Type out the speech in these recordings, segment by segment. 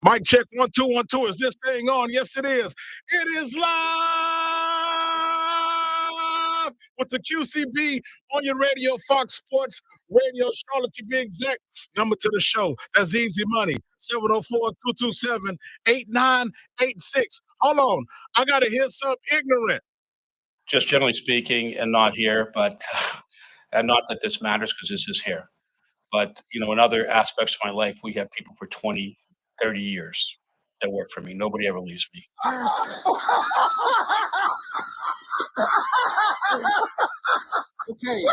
Mic check 1 2 1 2. Is this thing on? Yes, it is. It is live with the QCB on your radio, Fox Sports Radio, Charlotte to be exact. Number to the show. That's easy money. 704-227-8986. Hold on. I gotta hear some ignorant. Just generally speaking, and not here, but and not that this matters because this is here. But in other aspects of my life, we have people for 20, 30 years that work for me. Nobody ever leaves me. Okay.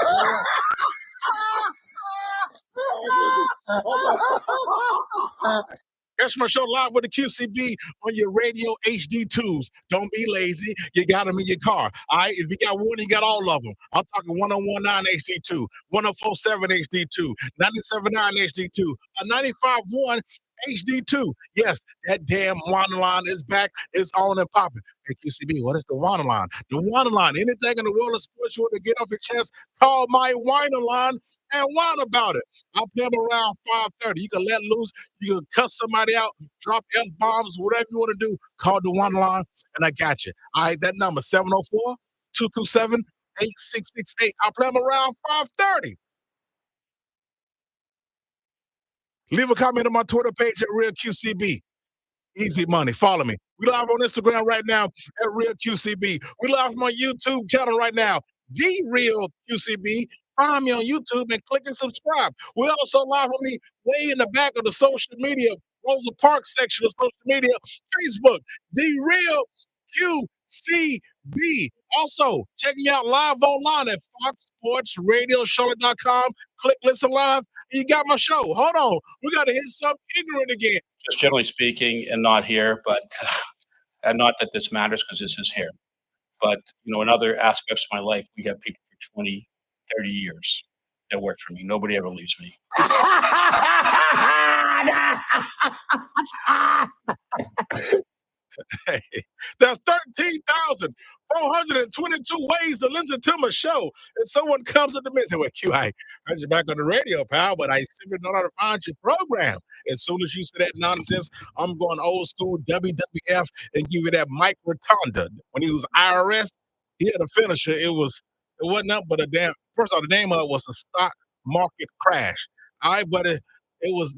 Here's my show live with the QCB on your radio HD2s. Don't be lazy. You got them in your car. All right. If you got one, you got all of them. I'm talking 1019 HD2, 1047 HD2, 979 HD2, a 951 HD2. Yes, that damn WHINER line is back. It's on and popping. Hey, QCB, what is the WHINER line? The WHINER line. Anything in the world of sports you want to get off your chest, call my WHINER line and whine about it. I'll play them around 5:30. You can let loose. You can cuss somebody out, drop F-bombs, whatever you want to do. Call the WHINER line, and I got you. All right, that number, 704-227-8668. I'll play them around 5:30. Leave a comment on my Twitter page at Real QCB. Easy money. Follow me. We live on Instagram right now at Real QCB. We live on my YouTube channel right now, The Real QCB. Find me on YouTube and click and subscribe. We're also live on me way in the back of the social media, Rosa Parks section of social media, Facebook, The Real QCB. Also, check me out live online at foxsportsradioshow.com. Click listen live. You got my show. Hold on. We got to hit something ignorant again. Just generally speaking, and not here, but and not that this matters because this is here. But in other aspects of my life, we have people for 20, 30 years that work for me. Nobody ever leaves me. Hey, there's 13,422 ways to listen to my show. And someone comes in the midst and well, Q, I heard you back on the radio, pal, but I simply don't know how to find your program. As soon as you say that nonsense, I'm going old school WWF and give you that Mike Rotonda. When he was IRS, he had a finisher. It wasn't nothing but a damn. First of all, the name of it was a stock market crash. All right, but it was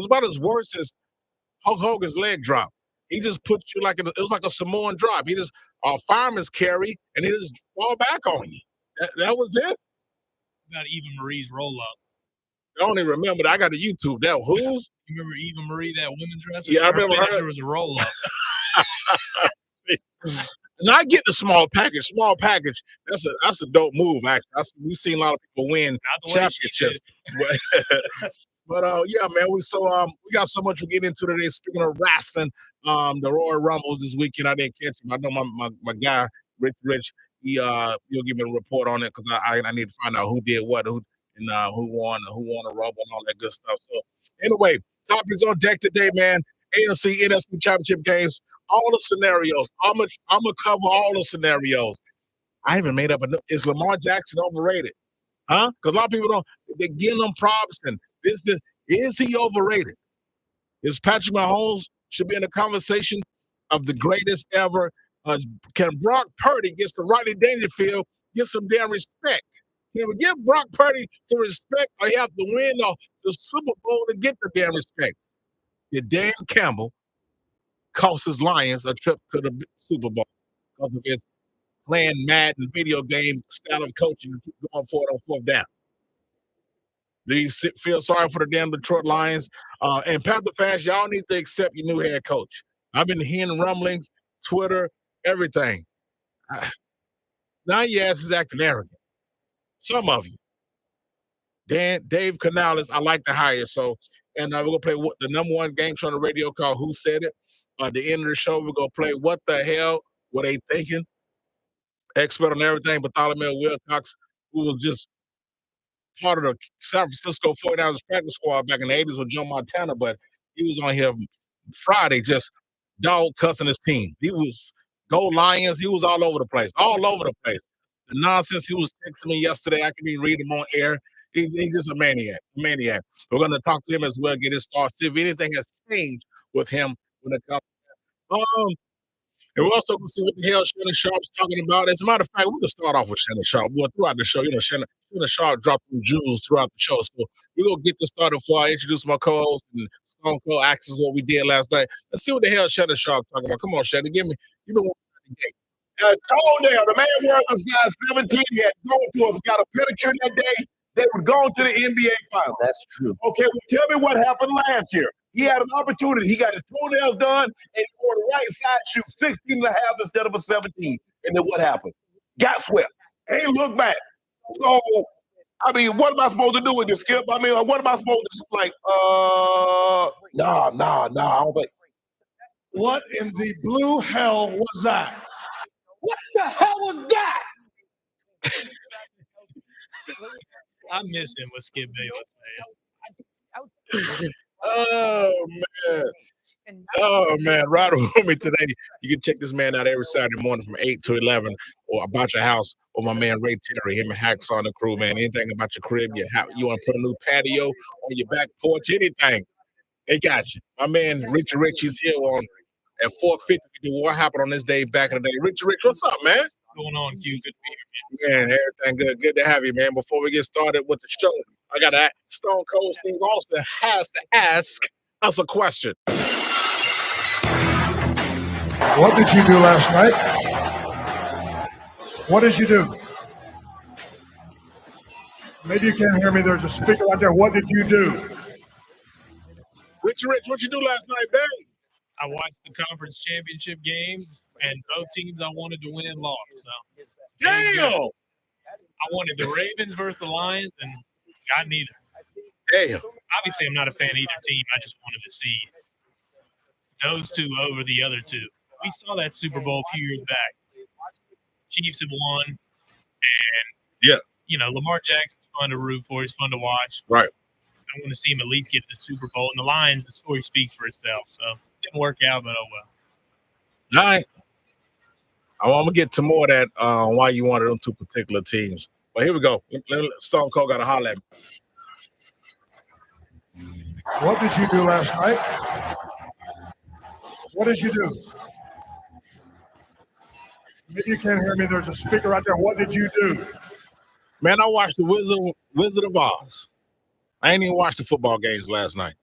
about as worse as Hulk Hogan's leg drop. He just put you it was like a Samoan drop. He just fireman's carry and he just fall back on you. That was it. Got Eva Marie's roll up. I don't even remember that. I got the YouTube. That who's? You remember Eva Marie, that women's wrestler? Yeah, I remember her. There was a roll up. And I get the small package. Small package. That's a dope move. Actually, we've seen a lot of people win championships. But yeah, man, we got so much to get into today. Speaking of wrestling, the Royal Rumbles this weekend. I didn't catch him. I know my guy Rich. He'll give me a report on it because I need to find out who did what, who won the Rumble and all that good stuff. So anyway, topics on deck today, man. AFC, NFC championship games, all the scenarios. I'm gonna cover all the scenarios. I haven't made up is Lamar Jackson overrated? Huh? Because a lot of people they're getting them props and is he overrated? Is Patrick Mahomes should be in the conversation of the greatest ever? Can Brock Purdy get to Rodney Dangerfield get some damn respect? Can we give Brock Purdy some respect or he have to win the Super Bowl to get the damn respect? Did Dan Campbell cost his Lions a trip to the Super Bowl because of his playing Madden video game style of coaching and keep going for it on fourth down? Do you feel sorry for the damn Detroit Lions? And Panther fans, y'all need to accept your new head coach. I've been hearing rumblings, Twitter, everything. Now your ass is acting arrogant. Some of you. Dave Canales, I like to hire. So, and we're going to play the number one game show on the radio called Who Said It? At the end of the show, we're going to play What the Hell Were They Thinking? Expert on everything, Bartholomew Wilcox, who was just part of the San Francisco 49ers practice squad back in the 80s with Joe Montana, but he was on here Friday just dog cussing his team. He was go Lions. He was all over the place. The nonsense he was texting me yesterday, I can even read him on air. He's just a maniac. We're going to talk to him as well, get his thoughts, see if anything has changed with him when it comes. And we're also going to see what the hell Shannon Sharp's talking about. As a matter of fact, we're going to start off with Shannon Sharp. Well, throughout the show, Shannon Sharp dropped some jewels throughout the show. So we're going to get this started before I introduce my co-host and Stone Cold Axis, what we did last night. Let's see what the hell Shannon Sharp talking about. Come on, Shannon, give me. You've been watching the game. Toenail, the man wears a size 17. He had gone to him, got a pedicure that day. They would go to the NBA Finals. That's true. Okay, well, tell me what happened last year. He had an opportunity. He got his toenails done, and he wore the right side shoe, 16 and a half instead of a 17. And then what happened? Got swept. Ain't look back. So, I mean, what am I supposed to do with this, Skip? I mean, what am I supposed to, like, nah, I don't think. What in the blue hell was that? What the hell was that? I miss him with Skip Bayless, Oh man, right with me today. You can check this man out every Saturday morning from 8 to 11 or About Your House with my man Ray Terry, him and Hacksaw and the crew, man. Anything about your crib, you want to put a new patio on your back porch, anything, they got you. My man Richie Rich, he's here on at 4:50. We do What Happened on This Day back in the day. Richie Rich, what's up, man? What's going on, Q? Good to be here, man. Man, everything good. Good to have you, man. Before we get started with the show, I got to Stone Cold Steve Austin has to ask us a question. What did you do last night? What did you do? Maybe you can't hear me. There's a speaker out there. What did you do? Richie Rich, what you do last night, babe? I watched the conference championship games, and both teams I wanted to win lost. So Damn! I wanted the Ravens versus the Lions, and got neither. Damn. Obviously, I'm not a fan of either team. I just wanted to see those two over the other two. We saw that Super Bowl a few years back. Chiefs have won, and yeah, Lamar Jackson's fun to root for. He's fun to watch. Right. I want to see him at least get the Super Bowl. And the Lions, the story speaks for itself. So it didn't work out, but oh well. All right. I'm gonna get to more of that why you wanted them two particular teams. But here we go. Stone Cold got to holler at me. What did you do last night? What did you do? Maybe you can't hear me. There's a speaker out there. What did you do? Man, I watched the Wizard of Oz. I ain't even watched the football games last night.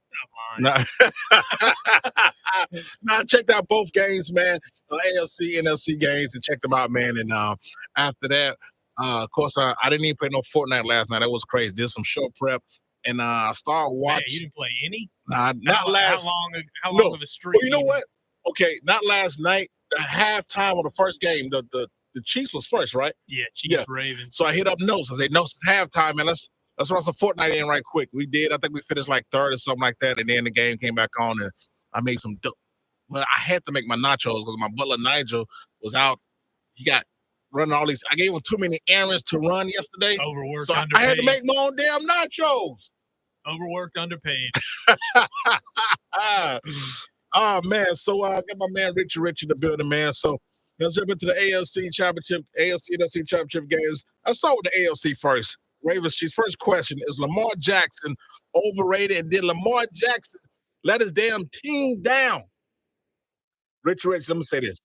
Nah, I checked out both games, man. AFC, NFC games, and checked them out, man. And after that, of course, I didn't even play no Fortnite last night. That was crazy. Did some short prep, and I started watching. Man, you didn't play any? Nah, not last. How long of a streak? Well, you know what? Okay, not last night. The halftime of the first game, the Chiefs was first, right? Yeah, Chiefs, Ravens. So I hit up Notes. I said, Notes, it's halftime, man. Let's run some Fortnite in right quick. We did. I think we finished like third or something like that. And then the game came back on, and I made some dope. Well, I had to make my nachos because my butler Nigel was out. He got running all these. I gave him too many errands to run yesterday. Overworked, so underpaid. I had to make my own damn nachos. Overworked, underpaid. Oh man, so I got my man Richie in the building, man. So let's jump into the AFC Championship, AFC NFC Championship games. Let's start with the AFC first. Ravens Chiefs. First question: is Lamar Jackson overrated? And did Lamar Jackson let his damn team down? Rich, let me say this.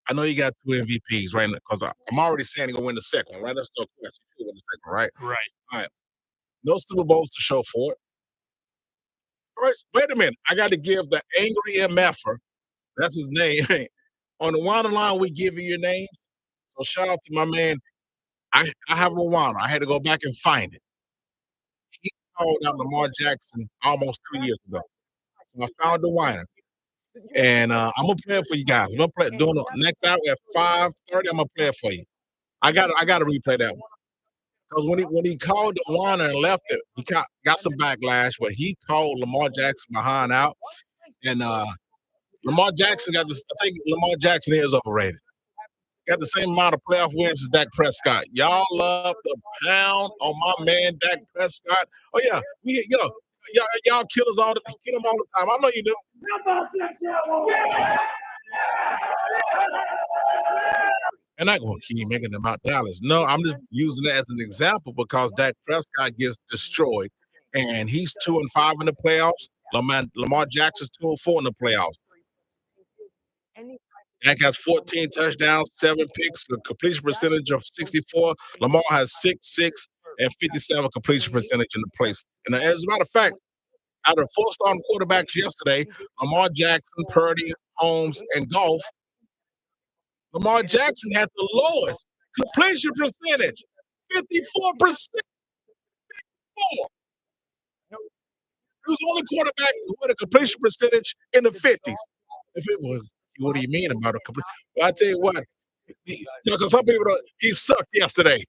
I know you got 2 MVPs, right? Because I'm already saying he's going to win the second one, right? That's no question. He'll win the second, right? Right. All right. No Super Bowls to show for it. First, wait a minute. I got to give the angry MFer, that's his name. On the Winer line, we give you your name. So shout out to my man. I have a Winer. I had to go back and find it. He called out Lamar Jackson almost 2 years ago. So I found the Winer. And I'm gonna play it for you guys. I'm gonna play it doing the next hour at 5:30. I'm gonna play it for you. I gotta replay that one. Because when he called the Warner and left it, he got some backlash, but he called Lamar Jackson behind out. And Lamar Jackson got this. I think Lamar Jackson is overrated. Got the same amount of playoff wins as Dak Prescott. Y'all love the pound on my man Dak Prescott. Oh yeah, y'all kill him all the time. I know you do. And I'm going to keep making them out Dallas. No, I'm just using that as an example because Dak Prescott gets destroyed, and he's 2-5 in the playoffs. Lamar Jackson's 2-4 in the playoffs. Dak has 14 touchdowns, 7 picks, a completion percentage of 64. Lamar has 6 and 57 completion percentage in the place. And as a matter of fact, out of 4 starting quarterbacks yesterday, Lamar Jackson, Purdy, Holmes, and Golf, Lamar Jackson had the lowest completion percentage, 54%. He was the only quarterback who had a completion percentage in the 50s. If it was, what do you mean about a complete? Well, I tell you what, because some people don't, he sucked yesterday.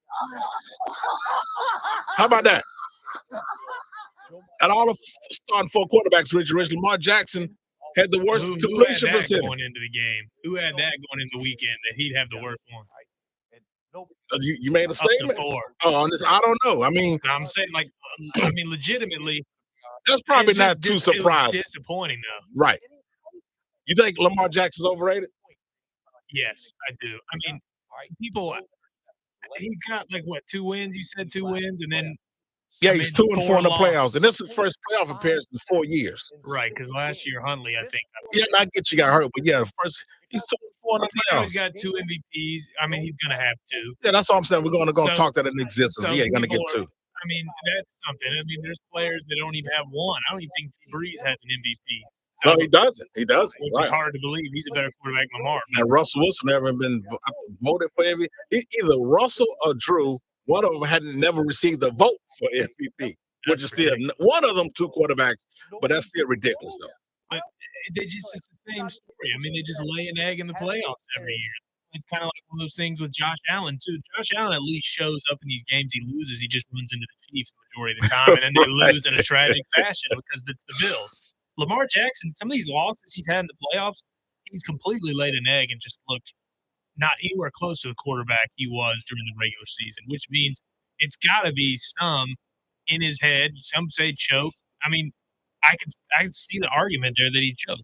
How about that? And all the starting 4 quarterbacks, Rich Lamar Jackson had the worst completion percentage going into the game. Who had that going into the weekend that he'd have the worst one? You made a statement. Up to 4. Oh, on this, I don't know. I mean, I'm saying, like, legitimately, that's probably not too surprising. Disappointing though, right? You think Lamar Jackson's overrated? Yes, I do. I mean, people. He's got like what 2 wins? You said 2 wins, and then yeah, he's 2-4 in the playoffs, losses. and this is his first playoff appearance in 4 years. Right, because last year Huntley, I think. Yeah, I get you got hurt, but yeah, first he's 2-4 in the playoffs. He's got 2 MVPs. I mean, he's gonna have 2. Yeah, that's all I'm saying. We're going to talk that into existence. So yeah, you're going to get 2. I mean, that's something. I mean, there's players that don't even have 1. I don't even think Drew Brees has an MVP. So, no, he doesn't. He doesn't. Which is hard to believe. He's a better quarterback than Lamar. And Russell Wilson never been voted for MVP. Either Russell or Drew, one of them had never received a vote for MVP, which is still one of them 2 quarterbacks, but that's still ridiculous, though. But it's the same story. I mean, they just lay an egg in the playoffs every year. It's kind of like one of those things with Josh Allen, too. Josh Allen at least shows up in these games. He loses. He just runs into the Chiefs the majority of the time, and then they lose in a tragic fashion because it's the Bills. Lamar Jackson, some of these losses he's had in the playoffs, he's completely laid an egg and just looked not anywhere close to the quarterback he was during the regular season, which means it's got to be some in his head. Some say choke. I mean, I can see the argument there that he choked.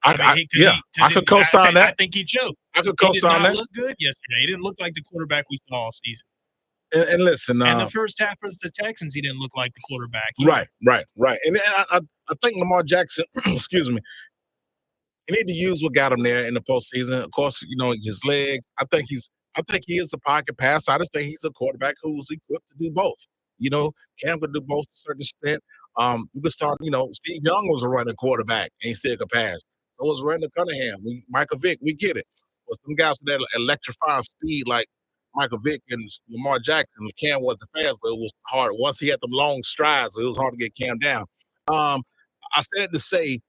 I could co-sign that. I think he choked. I could co-sign that. He did not look good yesterday. He didn't look like the quarterback we saw all season. And listen, and the first half versus the Texans, he didn't look like the quarterback. Right. And I think Lamar Jackson, excuse me, he need to use what got him there in the postseason. Of course, his legs. I think he is a pocket passer. I just think he's a quarterback who's equipped to do both. Cam could do both to a certain extent. You could start, Steve Young was a running quarterback and he still could pass. So was Randall Cunningham, Michael Vick, we get it. But some guys with that electrifying speed like Michael Vick and Lamar Jackson, Cam wasn't fast, but it was hard. Once he had them long strides, it was hard to get Cam down. I said to say,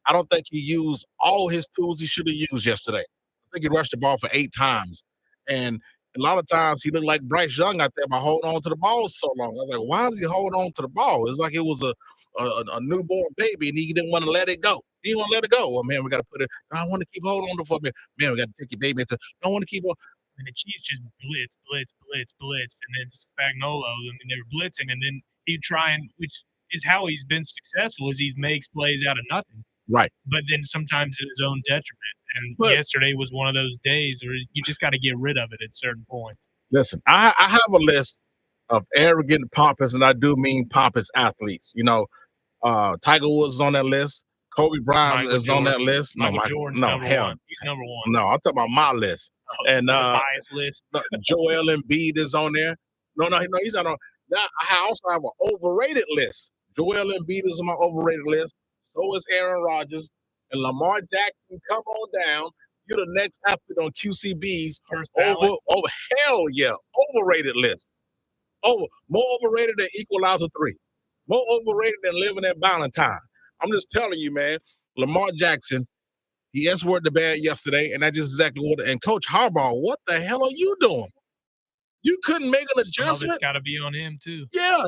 I don't think he used all his tools he should have used yesterday. I think he rushed the ball for 8 times. And a lot of times he looked like Bryce Young out there by holding on to the ball so long. I was like, why is he holding on to the ball? It's like it was a newborn baby and he didn't want to let it go. He didn't want to let it go. Well, man, we got to put it. I want to keep holding on to it for a minute. Man, we got to take your baby into. I want to keep on. And the Chiefs just blitz. And then Spagnuolo, they were blitzing. And then he'd try which is how he's been successful, is he makes plays out of nothing. Right. But then sometimes at his own detriment. And yesterday was one of those days where you just got to get rid of it at certain points. Listen, I have a list of arrogant, pompous, and I do mean pompous athletes. Tiger Woods is on that list. Kobe Bryant is on that list. Michael Jordan's number 1. He's number 1. No, I'm talking about my list. And bias list. Joel Embiid is on there. No, he's not on. Now, I also have an overrated list. Joel Embiid is on my overrated list. So is Aaron Rodgers. And Lamar Jackson, come on down. You're the next athlete on QCB's over hell yeah, overrated list. More overrated than Equalizer 3. More overrated than Living at Valentine. I'm just telling you, man, Lamar Jackson, he S-worded the bad yesterday, and that's just exactly what. And Coach Harbaugh, what the hell are you doing? You couldn't make an adjustment. It's got to be on him too. Yeah,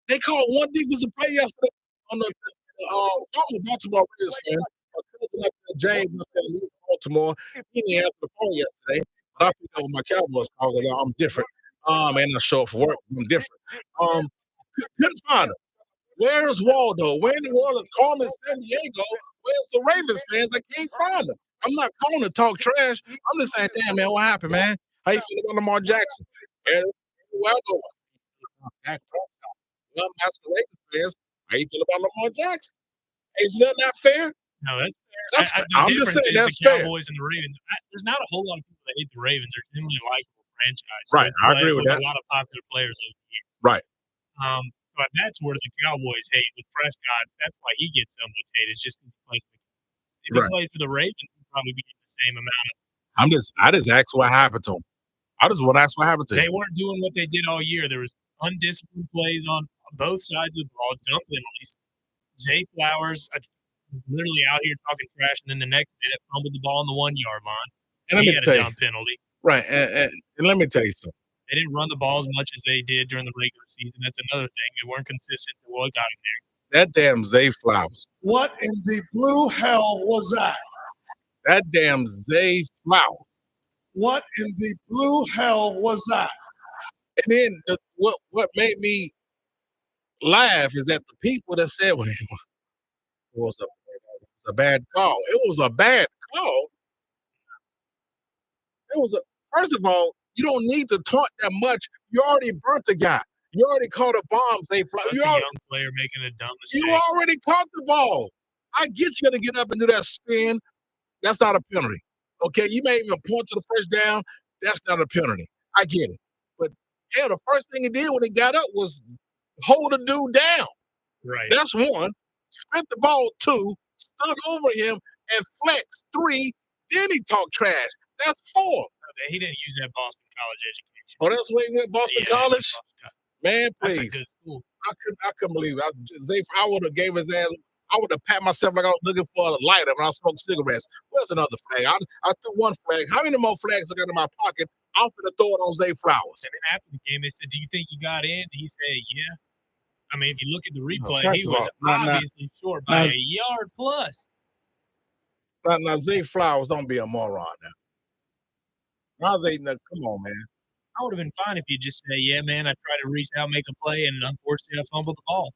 they called one defensive play yesterday on the. I'm a Baltimore Ravens fan. James in Baltimore, he didn't answer the phone yesterday. But I picked up with my Cowboys call because I'm different. And I show up for work. I'm different. Couldn't find him. Where's Waldo? Where in the world is Carmen San Diego? Where's the Ravens fans? I can't find them. I'm not calling to talk trash. I'm just saying, damn, man, what happened, man? How you feel about Lamar Jackson? And where I go, I'm asking Ravens fans, how you feel about Lamar Jackson? Is that not fair? No, that's fair. That's fair. The I'm just difference saying is that's the fair. Cowboys and the Ravens. There's not a whole lot of people that hate the Ravens. They're generally a likable franchise. Right, I agree with that. A lot of popular players over the years. Right. But that's where the Cowboys hate with Prescott. That's why he gets so much hate. It's just because he plays. If he Right. played for the Ravens, he'd probably be getting the same amount of. I just asked what happened to him. I just want to ask what happened to him. They weren't doing what they did all year. There was undisciplined plays on both sides of the ball, dumb penalties. Zay Flowers literally out here talking trash, and then the next minute fumbled the ball on the 1 yard line. And let He me had tell a you, dumb penalty. right, and let me tell you something. They didn't run the ball as much as they did during the regular season. That's another thing. They weren't consistent to what got him there. That damn Zay Flowers. What in the blue hell was that? That damn Zay Flowers. What in the blue hell was that? And then what made me laugh is that the people that said, well, it was a bad call. It was a bad call. It was first of all, you don't need to taunt that much. You already burnt the guy. You already caught a bomb, Zay Flowers. That's a young player making a dumb mistake. You already caught the ball. I get you gonna get up and do that spin. That's not a penalty. Okay, you may even point to the first down. That's not a penalty. I get it. But yeah, the first thing he did when he got up was hold the dude down. Right. That's one. Spent the ball 2, stood over him and flexed 3. Then he talked trash. That's 4. He didn't use that Boston College education. Oh, that's where he went, Boston College? Man, That's please. a good school. I couldn't believe it. I would have gave his ass. I would have pat myself like I was looking for a lighter when I smoked cigarettes. Where's another flag? I threw one flag. How many more flags I got in my pocket? I'm gonna throw it on Zay Flowers. And then after the game, they said, "Do you think you got in?" He said, "Yeah." I mean, if you look at the replay, first he of was all, obviously short by a yard plus. Now, Zay Flowers, don't be a moron now. Come on, man. I would have been fine if you just say, "Yeah, man, I tried to reach out, make a play, and unfortunately, I fumbled the ball."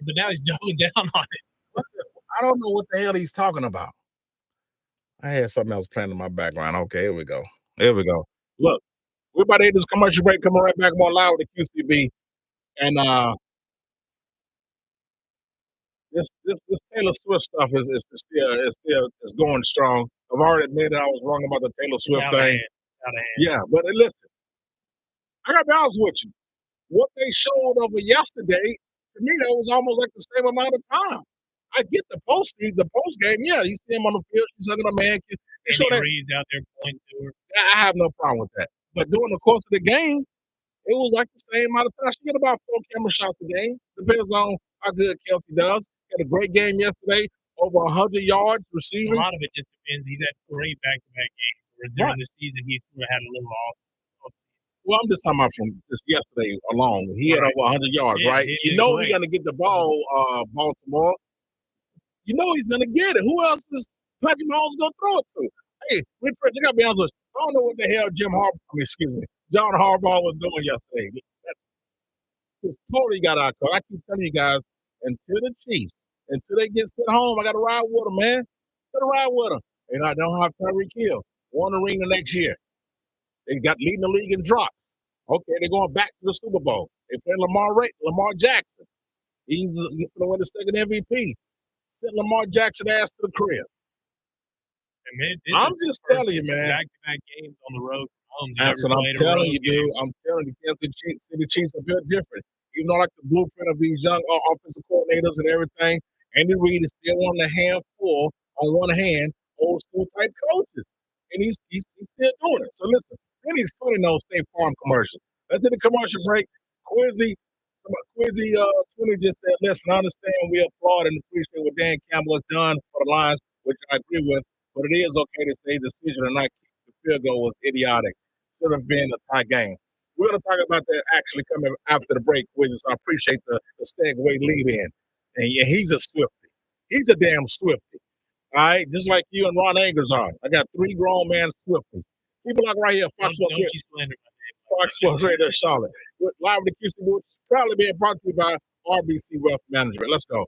But now he's doubling down on it. I don't know what the hell he's talking about. I had something else playing in my background. Okay, here we go. Here we go. Look, we're about to hit this commercial break. Coming right back more live with the QCB. And this Taylor Swift stuff is still going strong. I've already admitted I was wrong about the Taylor Swift thing. Yeah, but listen, I gotta be honest with you. What they showed over yesterday, to me, that was almost like the same amount of time. I get the post game. Yeah, you see him on the field, he's hugging a man. Andy Reid's out there pointing to her. I have no problem with that. But during the course of the game, it was like the same amount of time. She get about 4 camera shots a game. Depends on how good Kelsey does. Had a great game yesterday, over 100 yards receiving. A lot of it just depends. He's had great back-to-back games. Where during the season, he's sort of had a little off. Well, I'm just talking about from just yesterday alone. He had over 100 yards, right? You know he's going to get the ball, Baltimore. You know he's going to get it. Who else is Patrick Mahomes going to throw it to? Hey, you got to be honest with you. I don't know what the hell John Harbaugh was doing yesterday. Just totally got out caught. I keep telling you guys, until the Chiefs, until they get sent home, I got to ride with them, man. Got to ride with them. And I don't have Tyreek Hill. Won the ring the next year. They got leading the league in drops. Okay, they're going back to the Super Bowl. They play Lamar Jackson. He's going to win the second MVP. Send Lamar Jackson ass to the crib. I'm just telling you, man. Back-to-back games on the road. That's what I'm telling you, dude. I'm telling you, Kansas City Chiefs are built different. Even though I like the blueprint of these young offensive coordinators and everything, Andy Reid is still on the handful, on one hand, old school type coaches. And he's still doing it. So listen, then he's funny in those State Farm commercials. Let's hit the commercial break. Quizzy 20 just said, listen, I understand we applaud and appreciate what Dan Campbell has done for the Lions, which I agree with, but it is okay to say the decision to not kick the field goal was idiotic. Should have been a tie game. We're going to talk about that actually coming after the break with us. I appreciate the segue lead in. And yeah, he's a Swiftie. He's a damn Swiftie. All right, just like you and Ron Angers are. I got 3 grown man Swifties. People like right here, Fox Sports Radio Charlotte. Live with the QCB, which is proudly being brought to you by RBC Wealth Management. Let's go.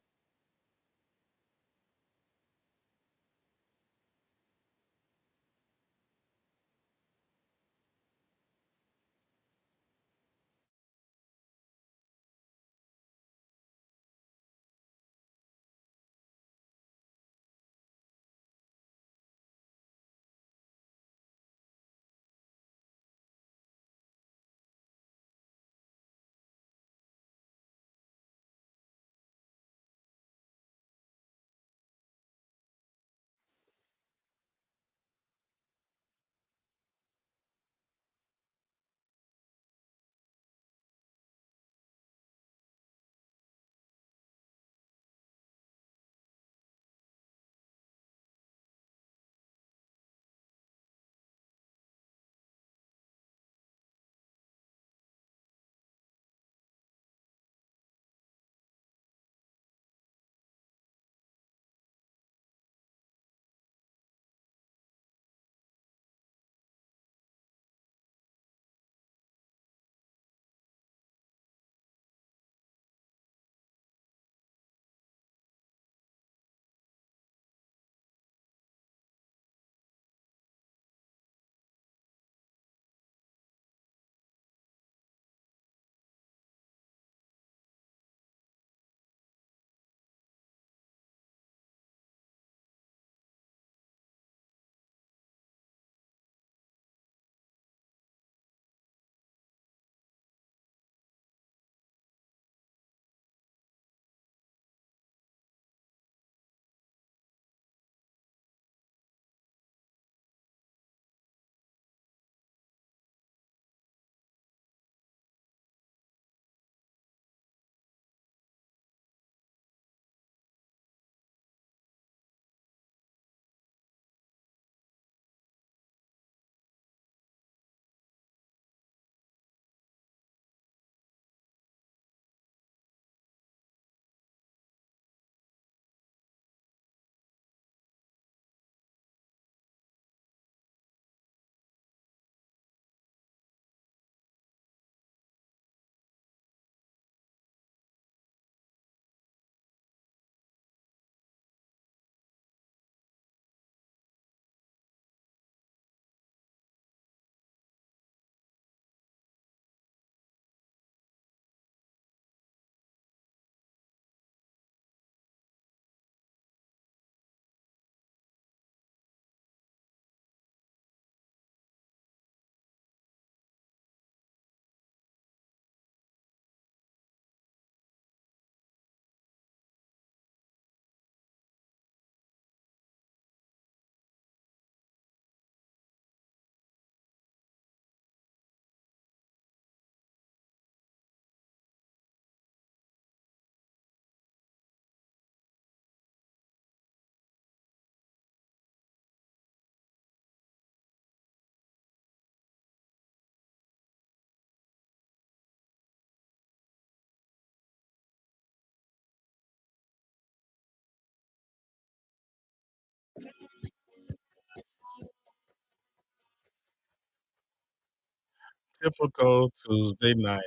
Typical Tuesday night.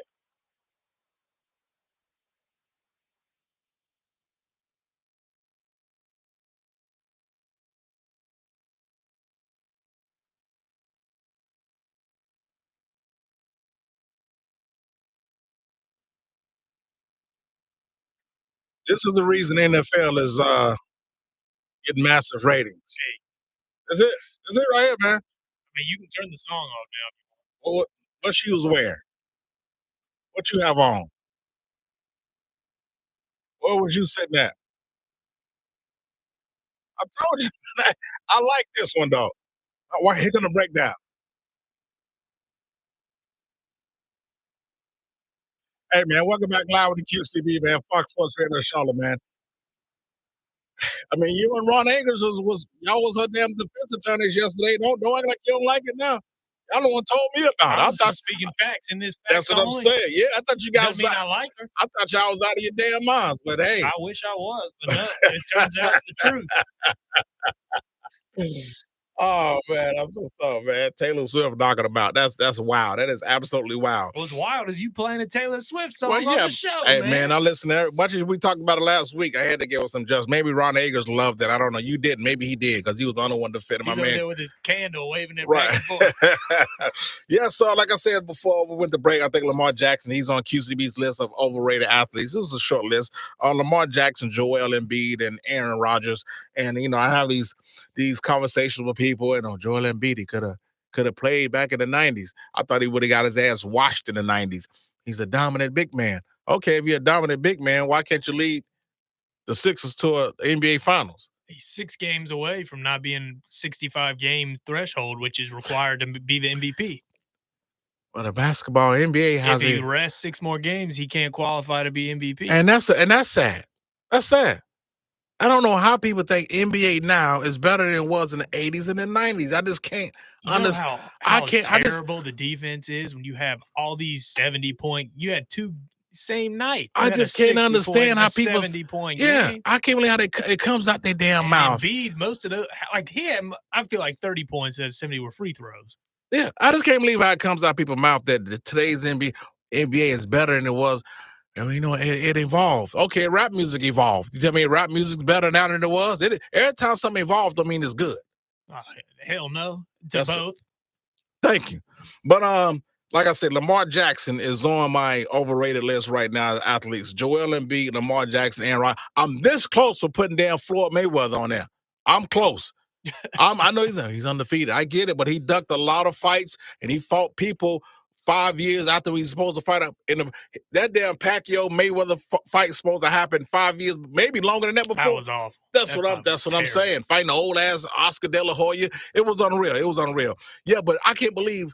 This is the reason NFL is getting massive ratings. That's it. That's it right here, man. I mean, you can turn the song off now. What shoes wearing? What you have on? Where was you sitting at? I told you. I like this one though. Why he gonna break down? Hey man, welcome back live with the QCB, man. Fox Sports Radio Charlotte, man. I mean, you and Ron Akers was y'all was her damn defense attorneys yesterday. Don't act like you don't like it now. Y'all the one told me about it. I was just speaking facts in this. That's what I'm saying. Yeah, I thought you guys. Doesn't mean I like her. I thought y'all was out of your damn minds, but hey, I wish I was, but no, it turns out it's the truth. Oh man, I'm so sorry, man. Taylor Swift knocking about. That's wild. That is absolutely wild. What's wild is you playing a Taylor Swift song Well, on yeah. the show, Hey man. man, I listen to it. Much as we talked about it last week, I had to give it some just. Maybe Ron Akers loved it. I don't know. You didn't. Maybe he did because he was the only one to fit. He's My over man there with his candle, waving it right. back and forth. Yeah, so like I said before we went to break, I think Lamar Jackson, he's on QCB's list of overrated athletes. This is a short list. Lamar Jackson, Joel Embiid, and Aaron Rodgers. And I have these conversations with people. Joel Embiid, he could have played back in the 90s. I thought he would have got his ass washed in the 90s. He's a dominant big man. Okay, if you're a dominant big man, why can't you lead the Sixers to an NBA Finals? He's 6 games away from not being 65 games threshhold, which is required to be the MVP. But a basketball NBA has if he rests 6 more games, he can't qualify to be MVP. And that's sad. That's sad. I don't know how people think NBA now is better than it was in the 80s and the 90s. I just can't understand. How terrible the defense is when you have all these 70-point. You had 2 same night. I just can't understand how people. 70-point game. I can't believe how it comes out their damn mouth. Embiid, most of those, like him, I feel like 30 points out of 70 were free throws. Yeah, I just can't believe how it comes out people's mouth that today's NBA is better than it was. And it evolved. Okay, rap music evolved. You tell me rap music's better now than it was? Every time something evolves, don't mean it's good. Hell no. To both. Thank you. But like I said, Lamar Jackson is on my overrated list right now. Athletes: Joel Embiid, Lamar Jackson, Aaron Rodgers. I'm this close for putting down Floyd Mayweather on there. I'm close. I know he's undefeated. I get it, but he ducked a lot of fights and he fought people 5 years after he's supposed to fight up that damn Pacquiao Mayweather fight supposed to happen 5 years, maybe longer than that before. That was awful. That's what I'm saying. Fighting the old ass Oscar De La Hoya. It was unreal. Yeah, but I can't believe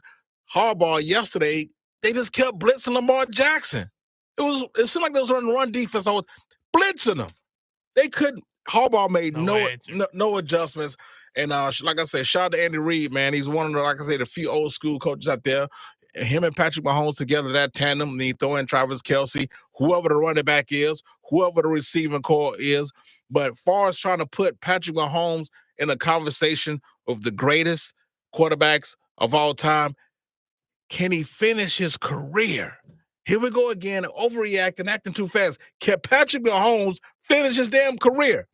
Harbaugh yesterday, they just kept blitzing Lamar Jackson. It seemed like they was running run defense. I was blitzing them. They couldn't. Harbaugh made no adjustments. And like I said, shout out to Andy Reid, man. He's one of the, like I said, a few old school coaches out there. Him and Patrick Mahomes together, that tandem, and he throw in Travis Kelce, whoever the running back is, whoever the receiving core is. But far as trying to put Patrick Mahomes in a conversation of the greatest quarterbacks of all time, can he finish his career? Here we go again, overreacting, acting too fast. Can Patrick Mahomes finish his damn career?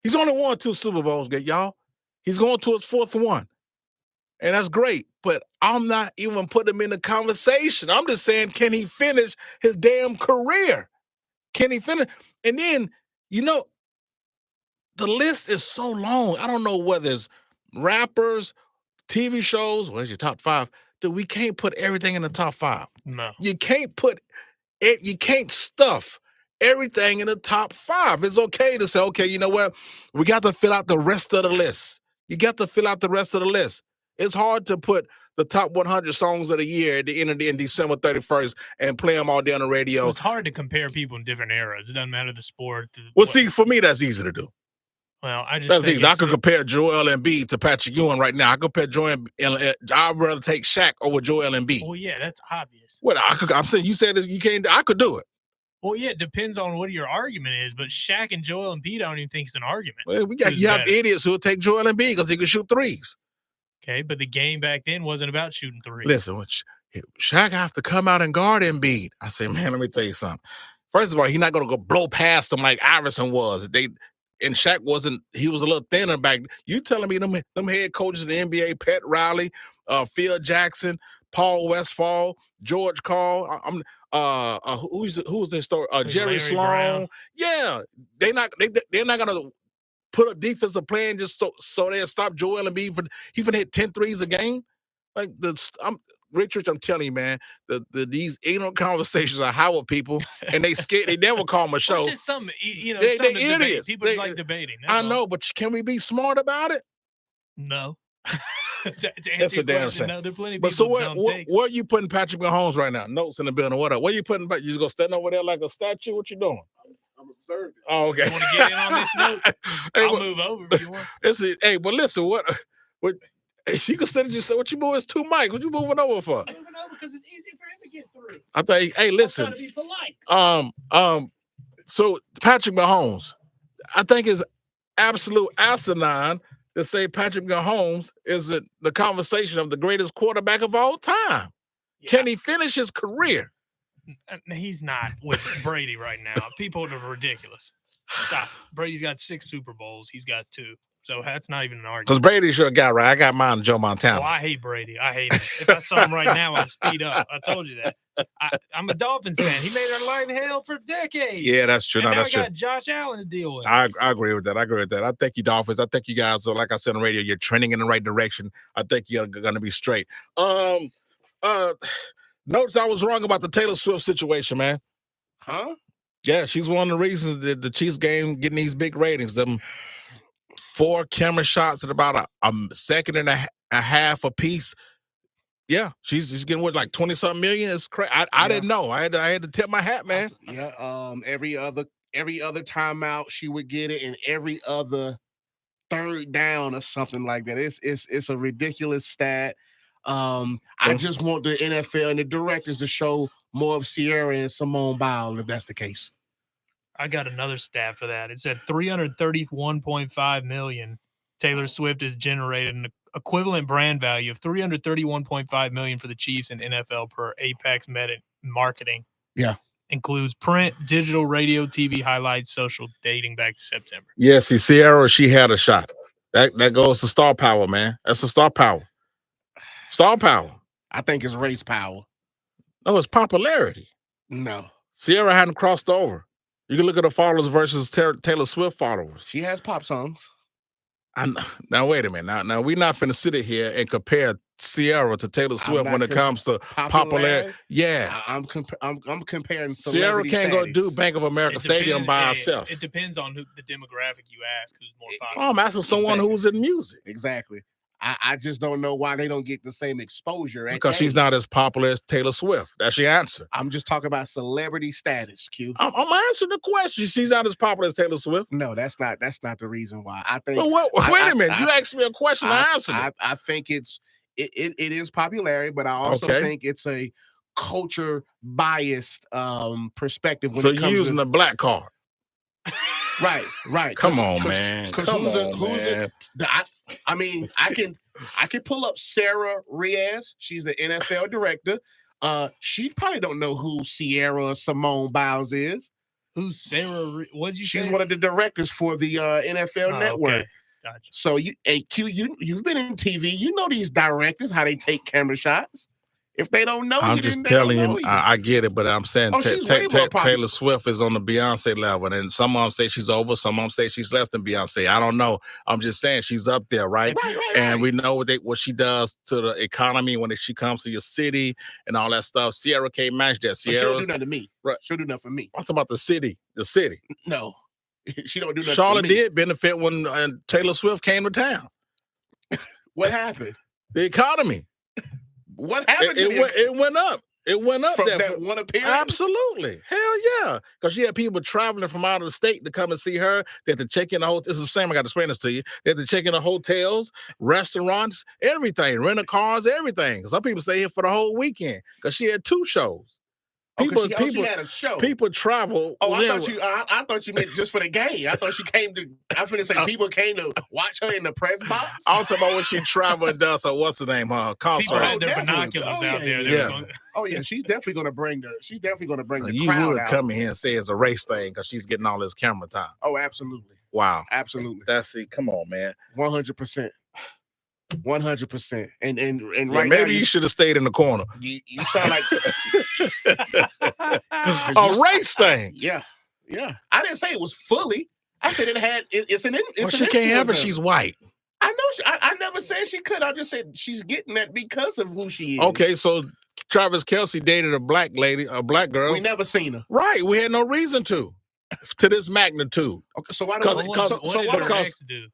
He's only won 2 Super Bowls, y'all. He's going to his 4th one. And that's great, but I'm not even putting him in the conversation. I'm just saying, can he finish his damn career? Can he finish? And then, the list is so long. I don't know whether it's rappers, TV shows. Where's your top 5? Dude, we can't put everything in the top 5. No. You can't put it. You can't stuff everything in the top 5. It's okay to say, okay, you know what? We got to fill out the rest of the list. You got to fill out the rest of the list. It's hard to put the top 100 songs of the year at the end of December 31st and play them all day on the radio. It's hard to compare people in different eras. It doesn't matter the sport. See, for me, that's easy to do. Well, that's easy. I could compare Joel Embiid to Patrick Ewing right now. I compare Joel. I'd rather take Shaq over Joel Embiid. Well, yeah, that's obvious. Well, I'm saying you said you can't. I could do it. Well, yeah, it depends on what your argument is, but Shaq and Joel Embiid, I don't even think it's an argument. Well, you have idiots who will take Joel Embiid because he can shoot threes. Okay, but the game back then wasn't about shooting threes. Listen, Shaq have to come out and guard Embiid. I said, man, let me tell you something. First of all, he's not gonna go blow past him like Iverson was. And Shaq wasn't. He was a little thinner back. You telling me them head coaches in the NBA, Pat Riley, Phil Jackson, Paul Westphal, George Karl. Who's this story? Jerry Larry Sloan. Brown. Yeah, they're not gonna put a defensive plan just so they'll stop Joel Embiid for he finna hit 10 threes a game. Like Richard, I'm telling you, man, these ignorant conversations are how with people, and they scared. They never call them a show. It's just something, They something to debate. idiots. People just like debating. I know, but can we be smart about it? No. To That's answer a your damn question, shame. no, there are plenty of But people so that don't take. where are you putting Patrick Mahomes right now? Notes in the building. What up? Where you putting? You just gonna stand over there like a statue? What you doing? I'm observing. Oh, okay. You want to get in on this note? Hey, I'll move over if you want. Hey, but listen, what you consider yourself? What you moving? It's two mics. What you moving over for? I'm moving over because it's easy for him to get through. I think. Hey, listen. I'm trying to be polite. So Patrick Mahomes, I think is absolute asinine to say Patrick Mahomes is the conversation of the greatest quarterback of all time. Yeah. Can he finish his career? He's not with Brady right now. People are ridiculous. Stop. Brady's got 6 Super Bowls. He's got 2. So that's not even an argument. Because Brady's your guy, right? I got mine, Joe Montana. Oh, I hate Brady. I hate him. If I saw him right now, I'd speed up. I told you that. I'm a Dolphins fan. He made our life hell for decades. Yeah, that's true. And No, now that's I true. got Josh Allen to deal with. I agree with that. I think you Dolphins. I think you guys are, like I said on radio, you're trending in the right direction. I think you're gonna be straight. Notice I was wrong about the Taylor Swift situation, man. Huh? Yeah, she's one of the reasons that the Chiefs game getting these big ratings. Them 4 camera shots at about a second and a half a piece. Yeah, she's getting what, like 20-something million. It's crazy. I didn't know. I had to tip my hat, man. Yeah. Every other timeout she would get it, and every other third down or something like that. It's a ridiculous stat. I just want the NFL and the directors to show more of Sierra and Simone Biles if that's the case. I got another stat for that. It said 331.5 million. Taylor Swift has generated an equivalent brand value of 331.5 million for the Chiefs and NFL per Apex Marketing. Yeah. Includes print, digital, radio, TV highlights, social, dating back to September. Yeah, see, Sierra, she had a shot. That goes to star power, man. That's a star power. Star power. I think it's race power. No, it's popularity. No. Sierra hadn't crossed over. You can look at the followers versus Taylor Swift followers. She has pop songs. Now wait a minute. Now we're not finna sit here and compare Sierra to Taylor Swift when it comes to popularity. Yeah, I'm comparing. Sierra can't go do Bank of America Stadium by herself. It depends on the demographic you ask. Who's more popular? Oh, I'm asking someone who's in music. Exactly. I just don't know why they don't get the same exposure. Because she's not as popular as Taylor Swift. That's your answer. I'm just talking about celebrity status, Q. I'm answering the question. She's not as popular as Taylor Swift. No, that's not the reason why. I think. Well, wait a minute. You asked me a question. I answered it. I think it is popularity, but I also think it's a culture biased perspective. When so it comes you're using the black card. Right. Come on, man. I mean, I can pull up Sarah Reyes. She's the NFL director. She probably don't know who Sierra Simone Biles is. Who's Sarah? What'd you say? She's one of the directors for the NFL Network. Okay. Gotcha. So you've been in TV. You know these directors, how they take camera shots. If they don't know, I'm just telling you, I get it, but I'm saying Taylor Swift is on the Beyonce level, and some of them say she's over, some of them say she's less than Beyonce. I don't know. I'm just saying she's up there, right? And we know what she does to the economy when she comes to your city and all that stuff. Sierra can't match that. She don't do nothing to me. Right. She'll do nothing for me. I'm talking about the city. The city. No, she don't do nothing. Charlotte for me. did benefit when Taylor Swift came to town. What happened? The economy. What happened? It went up. It went up from there that one appearance. Absolutely. Hell yeah. Because she had people traveling from out of the state to come and see her. They had to check in the hotel. It's the same. I got to explain this to you. They had to check in the hotels, restaurants, everything, rental cars, everything. Some people stay here for the whole weekend because she had 2 shows. She had a show. People travel. Oh, I thought you meant just for the game. I thought she came to. I finna say people came to watch her in the press box. I'm talking about when she travel and does. So what's the name? Concert. People had their binoculars out there. Yeah. Oh yeah, she's definitely gonna bring the. She's definitely gonna bring the you crowd would out. come in here and say it's a race thing because she's getting all this camera time. Oh, absolutely. Wow. Absolutely. That's it. Come on, man. 100%. 100%. And Yeah, right maybe now, you should have stayed in the corner. You sound like A race thing. Yeah. I didn't say it was fully. I said it had. It's an. Well, she can't have it. influence. She's white. I know. I never said she could. I just said she's getting that because of who she is. Okay, so Travis Kelce dated a black lady, a black girl. We never seen her. Right. We had no reason to this magnitude. Okay, so why don't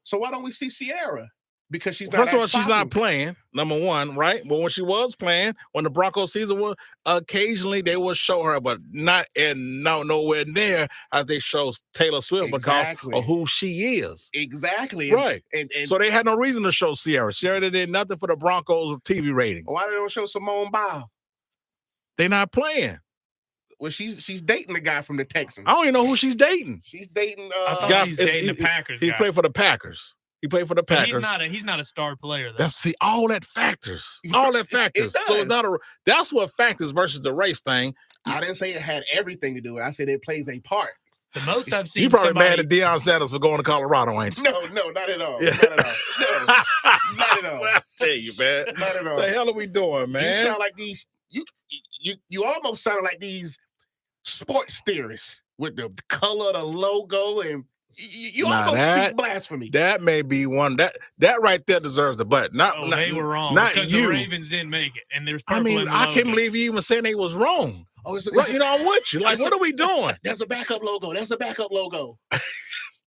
So why don't we see Sierra? Because she's not. First of all, she's not playing. Number one, right? But when she was playing, when the Broncos season was, occasionally they would show her, but not nowhere near as they show Taylor Swift because of who she is. Exactly. Right. And so they had no reason to show Sierra. Sierra did nothing for the Broncos TV rating. Why they don't show Simone Biles? They're not playing. Well, she's dating the guy from the Texans. I don't even know who she's dating. She's dating. I thought she's dating the Packers. He played for the Packers. He played for the Packers. He's not a star player though. That's all that factors. All that factors. So it's not that's what factors versus the race thing. I didn't say it had everything to do with it. I said it plays a part. The most I've seen. You probably mad at Deion Sanders for going to Colorado, ain't you? No, not at all. Yeah. Not at all. No, not at all. Well, I tell you, man. Not at all. What the hell are we doing, man? You sound like these. You almost sound like these sports theorists with the color of the logo and. You almost speak blasphemy. That may be one that right there deserves the butt. They were wrong. Not because you. The Ravens didn't make it, and there's purple. I mean, in the I logo. can't believe you even saying they was wrong. Oh, right, you know, I'm with you. Like, what are we doing? That's a backup logo. That's a backup logo. Well,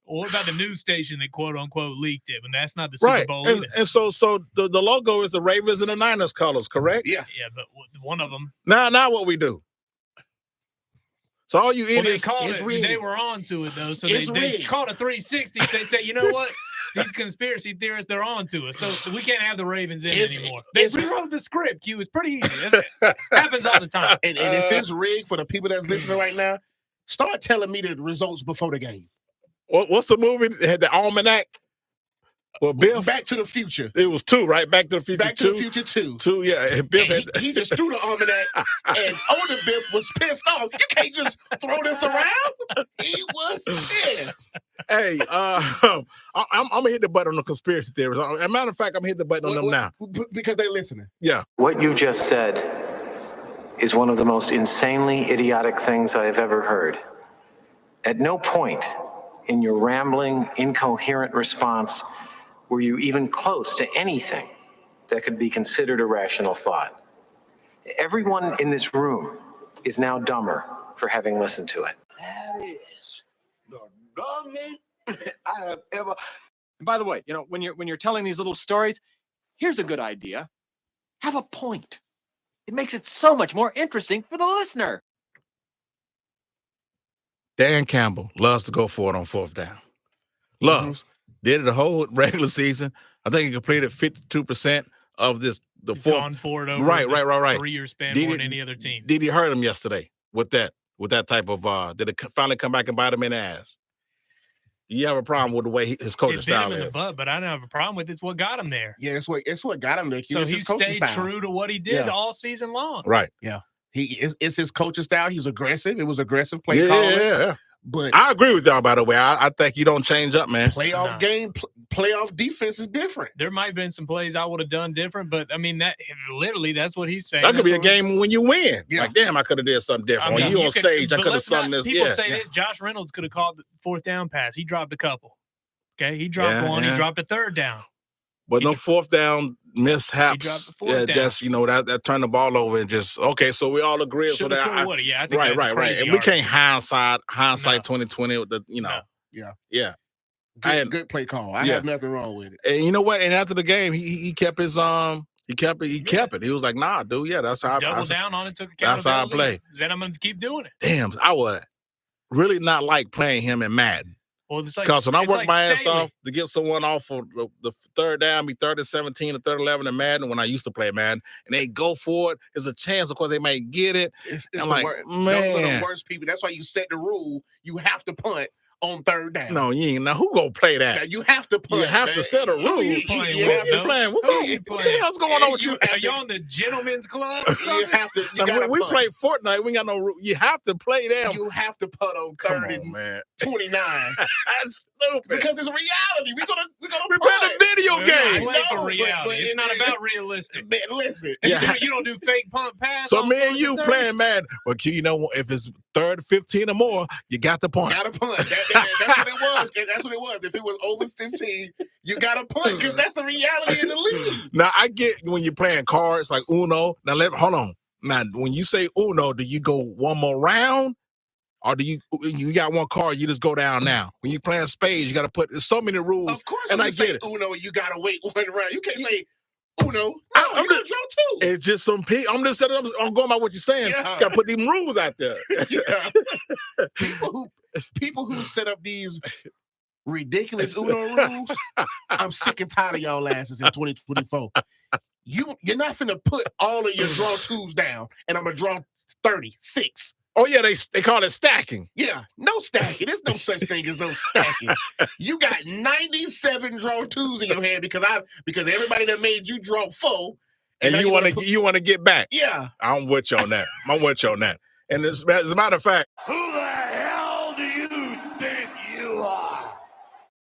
what about the news station that quote unquote leaked it? And that's not the Super Bowl either. And so the logo is the Ravens and the Niners colors, correct? Yeah, but one of them. Now what we do? So all you idiots, they were on to it though. So they called a 360. They said, you know what? These conspiracy theorists, they're on to us. So we can't have the Ravens in anymore. They rewrote the script, Q. It's pretty easy. It happens all the time. And if it's rigged for the people that's listening right now, start telling me the results before the game. What's the movie? It had the almanac. Well, Bill, Back to the Future. It was 2, right? Back to the Future 2. Back to the Future 2. 2, yeah. Bill he just threw the almanac, and older Biff was pissed off. You can't just throw this around. He was pissed. Hey, I'm gonna hit the button on the conspiracy theories. As a matter of fact, I'm hitting the button on them now because they're listening. Yeah. What you just said is one of the most insanely idiotic things I have ever heard. At no point in your rambling, incoherent response were you even close to anything that could be considered a rational thought. Everyone in this room is now dumber for having listened to it. That is the dumbest I have ever. And by the way, you know, when you're telling these little stories, here's a good idea. Have a point. It makes it so much more interesting for the listener. Dan Campbell loves to go for it on 4th down. Loves. Did it the whole regular season. I think he completed 52% of the fourth. Gone for it over right. 3-year span more than any other team. Did he hurt him yesterday with that type of did it finally come back and bite him in the ass? You have a problem with the way his coaching style him in is. the butt, but I don't have a problem with it. It's what got him there. Yeah, it's what got him there. So he stayed true to what he did all season long. Right. Yeah. It's his coaching style. He's aggressive. It was aggressive play calling. Yeah. But I agree with y'all, by the way. I think you don't change up, man. Playoff game, playoff defense is different. There might have been some plays I would have done different, but I mean, that's what he's saying. That could be a game when you win. Yeah. Like, damn, I could have did something different. I mean, when you on stage, I could have done this. People say this. Josh Reynolds could have called the 4th down pass. He dropped a couple. Okay, he dropped one. He dropped a 3rd down. But no 4th down mishaps. He dropped the 4th down. That's that turned the ball over and just okay. So we all agree. So that I think right. And we can't hindsight 2020 with the Yeah. Good play call. I have nothing wrong with it. And you know what? And after the game, he kept his he kept it. He was like, nah, dude, that's how I double down on it. Took accountability. That's how I play. Said I'm gonna keep doing it. Damn, I would really not like playing him in Madden. Well, it's like Because when I it's work like my ass Staley. off to get someone off for the third down, be 30-17 or 30-11 in Madden when I used to play Madden, and they go for it, there's a chance, of course, they might get it. It's I'm the like, worst. man. Those are the worst people. That's why you set the rule. You have to punt on third down. No, you ain't. Now, who gonna play Now, that? you have to punt. You have to set a Who rule. you playing you with, have to Bill? Playing. What's Who up? you What the playing? hell's going on with you? Are you on the gentleman's club or You something? have to. You Now, gotta we punt. play Fortnite. We ain't got no rule. You have to play them. You have to punt on Come third on, and man. 29 That's stupid. because it's reality. We're gonna We punt. playing a video We're not game. playing for No, but reality. It's not it- about realistic. Man, listen. Yeah. You don't do fake punt pass. So on me and 4th you 30? playing, man. Well, Q, you know, if it's third 15 or more, you got the point. Gotta punt. That's what it was. That's what it was. If it was over 15, you gotta punt because that's the reality in the league. Now I get when you're playing cards like Uno. Now hold on. Now when you say Uno, do you go one more round, or do you got one card? You just go down now. When you playing spades, you got to put. There's so many rules. Of course, and when I you say get it. Uno, you gotta wait one round. You can't say Uno. No, I'm you gotta draw two. It's just some people. I'm just saying. I'm going by what you're saying. Yeah. Got to put these rules out there. Yeah. people who set up these ridiculous Uno rules, I'm sick and tired of y'all asses in 2024. You're not finna put all of your draw twos down, and I'm gonna draw 36. Oh yeah, they call it stacking. Yeah, no stacking. There's no such thing as no stacking. You got 97 draw twos in your hand because everybody that made you draw 4, And now you want to get back. Yeah. I'm with you on that. I'm with you on that. And as a matter of fact, Who the hell do you think you are?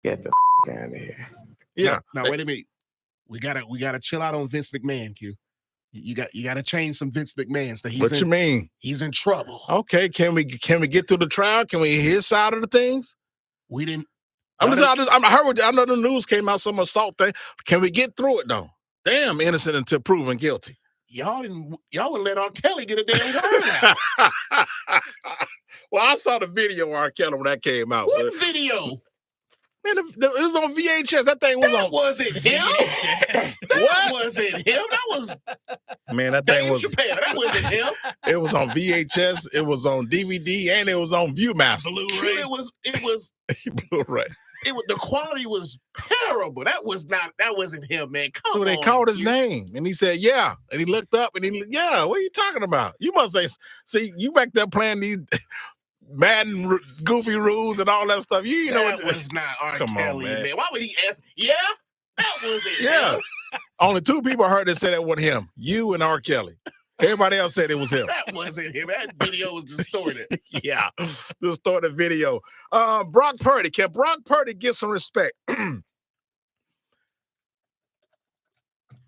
Get the out of here. yeah. Now wait a minute. We gotta chill out on Vince McMahon, Q. You gotta change some Vince McMahon stuff. What you mean? He's in trouble. Okay, can we get through the trial? Can we hear his side of the things? We didn't. I know the news came out, some assault thing. Can we get through it though? Damn, innocent until proven guilty. Y'all would let R. Kelly get a damn word out. Well, I saw the video of R. Kelly when that came out. What video? Man, it was on VHS. That thing was That on. wasn't him. That wasn't him. That was Man, that thing Dave was. Chappelle. That wasn't him. It was on VHS. It was on DVD, and it was on ViewMaster. Blu-ray. It was. Blu-ray. The quality was terrible. That wasn't him, man. Come So on. they called his Q. name, and he said, "Yeah." And he looked up, and yeah. What are you talking about? You must say, see, you back there playing these Madden goofy rules and all that stuff. You know That what? was not R. Come on, Kelly, man. man. Why would he ask? Yeah, that wasn't Yeah. him. Only 2 people heard that say that was him. You and R. Kelly. Everybody else said it was him. That wasn't him. That video was distorted. Yeah, distorted video. Brock Purdy. Can Brock Purdy get some respect?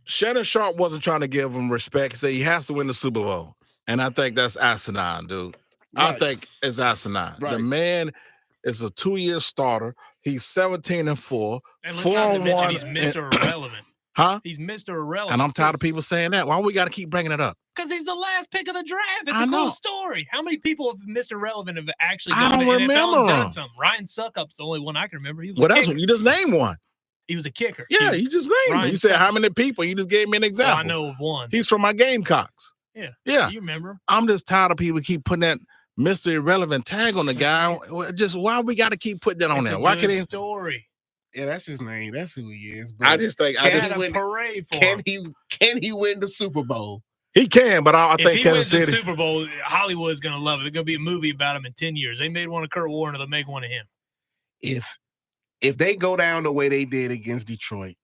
Shannon Sharp wasn't trying to give him respect. He said he has to win the Super Bowl. And I think that's asinine, dude. I Right. think it's asinine. The Right. man is a 2-year starter. He's 17-4. And let's not to 4-1. mention he's Mr. Irrelevant. Huh? He's Mr. Irrelevant. And I'm tired of people saying that. Why we got to keep bringing it up? Because he's the last pick of the draft. It's I a know. cool story. How many people of Mr. Relevant have actually I gone to don't the NFL and remember done him. something? Ryan Suckup's the only one I can remember. He was Well, a that's kicker. what you just named one. He was a kicker. Yeah, He- you just named him. Ryan You said how Suckup. many people? You just gave me an well, example. I know of one. He's from my Gamecocks. Yeah. Yeah. You remember him? I'm just tired of people keep putting that Mr. Irrelevant tag on the guy. Just why we got to keep putting that on It's there? a Why good can he? story. Yeah, that's his name. That's who he is. I But just think They I just had a parade for can him. he win the Super Bowl? he can, but I If think he Kansas wins the City. Super Bowl, Hollywood's going to love it. There's going to be a movie about him in 10 years. They made one of Kurt Warner. They'll make one of him. If they go down the way they did against Detroit,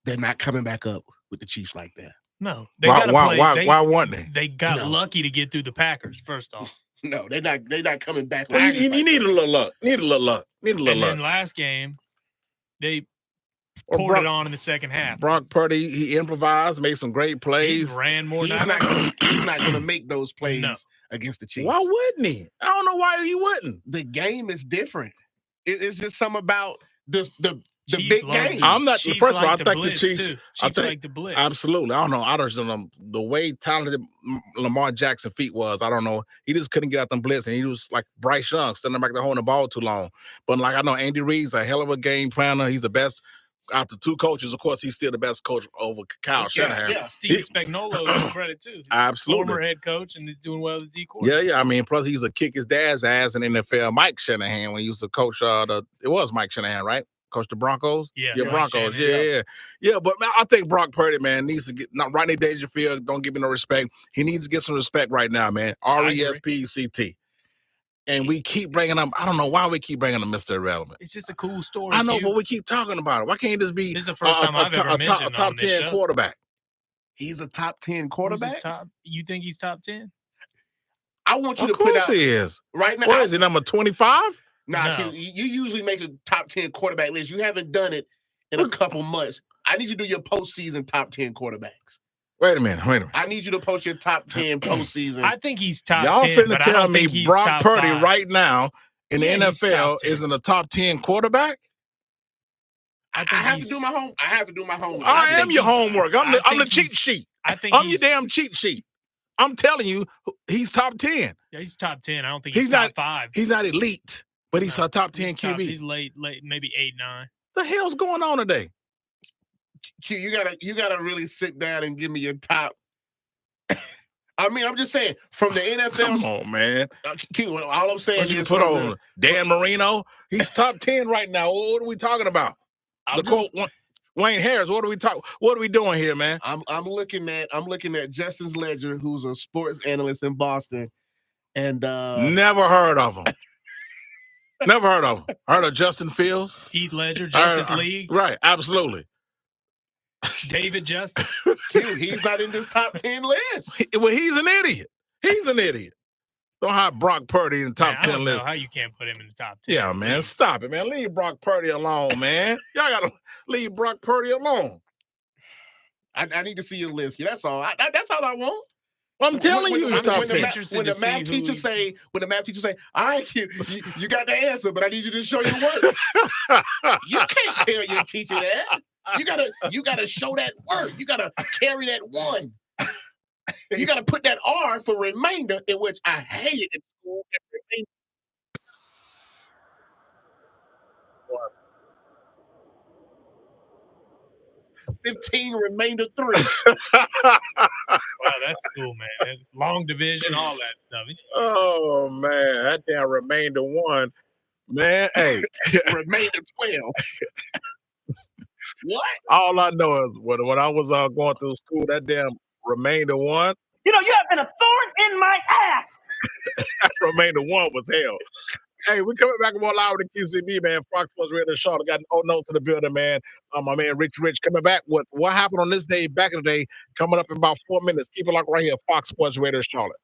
they're not coming back up with the Chiefs like that. No. They Why? gotta Why? play. Why wouldn't they? They got No. lucky to get through the Packers, first off. No, they're not coming back. Well, like you that. need a little luck. Need a little luck. Need a little And then luck. last game, they Or poured Brock, it on in the second half. Brock Purdy, he improvised, made some great He plays. ran more He's than not gonna make those plays No. against the Chiefs. Why wouldn't he? I don't know why he wouldn't. The game is different. It's just something about the Chiefs big love game. to- I'm not. Chiefs First of all, I like to think the blitz, Chiefs. too. I Chiefs think- like to blitz. Absolutely. I don't know. I don't know the way talented Lamar Jackson feet was. I don't know. He just couldn't get out them blitz, and he was like Bryce Young, standing back there holding the ball too long. But like I know Andy Reid's a hell of a game planner. He's the best out the two coaches, of course, he's still the best coach over Kyle Shanahan. Yeah. Steve Spagnuolo is credit too. Absolutely. Former head coach, and he's doing well as D coordinator. Yeah. I mean, plus he used to kick his dad's ass in the NFL. Mike Shanahan when he used to coach it was Mike Shanahan, right? Coach the Broncos. Yeah, Broncos. Shanahan. Yeah. But man, I think Brock Purdy, man, needs to get not Rodney Dangerfield. Don't give me no respect. He needs to get some respect right now, man. RESPECT. And we keep bringing up. I don't know why we keep bringing up Mr. Irrelevant. It's just a cool story. I know, but we keep talking about it. Why can't this be This is the first time I've ever mentioned a top 10 show. quarterback? He's a top 10 quarterback. You think he's top 10? I want you Of to put course out he is. right now. What is he, number 25? Nah, No. you usually make a top 10 quarterback list. You haven't done it in a couple months. I need you to do your postseason top 10 quarterbacks. Wait a minute. I need you to post your top 10 postseason. I think he's top Y'all 10. finna but I tell don't think me he's Brock top Purdy 5. right now in Yeah, the he's NFL top 10. isn't a top 10 quarterback? I have to do my home. I have to do my homework. I am your homework. I'm the think cheat he's- sheet. I think I'm your he's, damn cheat sheet. I'm telling you, he's top 10. yeah, he's top 10. I don't think He's he's, not- top 5. He's not elite, but he's No, a top 10 He's top- QB. He's late, maybe 8, 9. The hell's going on today? Q, you gotta really sit down and give me your top. I mean, I'm just saying from the NFL. Come on, man. Q, all I'm saying What you is put from on Dan Marino? He's top 10 right now. What are we talking about? I'm The quote, Wayne Harris. What are we doing here, man? I'm looking at Justin's Ledger, who's a sports analyst in Boston, and Never heard of him. Never heard of him. Heard of Justin Fields? Heath Ledger, Justice League, Right, absolutely. David Justice. Q, he's not in this top 10 list. Well, he's an idiot. He's an idiot. Don't have Brock Purdy in the top Man, 10 I don't list. know how you can't put him in the top 10. Yeah, man, stop it, man. Leave Brock Purdy alone, man. Y'all gotta leave Brock Purdy alone. I need to see your list. That's all. That's all I want. I'm telling you, I'm he's top just 10. interested when to the math see who teacher he- say, all right, Q, you got the answer, but I need you to show your work. You can't tell your teacher that. You gotta show that work. You gotta carry that one. You gotta put that R for remainder, in which I hated in school. 15 remainder 3. Wow, that's cool, man. Long division, all that stuff. Oh man, that damn remainder 1. Man, hey, Remainder 12. What? all I know is when I was going through school, that damn remainder 1, You know, you have been a thorn in my ass. that remainder 1 was hell. Hey, we're coming back more live with the QCB, man. Fox Sports Radio Charlotte got no note to the building, man. My man Rich coming back with what happened on this day back in the day, coming up in about 4 minutes. Keep it locked right here, Fox Sports Radio Charlotte.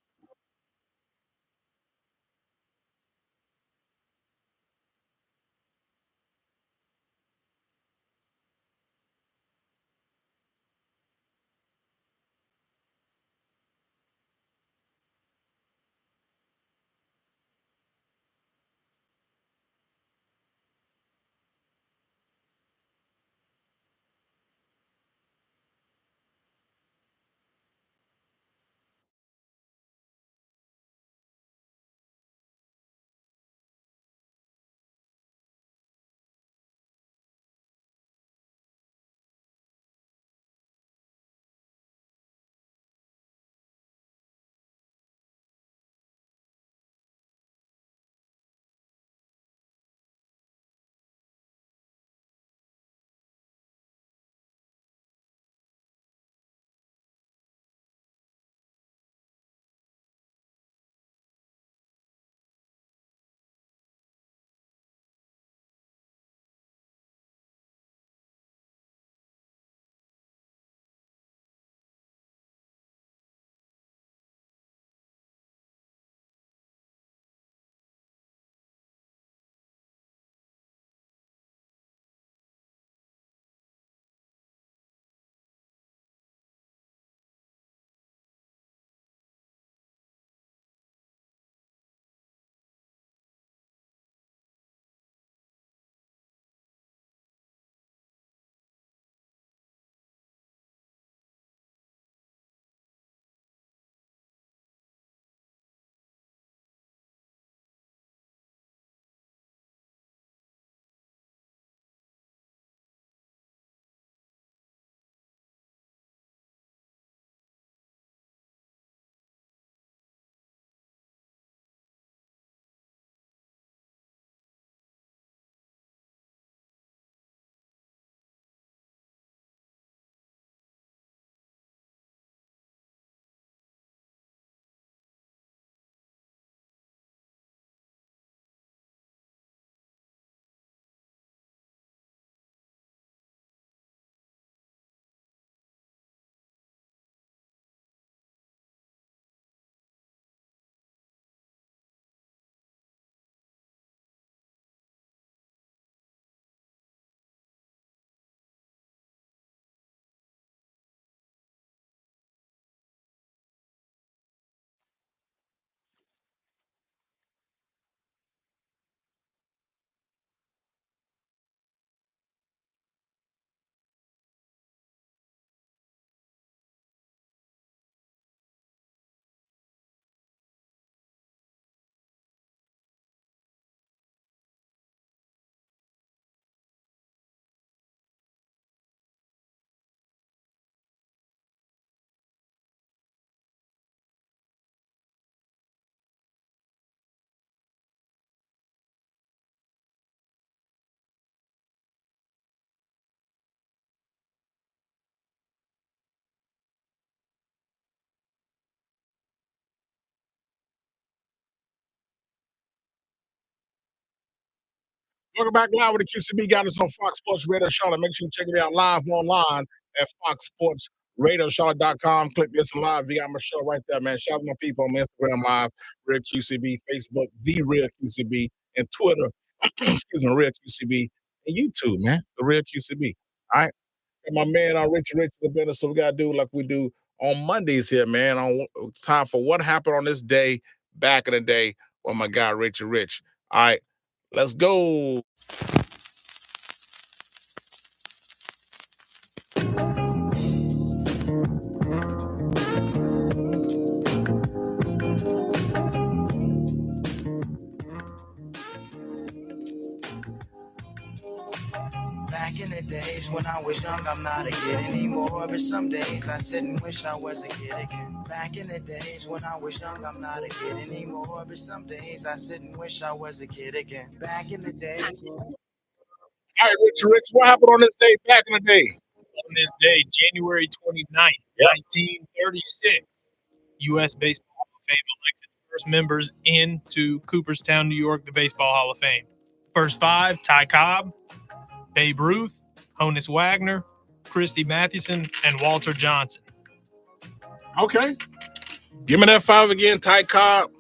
Welcome back live with the QCB. Got us on Fox Sports Radio Charlotte. Make sure you check it out live online at foxsportsradiocharlotte.com. Click listen live. We got my show right there, man. Shout out to my people on Instagram Live, Real QCB, Facebook, The Real QCB, and Twitter, excuse me, Real QCB, and YouTube, man, The Real QCB. All right. And my man, Richie Rich, the business. So we got to do like we do on Mondays here, man. It's time for what happened on this day back in the day with my guy, Richie Rich. All right. Let's go. Back in the days when I was young, I'm not a kid anymore. But some days I sit and wish I was a kid again. Back in the days when I was young, I'm not a kid anymore. But some days I sit and wish I was a kid again. Back in the day. All right, Rich, what happened on this day back in the day? On this day, January 29th, 1936, U.S. Baseball Hall of Fame elects its first members into Cooperstown, New York, the Baseball Hall of Fame. First five, Ty Cobb, Babe Ruth, Honus Wagner, Christy Mathewson, and Walter Johnson. Okay. Give me that five again. Ty Cobb,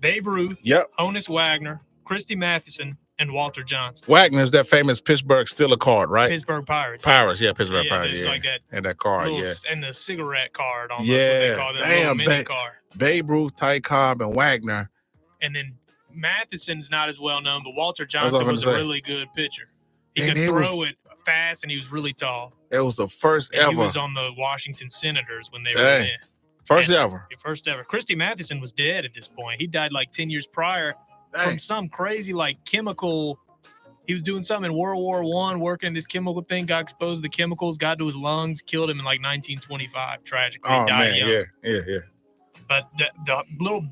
Babe Ruth, Honus Wagner, Christy Mathewson, and Walter Johnson. Wagner's that famous Pittsburgh Steelers card, right? Pittsburgh Pirates. Pittsburgh Pirates, It's like that. And that card, And the cigarette card almost. Yeah. What they call it, Damn, mini card. Babe Ruth, Ty Cobb, and Wagner. And then Matheson's not as well known, but Walter Johnson was a really good pitcher. He could throw it fast, and he was really tall. It was the first ever. He was on the Washington Senators when they were in. First ever. Christy Mathewson was dead at this point. He died like 10 years prior from some crazy like chemical. He was doing something in World War I, working this chemical thing, got exposed to the chemicals, got to his lungs, killed him in like 1925, tragically. Oh, he died man, young. yeah. But the little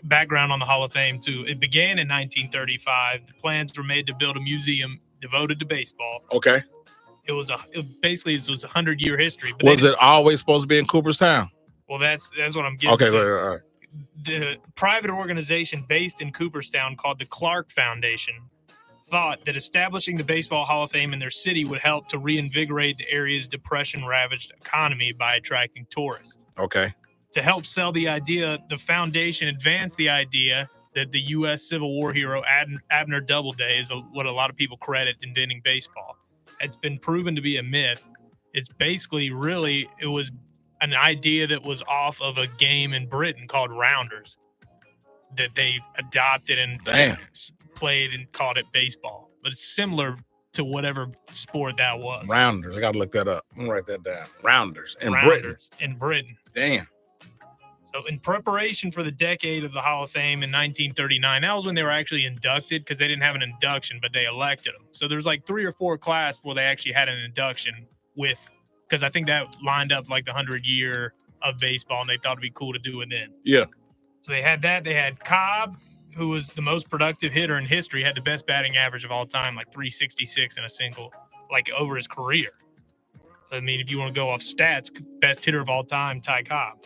background on the Hall of Fame, too. It began in 1935. The plans were made to build a museum devoted to baseball. Okay. It was a 100-year history. But Was it always supposed to be in Cooperstown? Well, that's what I'm getting to. Okay, all right. The private organization based in Cooperstown called the Clark Foundation thought that establishing the Baseball Hall of Fame in their city would help to reinvigorate the area's depression-ravaged economy by attracting tourists. Okay. To help sell the idea, the foundation advanced the idea that the U.S. Civil War hero Abner Doubleday is what a lot of people credit inventing baseball. It's been proven to be a myth. It's basically it was an idea that was off of a game in Britain called Rounders that they adopted and played and called it baseball. But it's similar to whatever sport that was. Rounders. I got to look that up. I'm going to write that down. Rounders in Britain. Damn. So in preparation for the decade of the Hall of Fame in 1939, that was when they were actually inducted because they didn't have an induction, but they elected them. So there's like 3 or 4 classes where they actually had an induction because I think that lined up like the 100-year of baseball, and they thought it'd be cool to do it then. Yeah. So they had that. They had Cobb, who was the most productive hitter in history, had the best batting average of all time, like 366 in a single, like over his career. So, I mean, if you want to go off stats, best hitter of all time, Ty Cobb.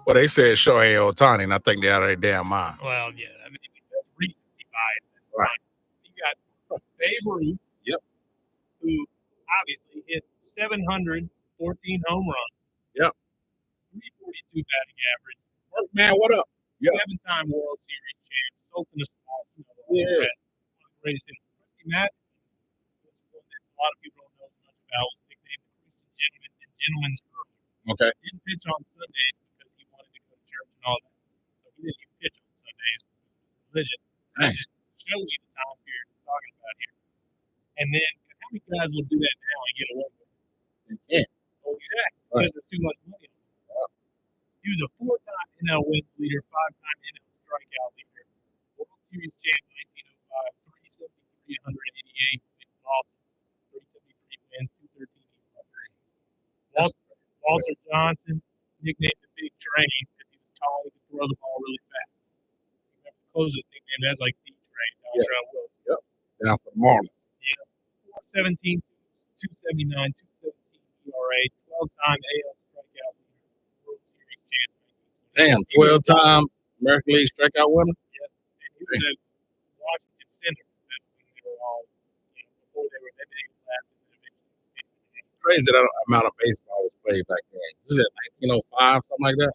Well, they said Shohei Ohtani, and I think they're out of their damn mind. Well, yeah. I mean, that's recency bias. Right. You got Babe Ruth, who obviously hit 714 home runs. Yep. 342 batting average. Man, what up? 7-time World Series champ. Sultan of Small. One of the greatest hitters. Christy Mathewson, a lot of people don't know as much about, was nicknamed the Christian Gentleman and Gentleman's Earl. Okay. Didn't pitch on Sundays because he wanted to go to church and all that. So he didn't even pitch on Sundays because of his religion. Nice. Shows you the time period we're talking about here. And then, how many guys will do that now and get away with it? Yeah. Oh, exactly. Because there's too much money on it. He was a 4-time NL wins leader, 5-time NL strikeout leader, World Series champ 1905, 373, 188 losses, 373 wins, 213. Walter Johnson, nicknamed the Big Train because he was tall, he could throw the ball really fast. Remember, closest nickname, that's like the Train. Yep. Down for Marlins. Yeah. 417, 279, 217 ERA, 12-time AL strikeout leader, World Series champ. Damn, 12-time American League strikeout winner. Yeah. And he was at Washington Senators. That was in crazy that amount of baseball was played back then. This is at 1905, something like that.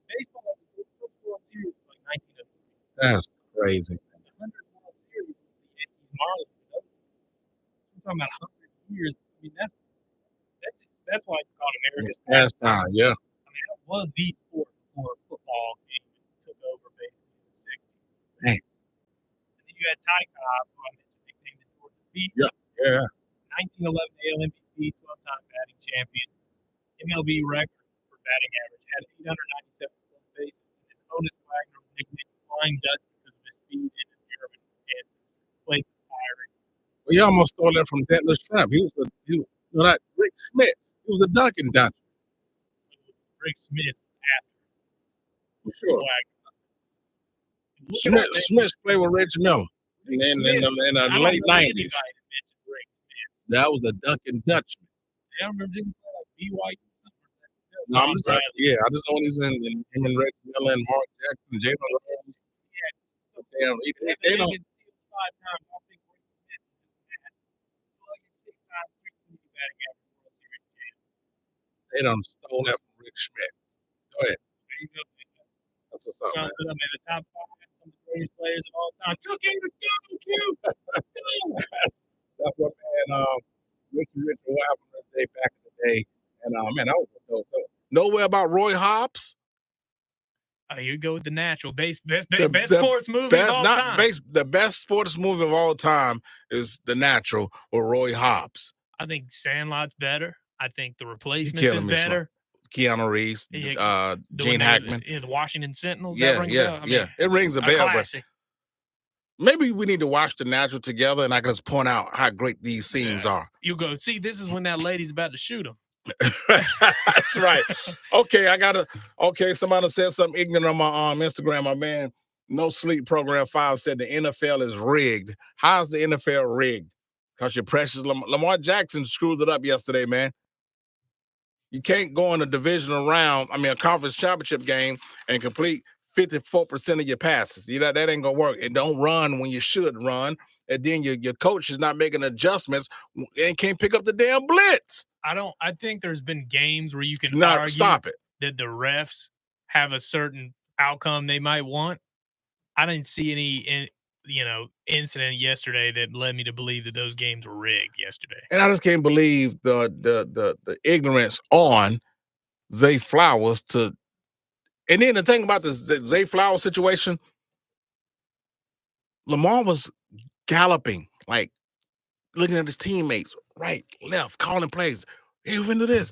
Baseball, the first World Series was like 1903. That's crazy. The 100th World Series was the Yankees Marlins. We're talking about 100 years. I mean, that's why it's called America's Pastime, yeah. I mean, that was the sport before football took over basically in the 60s. Dang. And then you had Ty Cobb, who I mentioned, nicknamed the Georgia Beat. Yeah. 1911 AL MVP, 12-time batting champion. MLB record for batting average. Had 897 stolen bases. And Honus Wagner was nicknamed the Flying Dutch because of his speed and his German ancestry. Played for the Pirates. Well, you almost stole that from Detlef Schrempf. Not Rick Smith. He was a Dunkin' Dungeon. Rick Smith was after For sure. Wagner. Smith played with Rich Miller in the late 90s. That was a Dunkin' Dutchman. I remember him play like BYU or something. No, I'm sorry. Yeah, I just know he's in him and Rich Miller and Mark Jackson, Jalen Rose. Yeah. Damn, they don't. 5 times. I think Rick Smith is doing that. So like 6 times, 3 batting average World Series champ. They done stole that from Rick Smith. Go ahead. There you go. That's what's up, man. Sums it up in the top 5 some of the greatest players of all time. Took it to Q. That's what, man. Richard, what happened that day back in the day? And man, I was nowhere about Roy Hobbs. Oh, here you go with the natural best sports movie of all time. The best sports movie of all time is The Natural or Roy Hobbs. I think Sandlot's better. I think The Replacements is better. Keanu Reeves, Gene Hackman. The Washington Sentinels. Yeah. It rings a bell. Classic. Maybe we need to watch The Natural together, and I can just point out how great these scenes are. You go, see, this is when that lady's about to shoot him. That's right. Okay, somebody said something ignorant on my Instagram. My man, No Sleep Program 5 said the NFL is rigged. How's the NFL rigged? Because your precious Lamar Jackson screwed it up yesterday, man. You can't go in a divisional round, a conference championship game and complete 54% of your passes. That ain't gonna work. And don't run when you should run. And then your coach is not making adjustments and can't pick up the damn blitz. I think there's been games where you can argue that the refs have a certain outcome they might want. I didn't see any incident yesterday that led me to believe that those games were rigged yesterday. And I just can't believe the ignorance on Zay Flowers to. And then the thing about the Zay Flowers situation, Lamar was galloping, like looking at his teammates, right, left, calling plays. Even to this,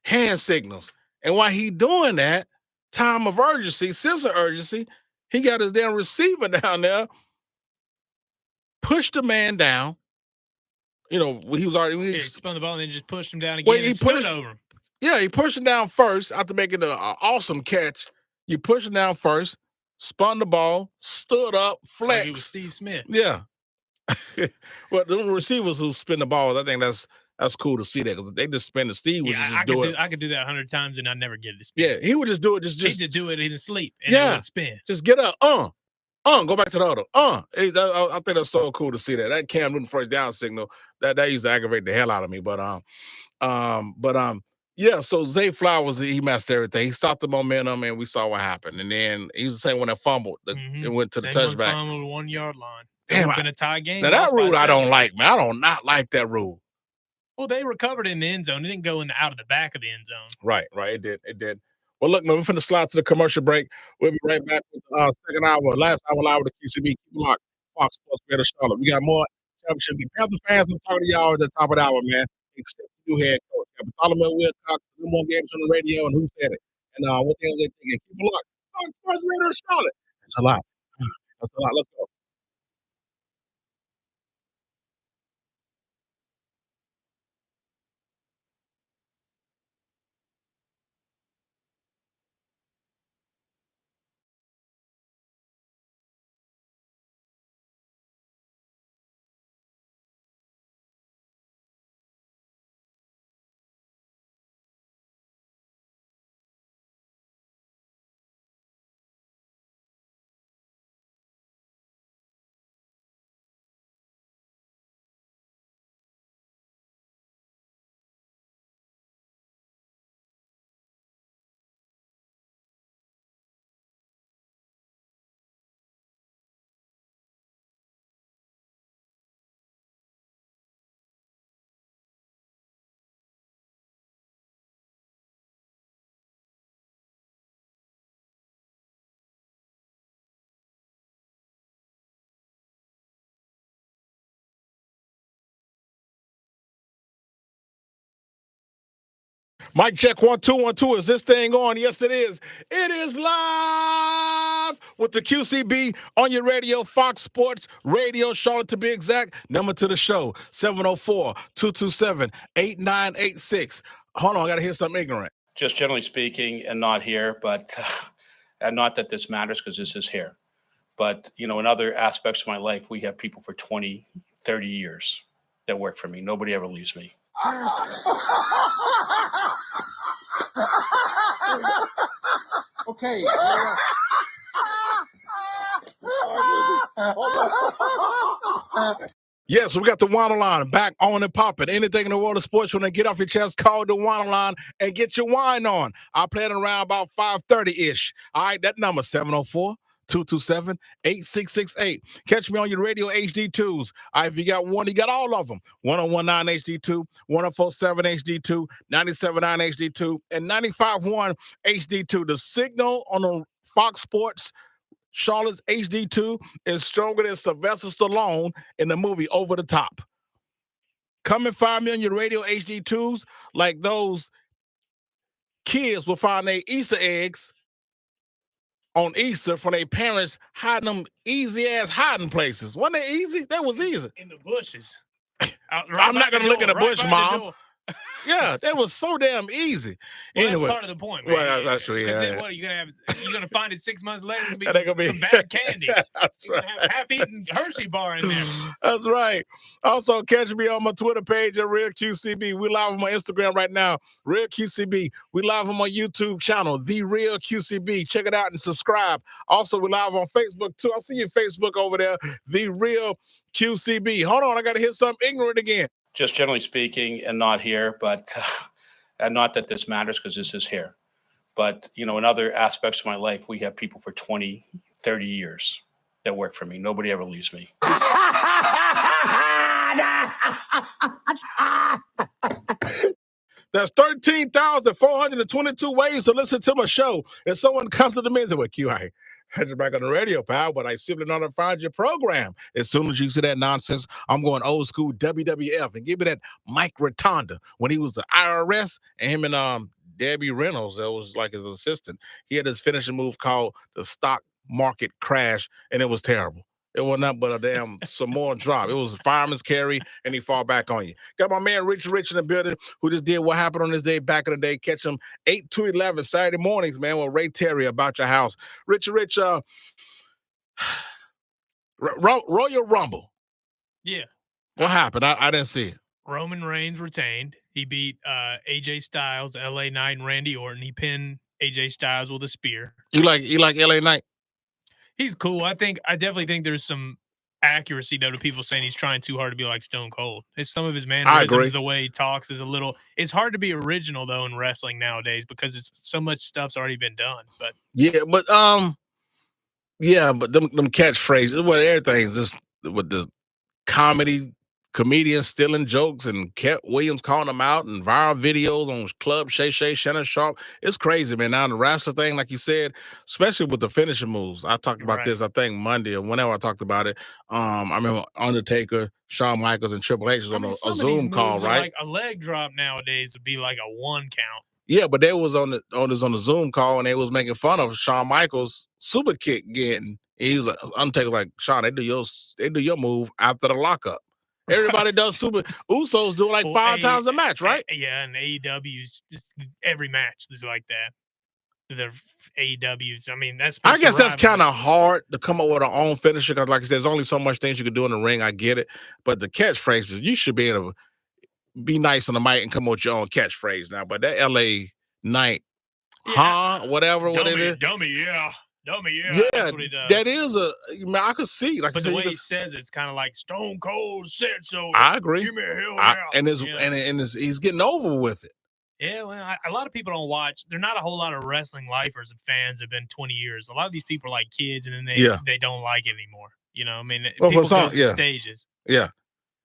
hand signals. And while he doing that, time of urgency, sense of urgency, he got his damn receiver down there, pushed the man down. He was already he spun the ball and then just pushed him down again and stood over him. Yeah, he pushed him down first after making an awesome catch. You pushed him down first, spun the ball, stood up, flexed. Like it was Steve Smith. Yeah. Well, the receivers who spin the balls, I think that's cool to see that because they just spin the Steve. I could do that 100 times and I never get it to spin. Yeah, he would just do it. Just do it in his sleep and it would spin. Just get up. Go back to the other. I think that's so cool to see that. That Cam Newton first down signal that used to aggravate the hell out of me. Yeah. So Zay Flowers, he messed everything. He stopped the momentum, and we saw what happened. And then he was the same when it fumbled. It went to the touchback. Fumbled 1 yard line. Damn, been a tie game. Now that rule I don't like, man. I don't not like that rule. Well, they recovered in the end zone. It didn't go out of the back of the end zone. Right. It did. Well, look, man, we're finna slide to the commercial break. We'll be right back with the second hour, last hour live with the QCB. Keep locked. Fox Sports Better Charlotte. We got more championship. The Panther fans, I'm talking to y'all at the top of the hour, man. Except the new head coach. Bartholomew Wilcox, no more games on the radio, and who said it? And what the hell they thinking? Keep locked. Fox Sports Better Charlotte. That's a lot. Let's go. Mic check 1 2 1 2. Is this thing on? Yes, it is. It is live with the QCB on your radio, Fox Sports Radio, Charlotte to be exact. Number to the show 704-227-8986. Hold on, I gotta hear something ignorant. Just generally speaking, and not here, but and not that this matters because this is here. But in other aspects of my life, we have people for 20, 30 years that work for me. Nobody ever leaves me. Okay. Yes, we got the WHINER line back on and popping. Anything in the world of sports, when they get off your chest, call the WHINER line and get your wine on. I'll play it around about 5:30-ish. All right, that number, 704-227-8668. Catch me on your radio HD2s. All right, if you got one, you got all of them. 1019 HD2, 1047 HD2, 979 HD2, and 951 HD2. The signal on the Fox Sports Charlotte's HD2 is stronger than Sylvester Stallone in the movie Over the Top. Come and find me on your radio HD2s like those kids will find their Easter eggs on Easter from their parents hiding them easy-ass hiding places. Wasn't they easy? That was easy. In the bushes. I'm not going to look in the bush, Mom. Yeah, that was so damn easy. Well, anyway, that's part of the point, man. Well, that's true. Yeah, then what are you gonna have? You're gonna find it 6 months later and be That ain't gonna be- some bad candy. That's You're gonna have a half-eaten Hershey bar in there. That's right. Also, catch me on my Twitter page at Real QCB. We live on my Instagram right now, Real QCB. We live on my YouTube channel, The Real QCB. Check it out and subscribe. Also, we live on Facebook too. I see your Facebook over there, The Real QCB. Hold on, I got to hear something ignorant again. Just generally speaking, and not here, but and not that this matters because this is here. But in other aspects of my life, we have people for 20, 30 years that work for me. Nobody ever leaves me. That's 13,422 ways to listen to my show. If someone comes to the men's, well, Q, I had you back on the radio, pal, but I simply don't find your program. As soon as you see that nonsense, I'm going old school WWF and give me that Mike Rotonda when he was the IRS and him and Debbie Reynolds, that was like his assistant. He had this finishing move called the stock market crash, and it was terrible. It was nothing but a damn Samoan drop. It was a fireman's carry, and he fall back on you. Got my man Rich in the building who just did What Happened on This Day back in the day. Catch him 8 to 11 Saturday mornings, man, with Ray Terry about your house. Rich, Royal Rumble. Yeah. What happened? I didn't see it. Roman Reigns retained. He beat AJ Styles, LA Knight, and Randy Orton. He pinned AJ Styles with a spear. You like LA Knight? He's cool. I definitely think there's some accuracy though to people saying he's trying too hard to be like Stone Cold. It's some of his mannerisms, the way he talks is a little. It's hard to be original though in wrestling nowadays because it's so much stuff's already been done. But but them catchphrases, well, everything's just with the comedians stealing jokes and Cat Williams calling them out and viral videos on Club Shay Shannon Sharp. It's crazy, man. Now the wrestler thing, like you said, especially with the finishing moves. I talked about this, I think Monday or whenever I talked about it. I remember Undertaker, Shawn Michaels, and Triple H was on a Zoom call, right? Like a leg drop nowadays would be like a 1 count. Yeah, but they was on the Zoom call and they was making fun of Shawn Michaels' super kick getting. He was like, Undertaker, like, Shawn, they do your move after the lockup. Everybody does super. Usos do like 5 times a match, right? Yeah, and AEW's every match is like that. The AEW's. I mean, I guess that's kind of hard to come up with our own finisher because, like I said, there's only so much things you can do in the ring. I get it, but the catchphrases, you should be able to be nice on the mic and come up with your own catchphrase now. But that LA Knight, whatever, what it is, dummy, yeah. Dummy, yeah, yeah, that's what he does. That is I could see, like, but the way he says it's kind of like Stone Cold said so. I agree. Give me a hell yeah. And he's getting over with it. Yeah, well, a lot of people don't watch. There are not a whole lot of wrestling lifers and fans have been 20 years. A lot of these people are like kids, and then they don't like it anymore. I mean, people go through stages. Yeah.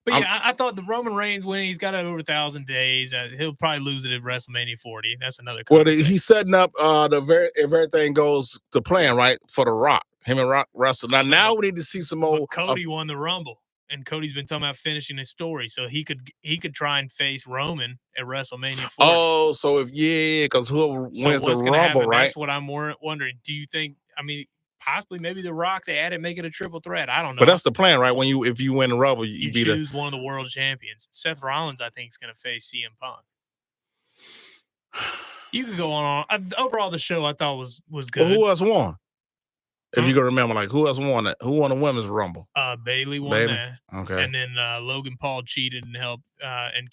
But I thought the Roman Reigns winning, he's got over 1,000 days. He'll probably lose it at WrestleMania 40. That's another. Well, he's setting up if everything goes to plan, right, for The Rock. Him and Rock wrestle. Now we need to see some more. Cody won the Rumble. and Cody's been talking about finishing his story, so he could try and face Roman at WrestleMania 40. Oh, so because whoever wins the Rumble, happen? right? That's what I'm wondering. Do you think? I mean, possibly maybe The Rock they add it, make it a triple threat. I don't know. But that's the plan, right? If you win the Rumble, you be choose one of the world champions. Seth Rollins, I think, is going to face CM Punk. You could go on. Overall, the show I thought was good. Well, who else won? If you can remember, like who else won it? Who won the women's Rumble? Bailey won that. Okay. And then Logan Paul cheated and helped, and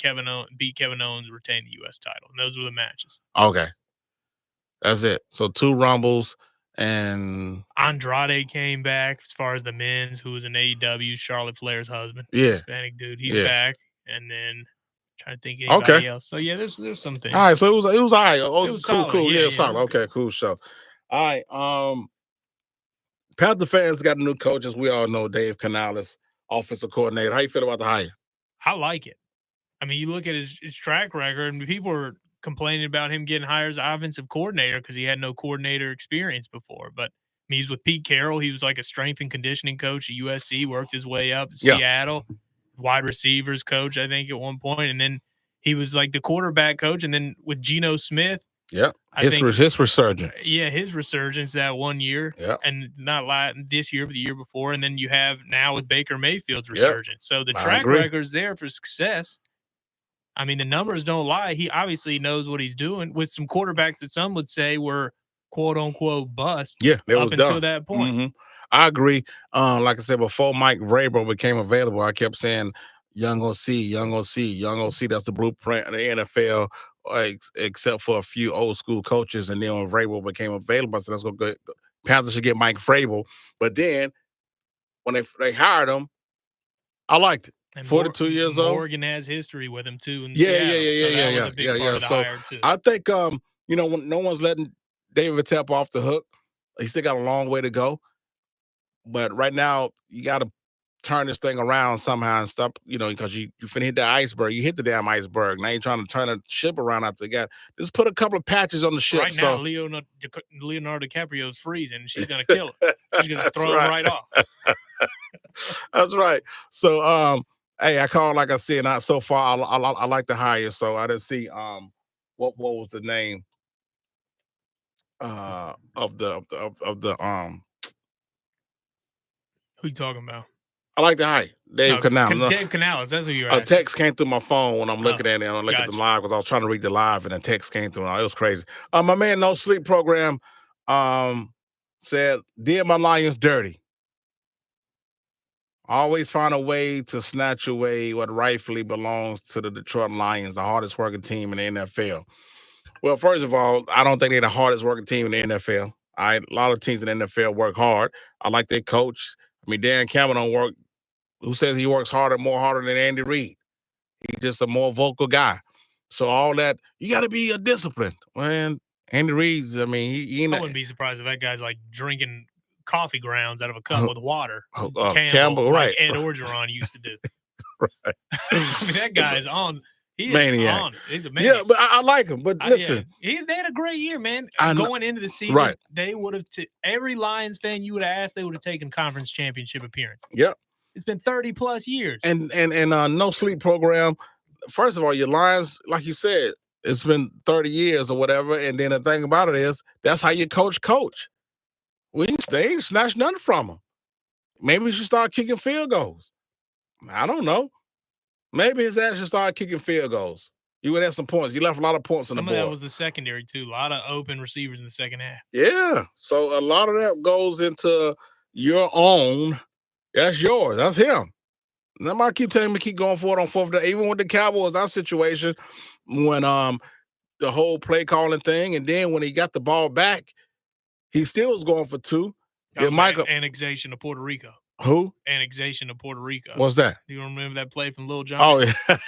beat Kevin Owens, retain the U.S. title. And those were the matches. Okay. That's it. So 2 Rumbles, and Andrade came back as far as the men's, who was in AEW, Charlotte Flair's husband. Yeah. Hispanic dude. He's back. And then trying to think of anybody else. So yeah, there's some things. All right, so it was all right. Oh, It was cool, solid. cool. Yeah, solid. Okay, cool show. All right. Panther fans got a new coach, as we all know, Dave Canales, offensive coordinator. How you feel about the hire? I like it. I mean, you look at his track record, and people were complaining about him getting hired as offensive coordinator because he had no coordinator experience before. But I mean, he's with Pete Carroll. He was like a strength and conditioning coach at USC, worked his way up to Seattle, wide receivers coach, I think, at one point. And then he was like the quarterback coach. And then with Geno Smith. Yeah. His resurgence. Yeah, his resurgence that 1 year. Yeah. And not this year, but the year before. And then you have now with Baker Mayfield's resurgence. So the track record's there for success. I mean, the numbers don't lie. He obviously knows what he's doing with some quarterbacks that some would say were quote unquote busts. Yeah, up until that point. Mm-hmm. I agree. Like I said, before Mike Vrabel became available, I kept saying, young OC. That's the blueprint of the NFL, except for a few old school coaches. And then when Vrabel became available, I said, let's go get Panthers should get Mike Vrabel. But then when they hired him, I liked it. And 42 years old. Morgan has history with him too. Yeah. So I think when no one's letting David Tepper off the hook, he still got a long way to go. But right now, you got to turn this thing around somehow and stop, because you finna hit the iceberg. You hit the damn iceberg. Now you're trying to turn the ship around after that. Just put a couple of patches on the ship. Right now, Leonardo DiCaprio's freezing, and she's gonna kill it. She's gonna throw him right off. That's right. So, hey, I called, like I said, not so far. I like the hire. So I didn't see what was the name of the Who you talking about? I like the high. Dave Canales. Dave Canales, that's who you're A text came through my phone when I'm looking at it, and I'm looking at the live because I was trying to read the live, and a text came through. And it was crazy. My man, No Sleep Program, said, "Did my Lions dirty. Always find a way to snatch away what rightfully belongs to the Detroit Lions, the hardest working team in the NFL." Well, first of all, I don't think they're the hardest working team in the NFL. A lot of teams in the NFL work hard. I like their coach. I mean, Dan Campbell don't work. Who says he works more harder than Andy Reid? He's just a more vocal guy. So all that, you got to be a disciplined. Man, Andy Reid's, I mean, he I wouldn't be surprised if that guy's like drinking coffee grounds out of a cup with water. Campbell, like right. Ed Orgeron used to do. Right. I mean, that guy's on. He is maniac. on. He's a maniac. Yeah, but I like him. But listen. They had a great year, man. Going into the season, right. They would have, every Lions fan you would have asked, they would have taken conference championship appearance. Yep. It's been 30 plus years. And No Sleep Program, first of all, your Lions, like you said, it's been 30 years or whatever. And then the thing about it is, that's how you coach. They ain't snatched nothing from them. Maybe we should start kicking field goals. I don't know. Maybe his ass should start kicking field goals. You would have some points. You left a lot of points on the board. Some of that was the secondary, too. A lot of open receivers in the second half. Yeah. So a lot of that goes into your own. That's yours. That's him. And I might keep telling him to keep going for it on fourth down. Even with the Cowboys, our situation, when the whole play calling thing, and then when he got the ball back, he still was going for two. That was annexation of Puerto Rico. Who? Annexation of Puerto Rico. What's that? Do you remember that play from Lil Jon? Oh, yeah.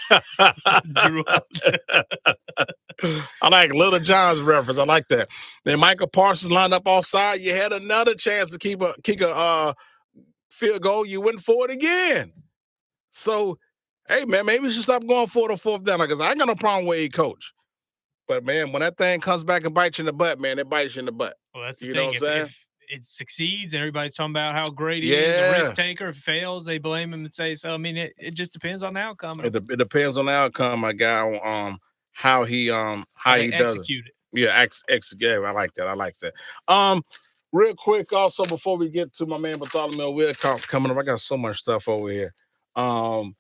I like Little John's reference. I like that. Then Michael Parsons lined up offside. You had another chance to kick a field goal. You went for it again. So, hey, man, maybe you should stop going for it on fourth down because I ain't got no problem with a coach. But, man, when that thing comes back and bites you in the butt, man, it bites you in the butt. Well, that's the thing. it succeeds and everybody's talking about how great he is, a Yeah. risk taker. If it fails, they blame him and say so. I mean, it just depends on the outcome. It depends on the outcome, my guy, on how he does it. Execute it. Yeah, execute. I like that. I like that. Real quick, also before we get to my man Bartholomew Wilcox coming up, I got so much stuff over here. Far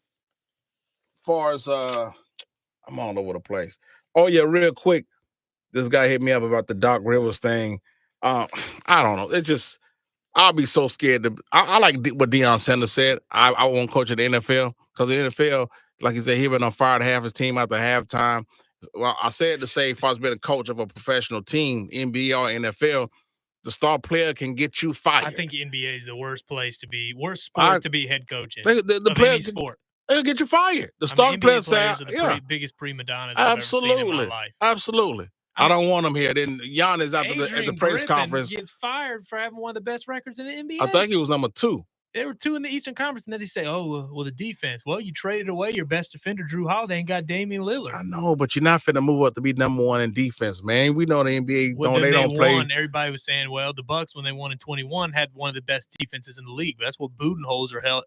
as I'm all over the place. Oh yeah, real quick, this guy hit me up about the Doc Rivers thing. I don't know. It just I'll be so scared to. I like what Deion Sanders said. I won't coach in the NFL because the NFL, like he said, he been on fired half his team after halftime. Well, I said to say, if I was been a coach of a professional team, NBA or NFL, the star player can get you fired. I think NBA is the worst place to be, worst sport to be head coach in. The of any sport. They'll get you fired. The star players are the biggest prima donnas absolutely. I've ever seen in my life. Absolutely. I don't want him here. Then Giannis at the press conference gets fired for having one of the best records in the NBA. I think he was number 2. They were 2 in the Eastern Conference, and then they say, "Oh, well, the defense. Well, you traded away your best defender, Drew Holiday, and got Damian Lillard." I know, but you're not finna move up to be number 1 in defense, man. We know the NBA don't play. Everybody was saying, "Well, the Bucks when they won in 21 had one of the best defenses in the league." That's what Budenholzer had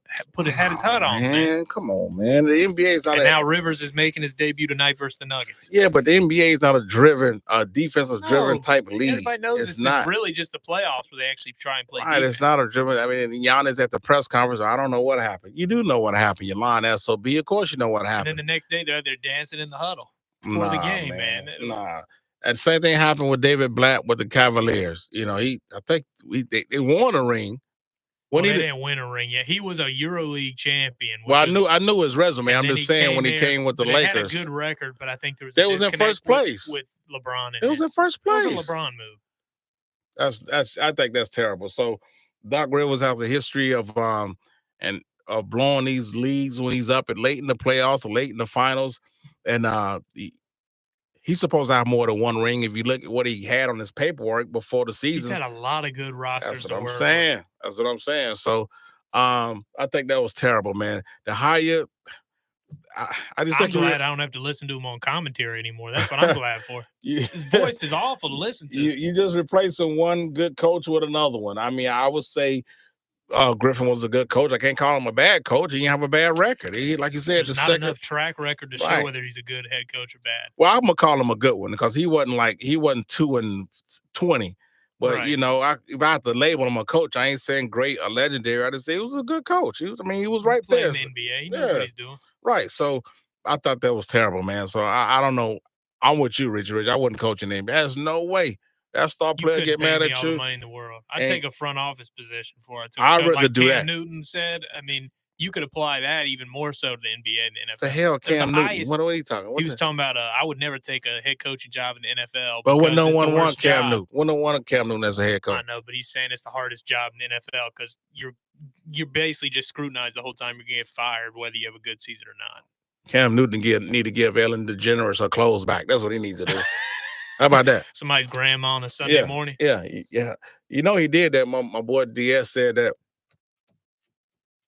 his HUD on. Man, come on, man. The NBA is not. And now Rivers is making his debut tonight versus the Nuggets. Yeah, but the NBA is not a defensive driven type of league. Everybody knows it's not really just the playoffs where they actually try and play. Right, it's not a driven. I mean, Giannis at the press conference. I don't know what happened. You do know what happened. You're lying, SOB. Of course you know what happened. And then the next day they're dancing in the huddle before the game, man. Nah. And same thing happened with David Blatt with the Cavaliers. You know, I think they won a ring. They didn't win a ring yet. He was a EuroLeague champion. Well, I knew his resume. I'm just saying when he came with the Lakers. They had a good record, but I think there was they was in first place with LeBron. It was in first place. It was a LeBron move. I think that's terrible. So Doc Rivers has a history of blowing these leagues when he's up and late in the playoffs or late in the finals. And he's supposed to have more than 1 ring. If you look at what he had on his paperwork before the season, he's had a lot of good rosters. That's what I'm saying. That's what I'm saying. So I think that was terrible, man. The higher, I just think I'm glad I don't have to listen to him on commentary anymore. That's what I'm glad for. His voice is awful to listen to. You just replacing one good coach with another one. I mean, I would say Griffin was a good coach. I can't call him a bad coach. He didn't have a bad record. He, like you said, there's not enough track record to show whether he's a good head coach or bad. Well, I'm gonna call him a good one because he wasn't 2-20. But you know, if I have to label him a coach, I ain't saying great or legendary. I just say he was a good coach. He was right there. In the NBA, he knows what he's doing. Right. So I thought that was terrible, man. So I don't know. I'm with you, Rich. I wouldn't coach in the NBA. There's no way. That star player get mad at all you. The money in the world. I'd take a front office position for it. I'd rather do Cam that. Newton said, I mean, you could apply that even more so to the NBA and the NFL. The hell, Cam Newton? What are you talking about? He was talking about, I would never take a head coaching job in the NFL. But when no one wants Cam Newton. When no one wants Cam Newton as a head coach. I know, but he's saying it's the hardest job in the NFL because you're basically just scrutinized the whole time you're going to get fired, whether you have a good season or not. Cam Newton need to give Ellen DeGeneres her clothes back. That's what he needs to do. How about that? Somebody's grandma on a Sunday morning. Yeah. You know he did that. My boy DS said that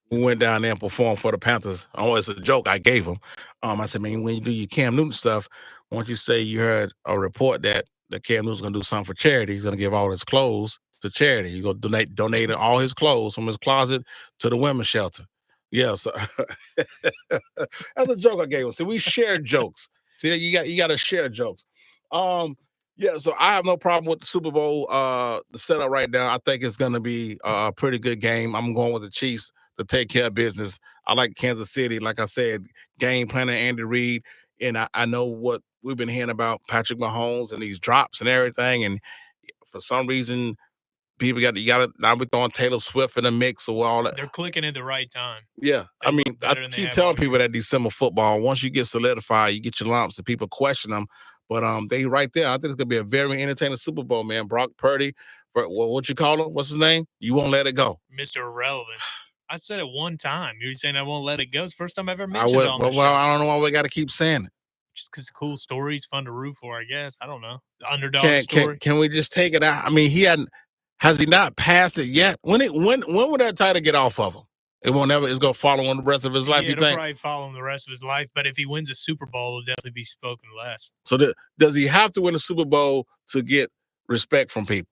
we went down there and performed for the Panthers. Oh, it's a joke I gave him. I said, man, when you do your Cam Newton stuff, why don't you say you heard a report that Cam Newton's gonna do something for charity? He's gonna give all his clothes to charity. He's gonna donate all his clothes from his closet to the women's shelter. Yeah, so that's a joke I gave him. See, we share jokes. See, you got to share jokes. Yeah, so I have no problem with the Super Bowl the setup right now. I think it's going to be a pretty good game. I'm going with the Chiefs to take care of business. I like Kansas City, like I said, game planner Andy Reid, and I know what we've been hearing about Patrick Mahomes and these drops and everything, and for some reason people got to now we're throwing Taylor Swift in the mix or all that. They're clicking at the right time. Yeah, I mean, I keep telling people that December football, once you get solidified, you get your lumps and people question them. But they right there. I think it's gonna be a very entertaining Super Bowl, man. Brock Purdy, what you call him? What's his name? You won't let it go, Mr. Irrelevant. I said it one time. You're saying I won't let it go. It's the first time I've ever mentioned it on the show. Well, I don't know why we got to keep saying it. Just because cool stories, fun to root for, I guess. I don't know. The underdog story. Can we just take it out? I mean, has he not passed it yet? When would that title get off of him? It won't ever. It's gonna follow on the rest of his life. You think? It'll probably follow him the rest of his life. But if he wins a Super Bowl, it'll definitely be spoken less. So does he have to win a Super Bowl to get respect from people?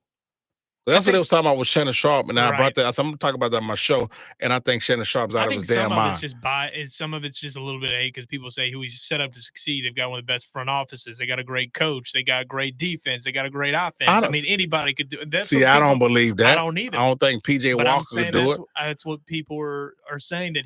That's what they was talking about with Shannon Sharp, and I brought Right. that. I said, I'm gonna talk about that on my show, and I think Shannon Sharp's out I of think his damn some of mind. it's just some of it's just a little bit of hate because people say who he's set up to succeed. They've got one of the best front offices. They got a great coach. They got great defense. They got a great offense. I mean, anybody could do it. That's See, what I people, don't believe that. I don't either. I don't think PJ But I'm Walker saying could do it. that's what people are saying, that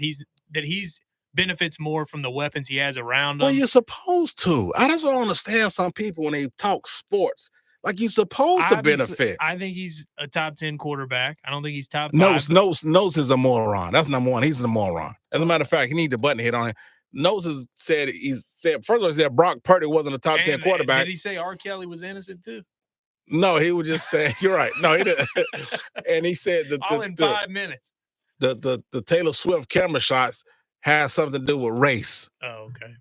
he's benefits more from the weapons he has around him. Well, you're supposed to. I just don't understand some people when they talk sports. Like, you're supposed to benefit. I think he's a top 10 quarterback. I don't think he's top 5. Nose is a moron. That's number one. He's a moron. As a matter of fact, he needs a button hit on him. Nose has said, first of all, he said Brock Purdy wasn't a top 10 quarterback. Did he say R. Kelly was innocent too? No, he was just saying, you're right. No, he didn't. And he said all in 5 minutes. The Taylor Swift camera shots has something to do with race. Oh, okay.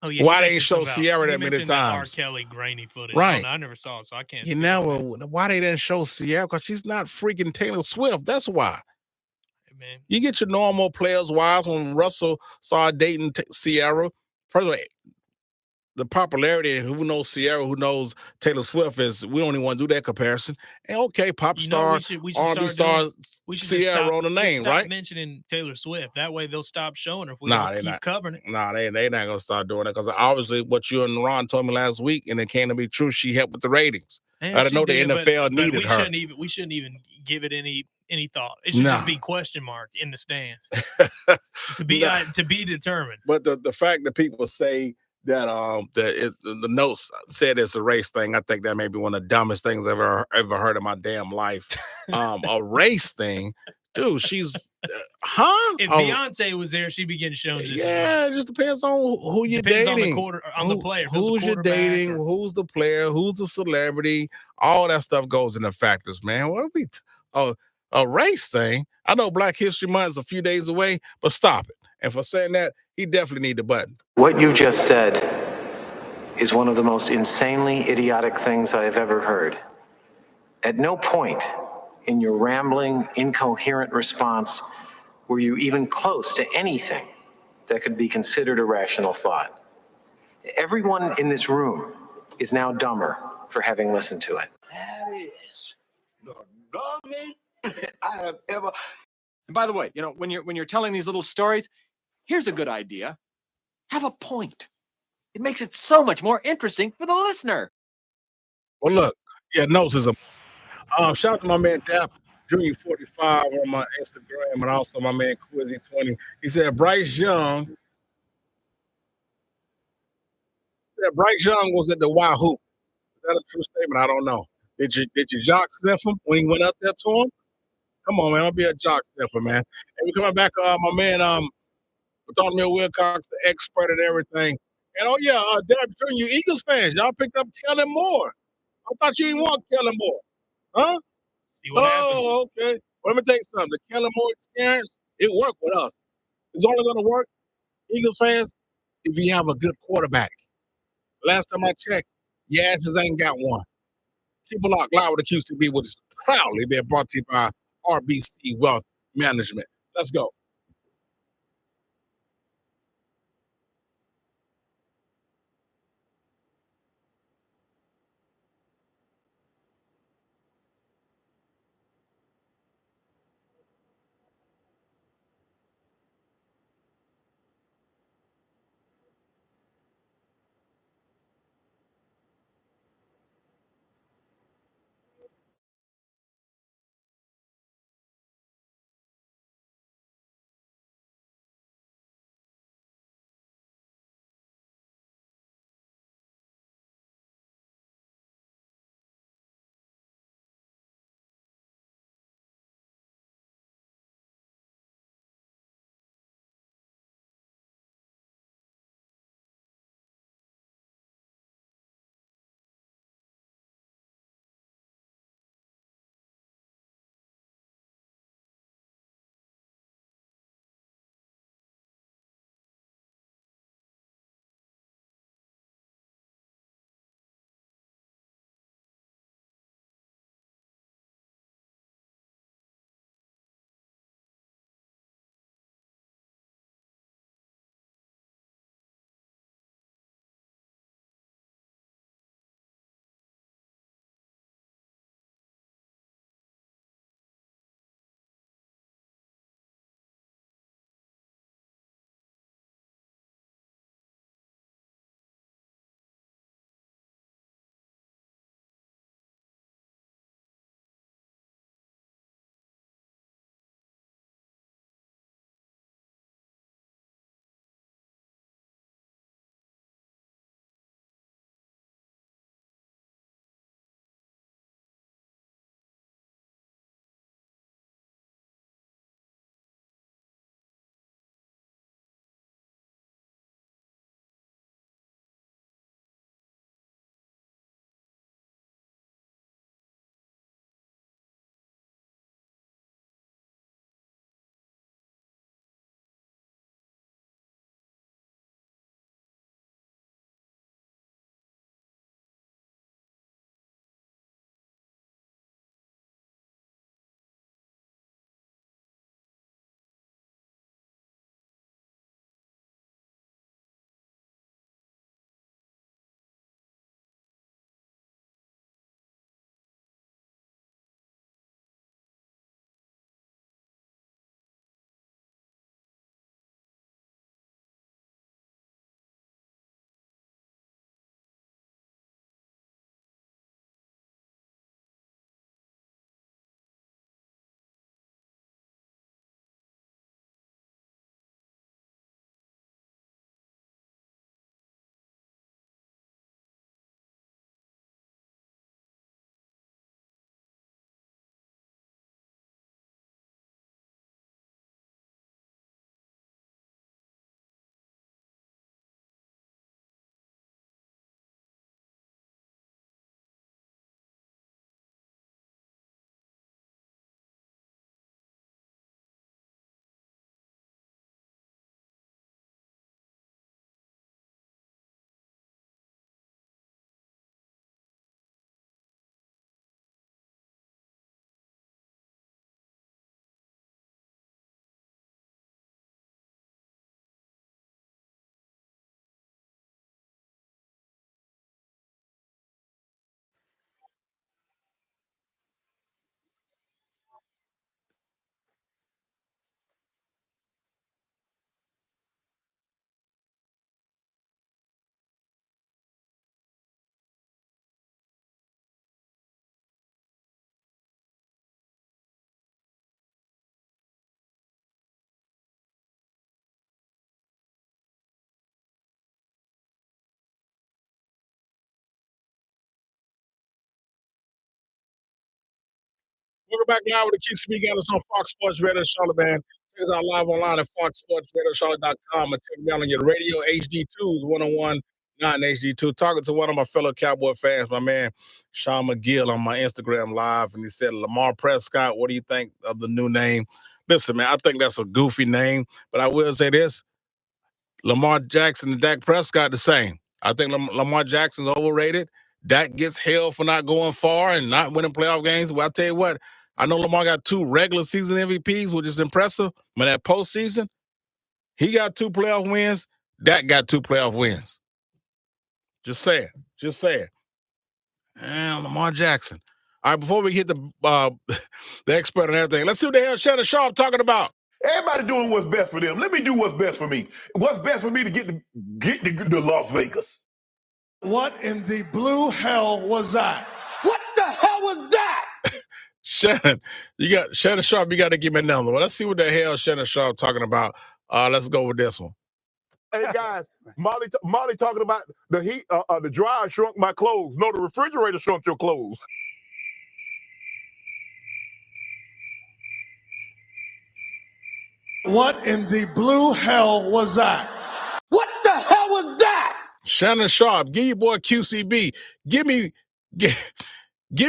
Oh yeah. Why they ain't show Sierra that many times? R. Kelly grainy footage. Right. I never saw it, so I can't. Why they didn't show Sierra? Because she's not freaking Taylor Swift. That's why. Man. You get your normal players' wives. When Russell started dating Sierra, first of all, the popularity and who knows Sierra, who knows Taylor Swift is, we don't even want to do that comparison. And okay, pop star, R&B star, Sierra on the name, stop right? mentioning Taylor Swift. That way they'll stop showing her if we don't keep covering it. Nah, they not gonna start doing it because obviously what you and Ron told me last week, and it came to be true, she helped with the ratings. I didn't know the NFL needed her. We shouldn't even give it any thought. It should just be question mark in the stands to be determined. But the fact that people say that the notes said it's a race thing, I think that may be one of the dumbest things I've ever heard in my damn life. A race thing, dude. She's If Beyonce was there, she'd begin showing just it just depends on who you're dating. On the player. Who's you're dating, who's the player, who's the celebrity, all that stuff goes into factors, man. What are we a race thing? I know Black History Month is a few days away, but stop it. And for saying that, he definitely need the button. What you just said is one of the most insanely idiotic things I have ever heard. At no point in your rambling, incoherent response were you even close to anything that could be considered a rational thought. Everyone in this room is now dumber for having listened to it. That is the dumbest I have ever. And by the way, when you're telling these little stories, here's a good idea. Have a point. It makes it so much more interesting for the listener. Well, look, Nose is a shout out to my man Dap Junior 45 on my Instagram, and also my man Quizzy 20. He said Bryce Young was at the Wahoo. Is that a true statement? I don't know. Did you jock sniff him when he went up there to him? Come on, man. I'll be a jock sniffer, man. And we're coming back, my man Bartholomew Wilcox, the expert and everything. And Derek Jr., you Eagles fans, y'all picked up Kellen Moore. I thought you didn't want Kellen Moore. Huh? See what happens. Okay. Well, let me tell you something. The Kellen Moore experience, it worked with us. It's only going to work, Eagles fans, if you have a good quarterback. Last time I checked, your asses ain't got one. Keep a lock live with the QCB, which is proudly being brought to you by RBC Wealth Management. Let's go. Welcome back live with the QCB. Got us on Fox Sports Radio Charlotte, man. Check us out live online at foxsportsradiocharlotte.com and check me out on your radio HD2s 101, not an HD2. Talking to one of my fellow Cowboy fans, my man Sean McGill on my Instagram live, and he said, Lamar Prescott, what do you think of the new name? Listen, man, I think that's a goofy name, but I will say this. Lamar Jackson and Dak Prescott the same. I think Lamar Jackson's overrated. Dak gets hell for not going far and not winning playoff games. Well, I tell you what, I know Lamar got 2 regular season MVPs, which is impressive. But that postseason, he got 2 playoff wins. Dak got 2 playoff wins. Just saying. Just saying. And Lamar Jackson. All right, before we hit the expert and everything, let's see what the hell Shannon Sharp talking about. Everybody doing what's best for them. Let me do what's best for me. What's best for me to get to Las Vegas? What in the blue hell was that? What the hell was that? Shannon Sharp, you got to give me another one. Let's see what the hell Shannon Sharp talking about. Let's go with this one. Hey guys, Molly talking about the heat. The dryer shrunk my clothes. No, the refrigerator shrunk your clothes. What in the blue hell was that? What the hell was that? Shannon Sharp, give your boy QCB. Give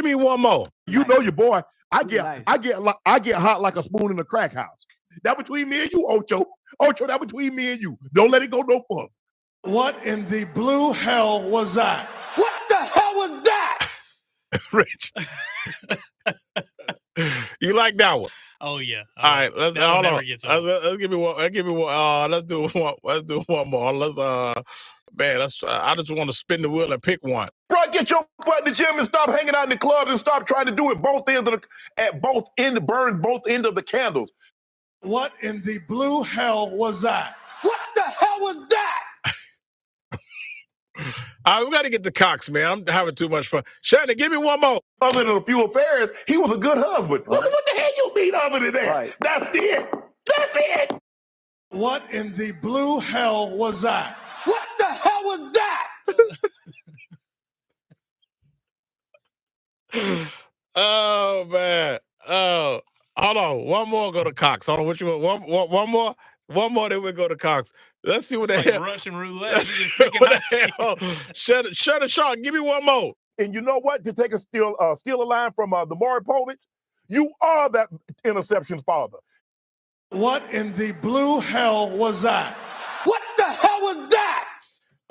me one more. You know your boy. I get hot like a spoon in a crack house. That between me and you, Ocho. Ocho, that between me and you. Don't let it go no further. What in the blue hell was that? What the hell was that? Rich. You like that one? Oh yeah. All right, let's hold on. Let's give me one. Let's do one. Let's do one more. Man, I just want to spin the wheel and pick one. Bro, get your butt in the gym and stop hanging out in the clubs and stop trying to do it burn both ends of the candles. What in the blue hell was that? What the hell was that? All right, we got to get the Cox, man. I'm having too much fun. Shannon, give me one more. Other than a few affairs, he was a good husband. Right. What the hell you mean other than that? Right. That's it. That's it. What in the blue hell was that? What the hell was that? Oh, man. Oh, hold on. One more go to Cox. Hold on. What you want? One more? One more, then we go to Cox. Let's see what the hell. Russian roulette. What the hell? Shut it, Sean. Give me one more. And you know what? To take steal a line from the Maury Povich, you are that interception father. What in the blue hell was that? What the hell was that?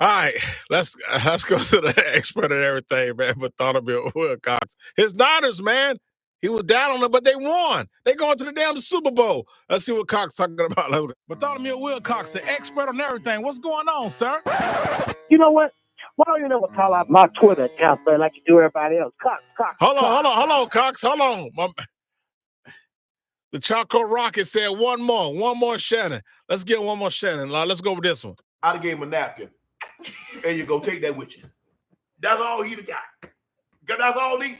All right, let's go to the expert and everything, man. Bartholomew Wilcox. His Niners, man. He was down on them, but they won. They going to the damn Super Bowl. Let's see what Cox talking about. Bartholomew Wilcox, the expert on everything. What's going on, sir? You know what? Why don't you never call out my Twitter account, man, like you do everybody else? Cox. Hold on, Cox. Hold on. The Choco Rocket said one more Shannon. Let's get one more Shannon. Let's go with this one. I'd have gave him a napkin. There you go. Take that with you. That's all he got. That's all he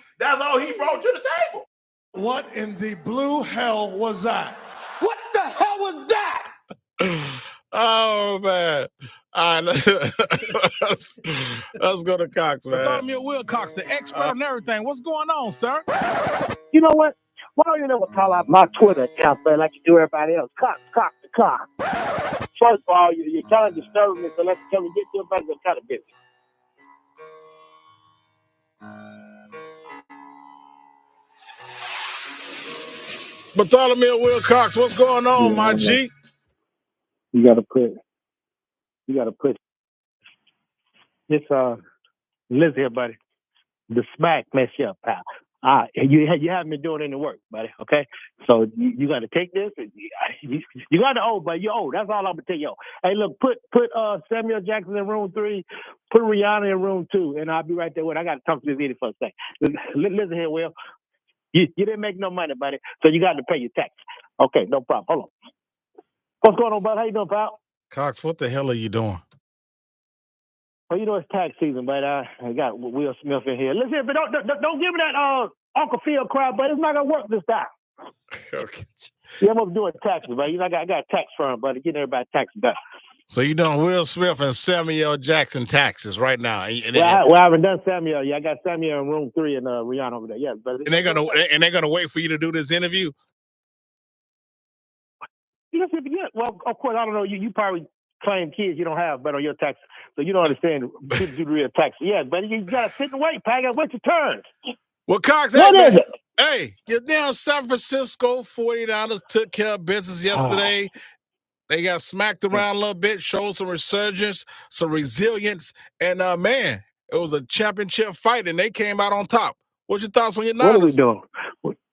brought to the table. What in the blue hell was that? What the hell was that? Oh, man. All right, let's go to Cox, man. Bartholomew Wilcox, the expert on everything. What's going on, sir? You know what? Why don't you never call out my Twitter account, man, like you do everybody else? Cox. First of all, you're kind of disturbing me, so let's come and get you back to kind of busy. Bartholomew Wilcox, what's going on, my G? You gotta put this Liz here, buddy. The smack mess you up, pal. You haven't been doing any work, buddy. Okay, so you got to take this. You got to owe, but you owe. That's all I'm gonna tell you. Hey, look, put Samuel Jackson in room 3, put Rihanna in room 2, and I'll be right there with. I got to talk to this idiot for a second. Listen here, Will. You didn't make no money, buddy, so you got to pay your tax. Okay, no problem. Hold on. What's going on, bud? How you doing, pal? Cox, what the hell are you doing? Well, you know it's tax season, but I got Will Smith in here. Listen, but don't give me that Uncle Phil crowd, but it's not gonna work this time. Okay. Yeah, I'm doing taxes, but you know I got a tax firm, buddy. Getting everybody taxes done. So you doing Will Smith and Samuel Jackson taxes right now? And Well, I haven't done Samuel. Yeah, I got Samuel in room 3 and Rihanna over there. Yeah, but they're gonna wait for you to do this interview. Listen, yeah. Well, of course, I don't know. You probably claim kids you don't have, but on your tax, so you don't understand people do the real tax. Yeah, but you gotta sit and wait, Pat. Wait your turn. Well, Cox, what is it? Hey, you're down San Francisco. 49ers took care of business yesterday. They got smacked around a little bit, showed some resurgence, some resilience, and man, it was a championship fight, and they came out on top. What's your thoughts on your Niners? What are we doing?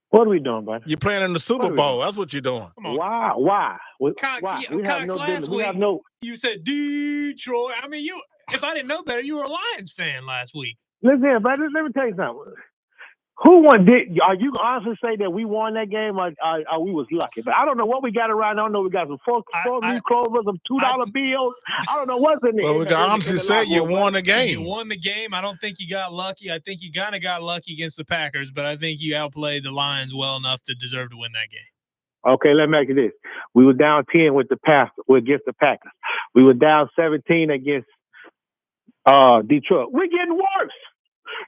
What are we doing, buddy? You're playing in the Super Bowl. That's what you're doing. Why? Cox, why? Cox, last week you said Detroit. I mean, if I didn't know better, you were a Lions fan last week. Listen, buddy, let me tell you something. Who won? Are you honestly say that we won that game, or we was lucky? But I don't know what we got around. I don't know. We got some four new clovers, some $2 bills. I don't know what's in there. Well, we can honestly say you won the game. You won the game. I don't think you got lucky. I think you kind of got lucky against the Packers, but I think you outplayed the Lions well enough to deserve to win that game. Okay, let me make it this. We were down 10 against the Packers. We were down 17 against Detroit. We're getting worse.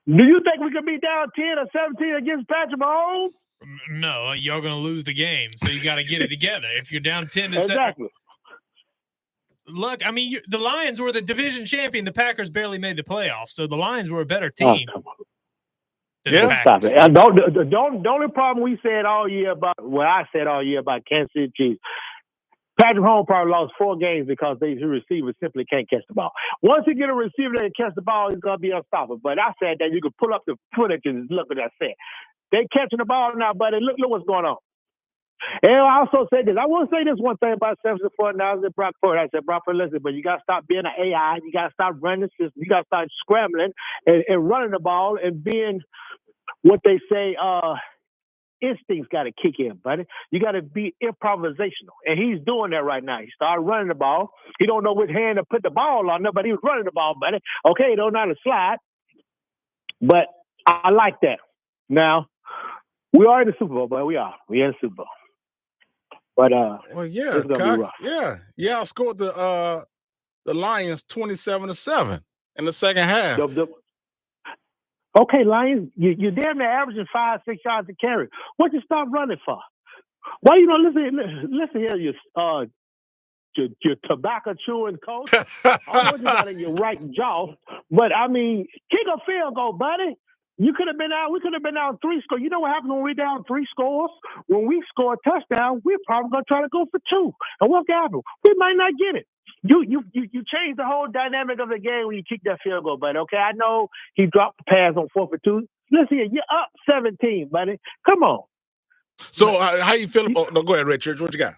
Do you think we could be down 10 or 17 against Patrick Mahomes? No, you're going to lose the game, so you got to get it together. If you're down 10 to exactly. 7. Look, I mean, the Lions were the division champion. The Packers barely made the playoffs, so the Lions were a better team. Yeah, stop it. The only problem we said all year about, I said all year about Kansas City Chiefs, Patrick Mahomes probably lost 4 games because his receivers simply can't catch the ball. Once you get a receiver that can catch the ball, he's going to be unstoppable. But I said that you could pull up the footage and look at that set. They catching the ball now, buddy. Look what's going on. And I also said this. I want to say this one thing about 74 now and Brock Purdy. I said, Brock Purdy, listen, but you got to stop being an AI. You got to stop running the system. You got to start scrambling and running the ball and being what they say, instincts got to kick in, buddy. You got to be improvisational. And he's doing that right now. He started running the ball. He don't know which hand to put the ball on there, but he was running the ball, buddy. Okay, he don't know how to slide. But I like that. Now, we are in the Super Bowl, but we are. We're in the Super Bowl. But well, yeah, Cox, yeah, I scored the Lions 27-7 in the second half. Okay, Lions, you're damn near averaging 5-6 yards a carry. What you stop running for? Why you don't listen here, your tobacco chewing coach? I don't know what you got in your right jaw, but I mean, kick a field goal, buddy. You could have been out. We could have been out 3 scores. You know what happens when we're down 3 scores? When we score a touchdown, we're probably gonna try to go for 2. And what happened? We might not get it. You change the whole dynamic of the game when you kick that field goal, buddy. Okay, I know he dropped the pass on 4 for 2. Listen here, you're up 17, buddy. Come on. So how you feel about? No, go ahead, Richard. What you got?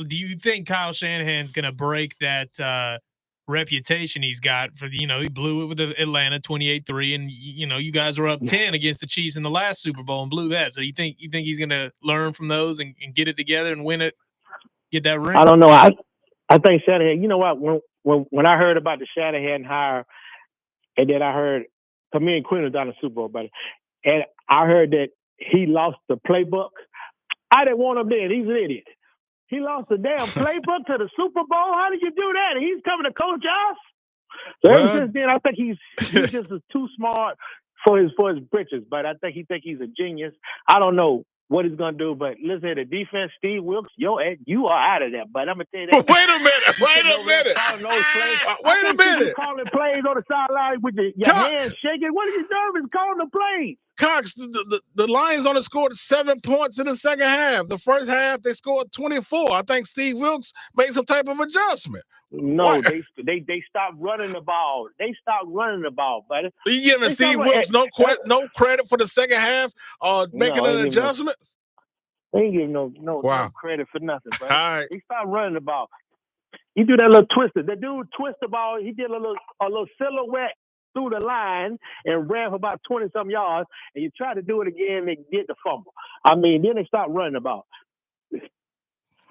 Do you think Kyle Shanahan's gonna break that reputation he's got for he blew it with Atlanta 28-3, and you guys were up 10 against the Chiefs in the last Super Bowl and blew that. So you think he's gonna learn from those and get it together and win it, get that ring? I don't know. I think Shanahan. You know what? When I heard about the Shanahan hire, and then I heard, because me and Quinn was down the Super Bowl, buddy, and I heard that he lost the playbook. I didn't want him there. He's an idiot. He lost the damn playbook to the Super Bowl. How did you do that? He's coming to coach us. So ever since then, I think he's just too smart for his britches. But I think he's a genius. I don't know what he's gonna do, but listen, the defense, Steve Wilkes, you are out of there. But I'm gonna tell you that. Wait a minute. Wait a minute. Calling plays on the sideline with your hands shaking. What are you nervous calling the plays? Cox, the Lions only scored 7 points in the second half. The first half they scored 24. I think Steve Wilkes made some type of adjustment. No, they stopped running the ball. They stopped running the ball, buddy. Are you giving Steve Wilkes no credit for the second half making an adjustment? They ain't giving no credit for nothing, buddy. All right. He stopped running the ball. He do that little twister. The dude twist the ball. He did a little silhouette through the line and ran for about 20-some yards, and you try to do it again and get the fumble. I mean, then they stopped running the ball.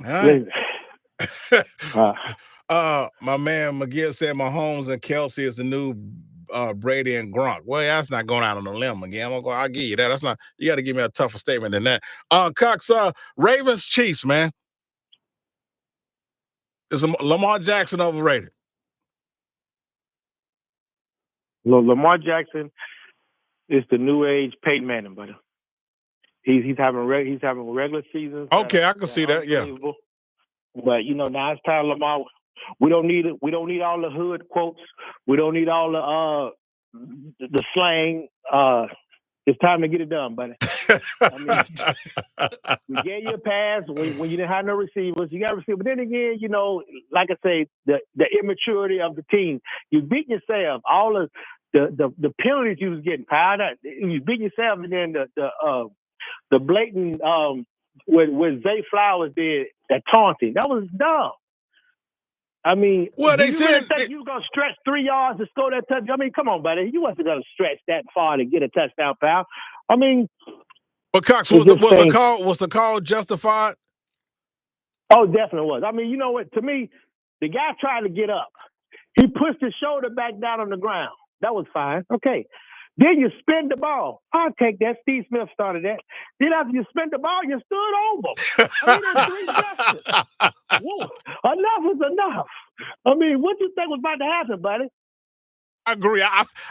All right. My man McGill said Mahomes and Kelsey is the new Brady and Gronk. Well, that's not going out on a limb again. I'll give you that. That's not. You got to give me a tougher statement than that. Cox, Ravens Chiefs, man. Is Lamar Jackson overrated? Lamar Jackson is the new age Peyton Manning, buddy. He's having regular seasons. Okay, I can see that. Yeah. Unbelievable. But now it's time, Lamar. We don't need it. We don't need all the hood quotes. We don't need all the slang. It's time to get it done, buddy. I mean, we gave you a pass when you didn't have no receivers. You got receivers. But then again, like I say, the immaturity of the team. You beat yourself. All of the penalties you was getting piled up. You beat yourself, and then the blatant what Zay Flowers did, that taunting. That was dumb. I mean, well, they said you were gonna stretch 3 yards to score that touchdown. I mean, come on, buddy, you wasn't gonna stretch that far to get a touchdown, pal. I mean, but Cox, was the call justified? Oh, definitely was. I mean, you know what? To me, the guy tried to get up. He pushed his shoulder back down on the ground. That was fine. Okay. Then you spin the ball. I'll take that. Steve Smith started that. Then after you spin the ball, you stood over. I mean, there's 3 justice. Whoa. Enough is enough. I mean, what do you think was about to happen, buddy? I agree.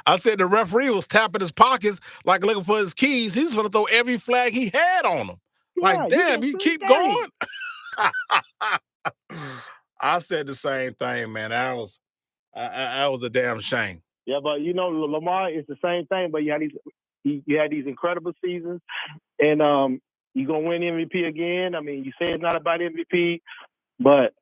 I said the referee was tapping his pockets like looking for his keys. He was going to throw every flag he had on him. Like, damn, you keep going. I said the same thing, man. That was a damn shame. Yeah, but Lamar is the same thing. But you had these incredible seasons, and you're gonna win MVP again. I mean, you say it's not about MVP, but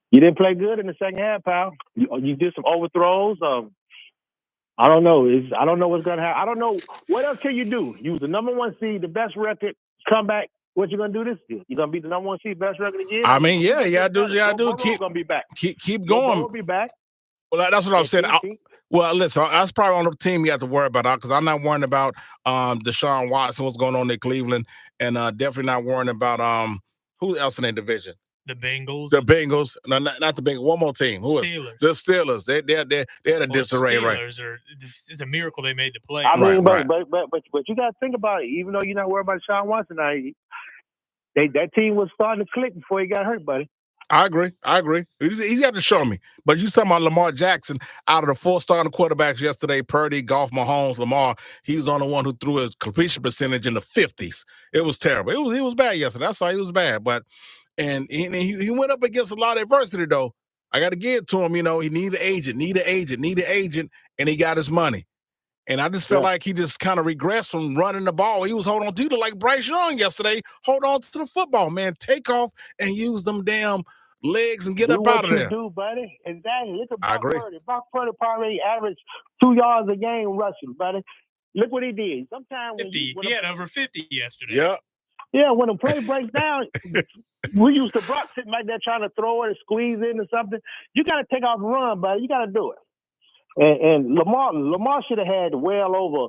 you didn't play good in the second half, pal. You did some overthrows. I don't know. I don't know what's gonna happen. I don't know what else can you do. You was the #1 seed, the best record. Come back. What you gonna do this year? You gonna be the #1 seed, best record again? I mean, yeah, you gotta do. Keep gonna be back. Keep going. We'll be back. Well, that's what I'm saying. Well, listen, that's probably on the team you have to worry about, because I'm not worrying about Deshaun Watson, what's going on in Cleveland, and definitely not worrying about who else in their division. The Bengals. The Bengals. No, not the Bengals. One more team. Who Steelers. The Steelers. They're a disarray, right? It's a miracle they made the play. I mean, right. But you got to think about it. Even though you're not worried about Deshaun Watson, that team was starting to click before he got hurt, buddy. I agree. He's got to show me. But you talking about Lamar Jackson, out of the 4 starting quarterbacks yesterday, Purdy, Goff, Mahomes, Lamar, he was the only one who threw his completion percentage in the 50s. It was terrible. He was bad yesterday. I saw he was bad. But he went up against a lot of adversity, though. I got to give it to him. He needed an agent, and he got his money. And I just felt like he just kind of regressed from running the ball. He was holding on to it like Bryce Young yesterday. Hold on to the football, man. Take off and use them damn legs and get up out of there. What you do, buddy. Exactly. Look at I agree. Purdy. Purdy probably averaged 2 yards a game rushing, buddy. Look what he did. Sometimes 50. He had over 50 yesterday. Yeah. Yeah, when the play breaks down, we used to Brock sitting right there trying to throw it and squeeze in or something. You got to take off and run, buddy. You got to do it. And Lamar should have had well over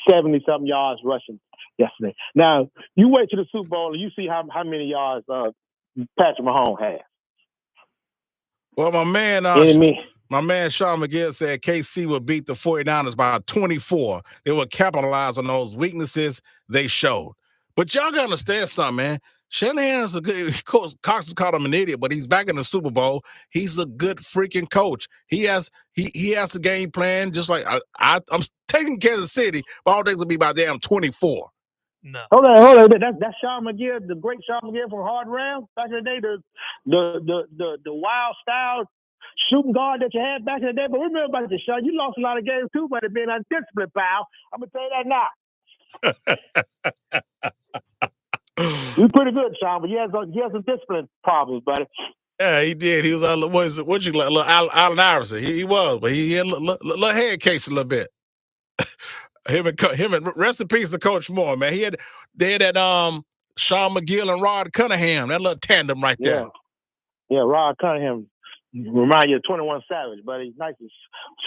70-something yards rushing yesterday. Now, you wait to the Super Bowl and you see how many yards Patrick Mahomes has. Well, my man Sean McGill said KC would beat the 49ers by 24. They would capitalize on those weaknesses they showed. But y'all got to understand something, man. Shanahan is a good coach. Cox has called him an idiot, but he's back in the Super Bowl. He's a good freaking coach. He has the game plan. Just like I'm taking Kansas City, but all things will be by damn 24. No. Hold on. That's Sean McGill, the great Sean McGill from Hard Round back in the day. The wild style shooting guard that you had back in the day. But remember about this, Sean, you lost a lot of games too, but it being undisciplined, pal. I'm gonna tell you that now. He's pretty good, Sean, but he has some discipline problems, buddy. Yeah, he did. He was little Allen Iverson. He was, but he had a little head case a little bit. him and rest in peace to Coach Moore, man. They had that Sean McGill and Rod Cunningham, that little tandem right there. Yeah, Rod Cunningham remind you of 21 Savage, but he's nice and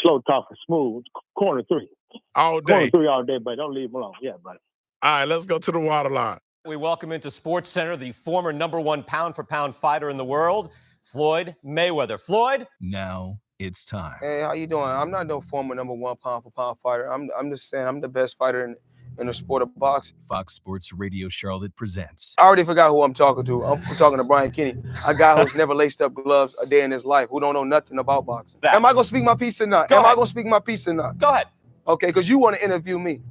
slow talking, smooth. Corner 3. All day. Corner 3 all day, but don't leave him alone. Yeah, buddy. All right, let's go to the waterline. We welcome into Sports Center the former #1 pound-for-pound fighter in the world, Floyd Mayweather. Floyd? Now it's time. Hey, how you doing? I'm not no former #1 pound-for-pound fighter. I'm just saying I'm the best fighter in the sport of boxing. Fox Sports Radio Charlotte presents. I already forgot who I'm talking to. I'm talking to Brian Kenny, a guy who's never laced up gloves a day in his life, who don't know nothing about boxing. Am I gonna speak my piece or not? Am I gonna speak my piece or not? Go ahead. Okay, because you want to interview me.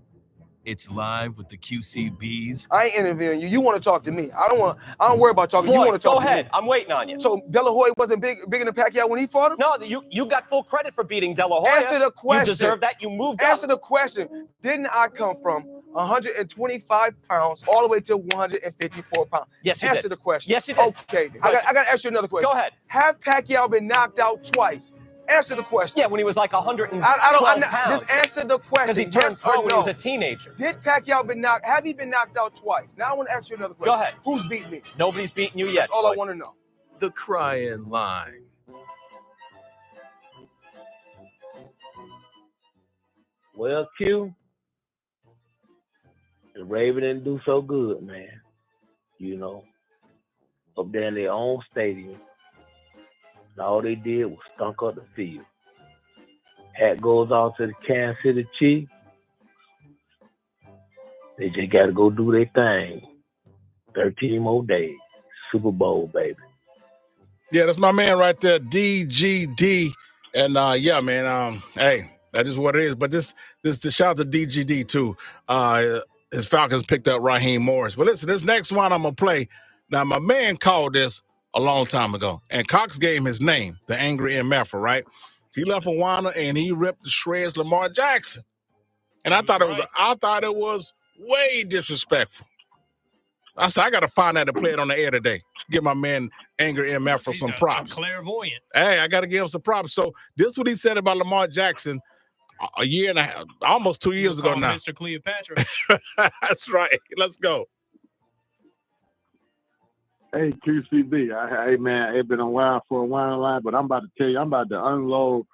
It's live with the QCBs. I ain't interviewing you. You want to talk to me. I don't worry about talking. Floyd, you want to talk go to ahead. me. I'm waiting on you. So De La Hoya wasn't bigger than Pacquiao when he fought him? No, you got full credit for beating De La Hoya. Answer the question. You deserve that. You moved Answer up. the question. Didn't I come from 125 pounds all the way to 154 pounds? Yes, you Answer did. the question. Yes, you did. Okay. I got to ask you another question. Go ahead. Have Pacquiao been knocked out twice? Answer the question. Yeah, when he was like 112 pounds. Just answer the question. Because he turned yes pro or when no. he was a teenager. Did Pacquiao have he been knocked out twice? Now I want to ask you another question. Go ahead. Who's beat me? Nobody's beaten you yet. That's all I want to know. The crying line. Well, Q, the Raven didn't do so good, man. You know, up there in their own stadium, and all they did was stunk up the field. Hat goes off to the Kansas City Chiefs. They just got to go do their thing. 13 more days. Super Bowl, baby. Yeah, that's my man right there, DGD. And yeah, man, hey, that is what it is. But this to shout out to DGD too. His Falcons picked up Raheem Morris. But listen, this next one I'm gonna play. Now, my man called this a long time ago, and Cox gave him his name, the Angry MFer, right? He left a whiner and he ripped the shreds Lamar Jackson. And I thought it was way disrespectful. I said, I got to find out and play it on the air today. Give my man Angry MF for some props. Clairvoyant. Hey, I got to give him some props. So this is what he said about Lamar Jackson a year and a half, almost 2 years ago now. Mr. Cleopatra. That's right. Let's go. Hey, QCB. Hey, man, it's been a while for a while line, but I'm about to tell you, I'm about to unload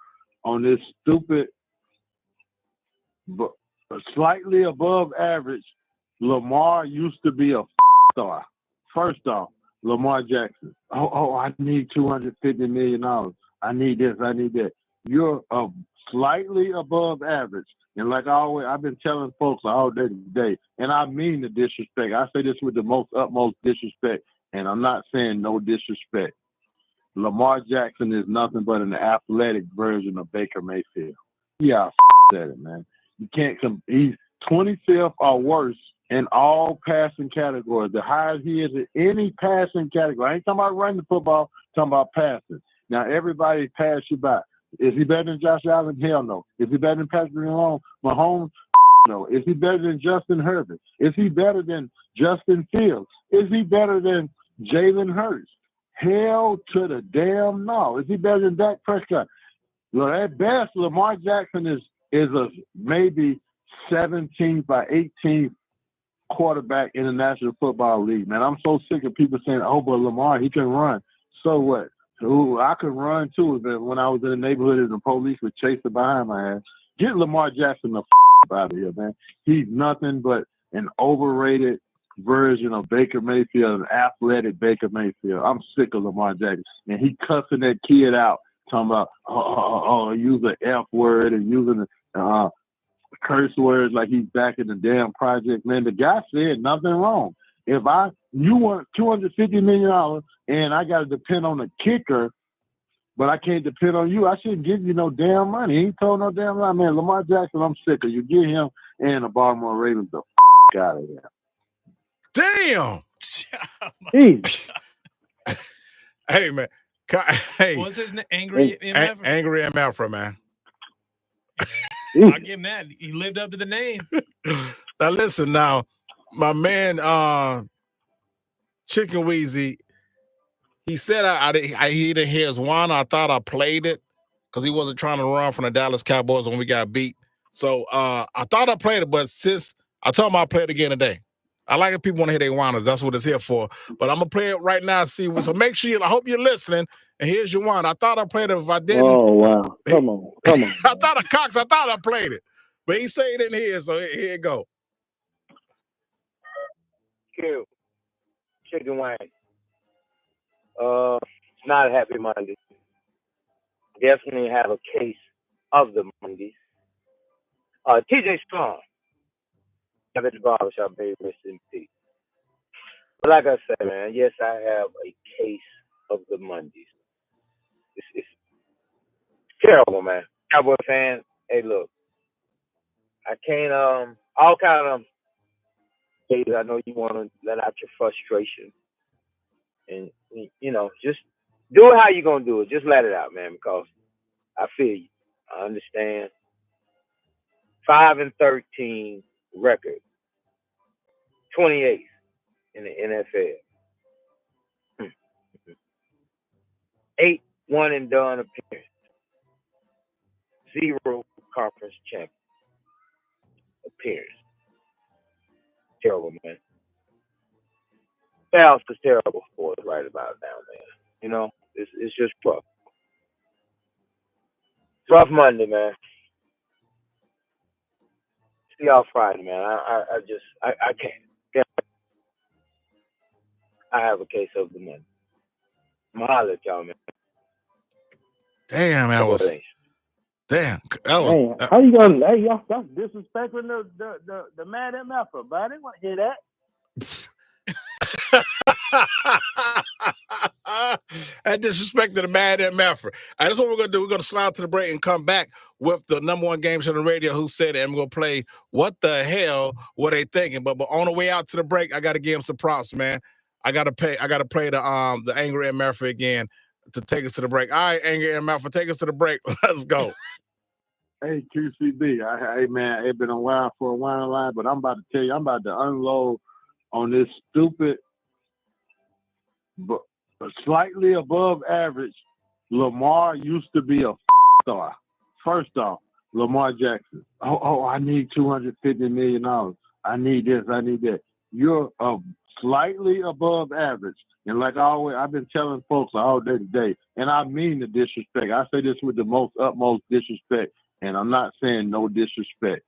on this stupid, but slightly above average. Lamar used to be a star. First off, Lamar Jackson. I need $250 million. I need this. I need that. You're slightly above average. And like I've been telling folks all day today, and I mean the disrespect. I say this with the utmost disrespect, and I'm not saying no disrespect. Lamar Jackson is nothing but an athletic version of Baker Mayfield. Yeah, said it, man. You can't he's 25th or worse in all passing categories. The highest he is in any passing category. I ain't talking about running the football, I'm talking about passing. Now, everybody pass you by. Is he better than Josh Allen? Hell no. Is he better than Patrick Mahomes? No. Is he better than Justin Herbert? Is he better than Justin Fields? Is he better than Jalen Hurts? Hell to the damn no. Is he better than Dak Prescott? Well, at best, Lamar Jackson is a maybe 17th by 18th quarterback in the National Football League, man. I'm so sick of people saying, oh, but Lamar, he can run. So what? Ooh, I could run too. When I was in the neighborhood and the police would chase it behind my ass. Get Lamar Jackson the out of here, man. He's nothing but an overrated version of Baker Mayfield, an athletic Baker Mayfield. I'm sick of Lamar Jackson. And he cussing that kid out, talking about, use the F word and using the curse words like he's back in the damn project. Man, the guy said nothing wrong. If you want $250 million and I got to depend on a kicker, but I can't depend on you, I shouldn't give you no damn money. He ain't told no damn lie. Man, Lamar Jackson, I'm sick of you. Get him and the Baltimore Ravens the out of here. Damn. Hey, man. Hey. What's his name? Angry MF? Angry MF, man. I'll give him that. He lived up to the name. Now, listen, my man, Chicken Weezy, he said he didn't hear his whine. I thought I played it because he wasn't trying to run from the Dallas Cowboys when we got beat. So I thought I played it, but since I told him I'll play it again today. I like if people want to hear their whiners. That's what it's here for. But I'm going to play it right now. So make sure I hope you're listening. And here's your whine. I thought I played it. If I didn't. Oh, wow. Come on. I thought I played it. But he said he didn't hear it, so here it go. Q. Chicken wing. Not a happy Monday. Definitely have a case of the Mondays. TJ Strong. at the barbershop, baby, rest in peace. But like I said, man, yes, I have a case of the Mondays. It's terrible, man. Cowboy fan, hey, look, I can't, all kind of days I know you want to let out your frustration. And, you know, just do it how you going to do it. Just let it out, man, because I feel you. I understand. 5-13 record, 28th in the NFL. 8 one and done appearance. 0 conference champion appearance. Terrible, man. Playoffs is terrible for us right about now, man. You know, it's just rough. It's rough Monday, man. See y'all Friday, man. I can't. I have a case of the Monday. I'm gonna holler at y'all, man. Damn, that was. Damn, that was. Man, how you gonna? Hey, y'all disrespecting the man at Mafra, but I didn't want to hear that. I disrespected the man at Mafra. That's what we're gonna do. We're gonna slide to the break and come back with the number one games on the radio. Who said it? And we're gonna play what the hell were they thinking? But on the way out to the break, I gotta give him some props, man. I gotta play the Angry and Mafra again to take us to the break. All right, Angry and Mafra, take us to the break. Let's go. Hey, QCB. Hey, man, it's been a while for a wine line, but I'm about to tell you, I'm about to unload on this stupid, but slightly above average. Lamar used to be a star. First off, Lamar Jackson. I need $250 million. I need this, I need that. You're slightly above average. And like always, I've been telling folks all day today, and I mean the disrespect. I say this with the utmost disrespect, and I'm not saying no disrespect.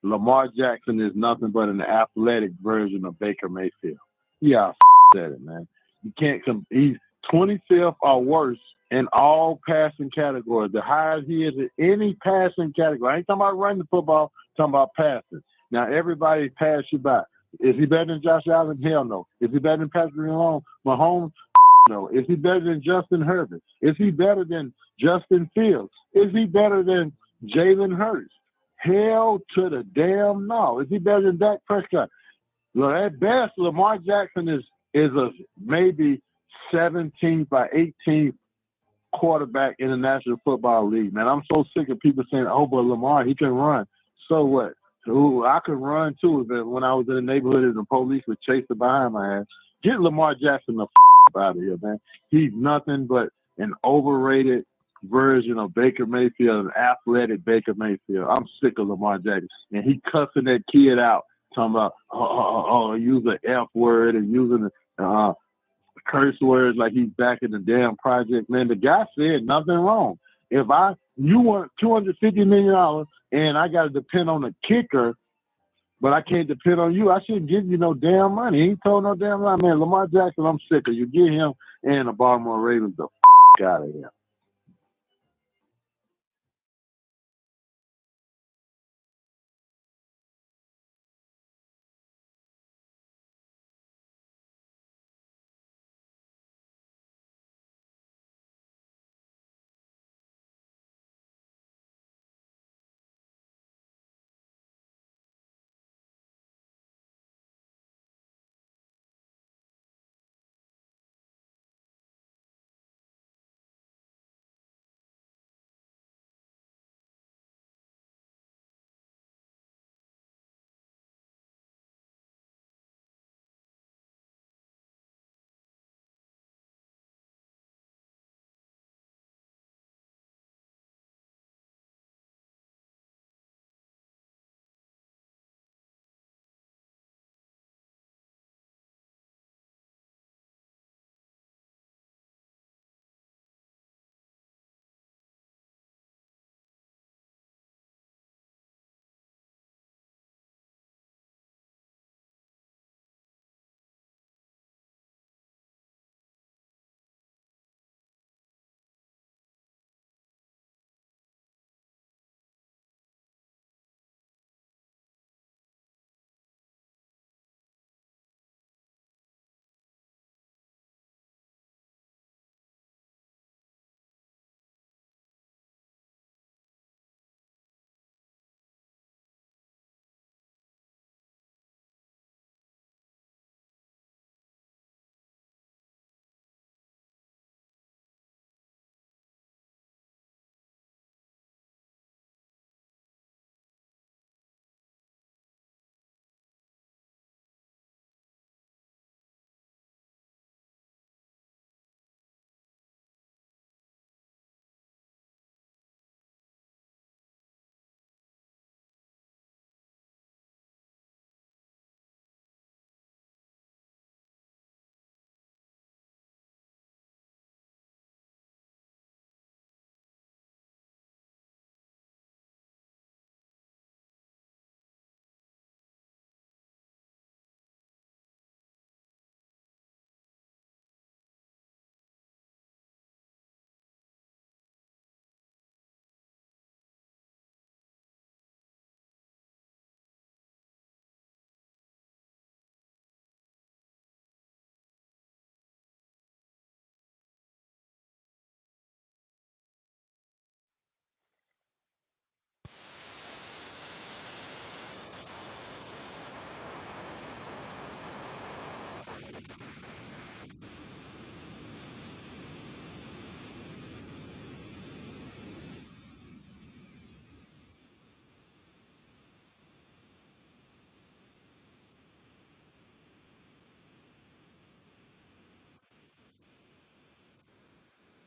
Lamar Jackson is nothing but an athletic version of Baker Mayfield. Yeah, said it, man. You can't he's 25th or worse in all passing categories. The highest he is in any passing category. I ain't talking about running the football, I'm talking about passing. Now, everybody pass you by. Is he better than Josh Allen? Hell no. Is he better than Patrick Mahomes? No. Is he better than Justin Herbert? Is he better than Justin Fields? Is he better than Jalen Hurts? Hell to the damn no. Is he better than Dak Prescott? Well, at best, Lamar Jackson is a maybe 17th by 18th quarterback in the National Football League, man. I'm so sick of people saying, oh, but Lamar, he can run. So what? Ooh, I could run too. When I was in the neighborhood and the police would chase it behind my ass. Get Lamar Jackson the out of here, man. He's nothing but an overrated version of Baker Mayfield, an athletic Baker Mayfield. I'm sick of Lamar Jackson. And he cussing that kid out, talking about, use the F word and using the curse words like he's back in the damn project. Man, the guy said nothing wrong. If you want $250 million and I got to depend on a kicker, but I can't depend on you, I shouldn't give you no damn money. He ain't told no damn lie, man. Lamar Jackson, I'm sick of you. Get him and the Baltimore Ravens the out of here.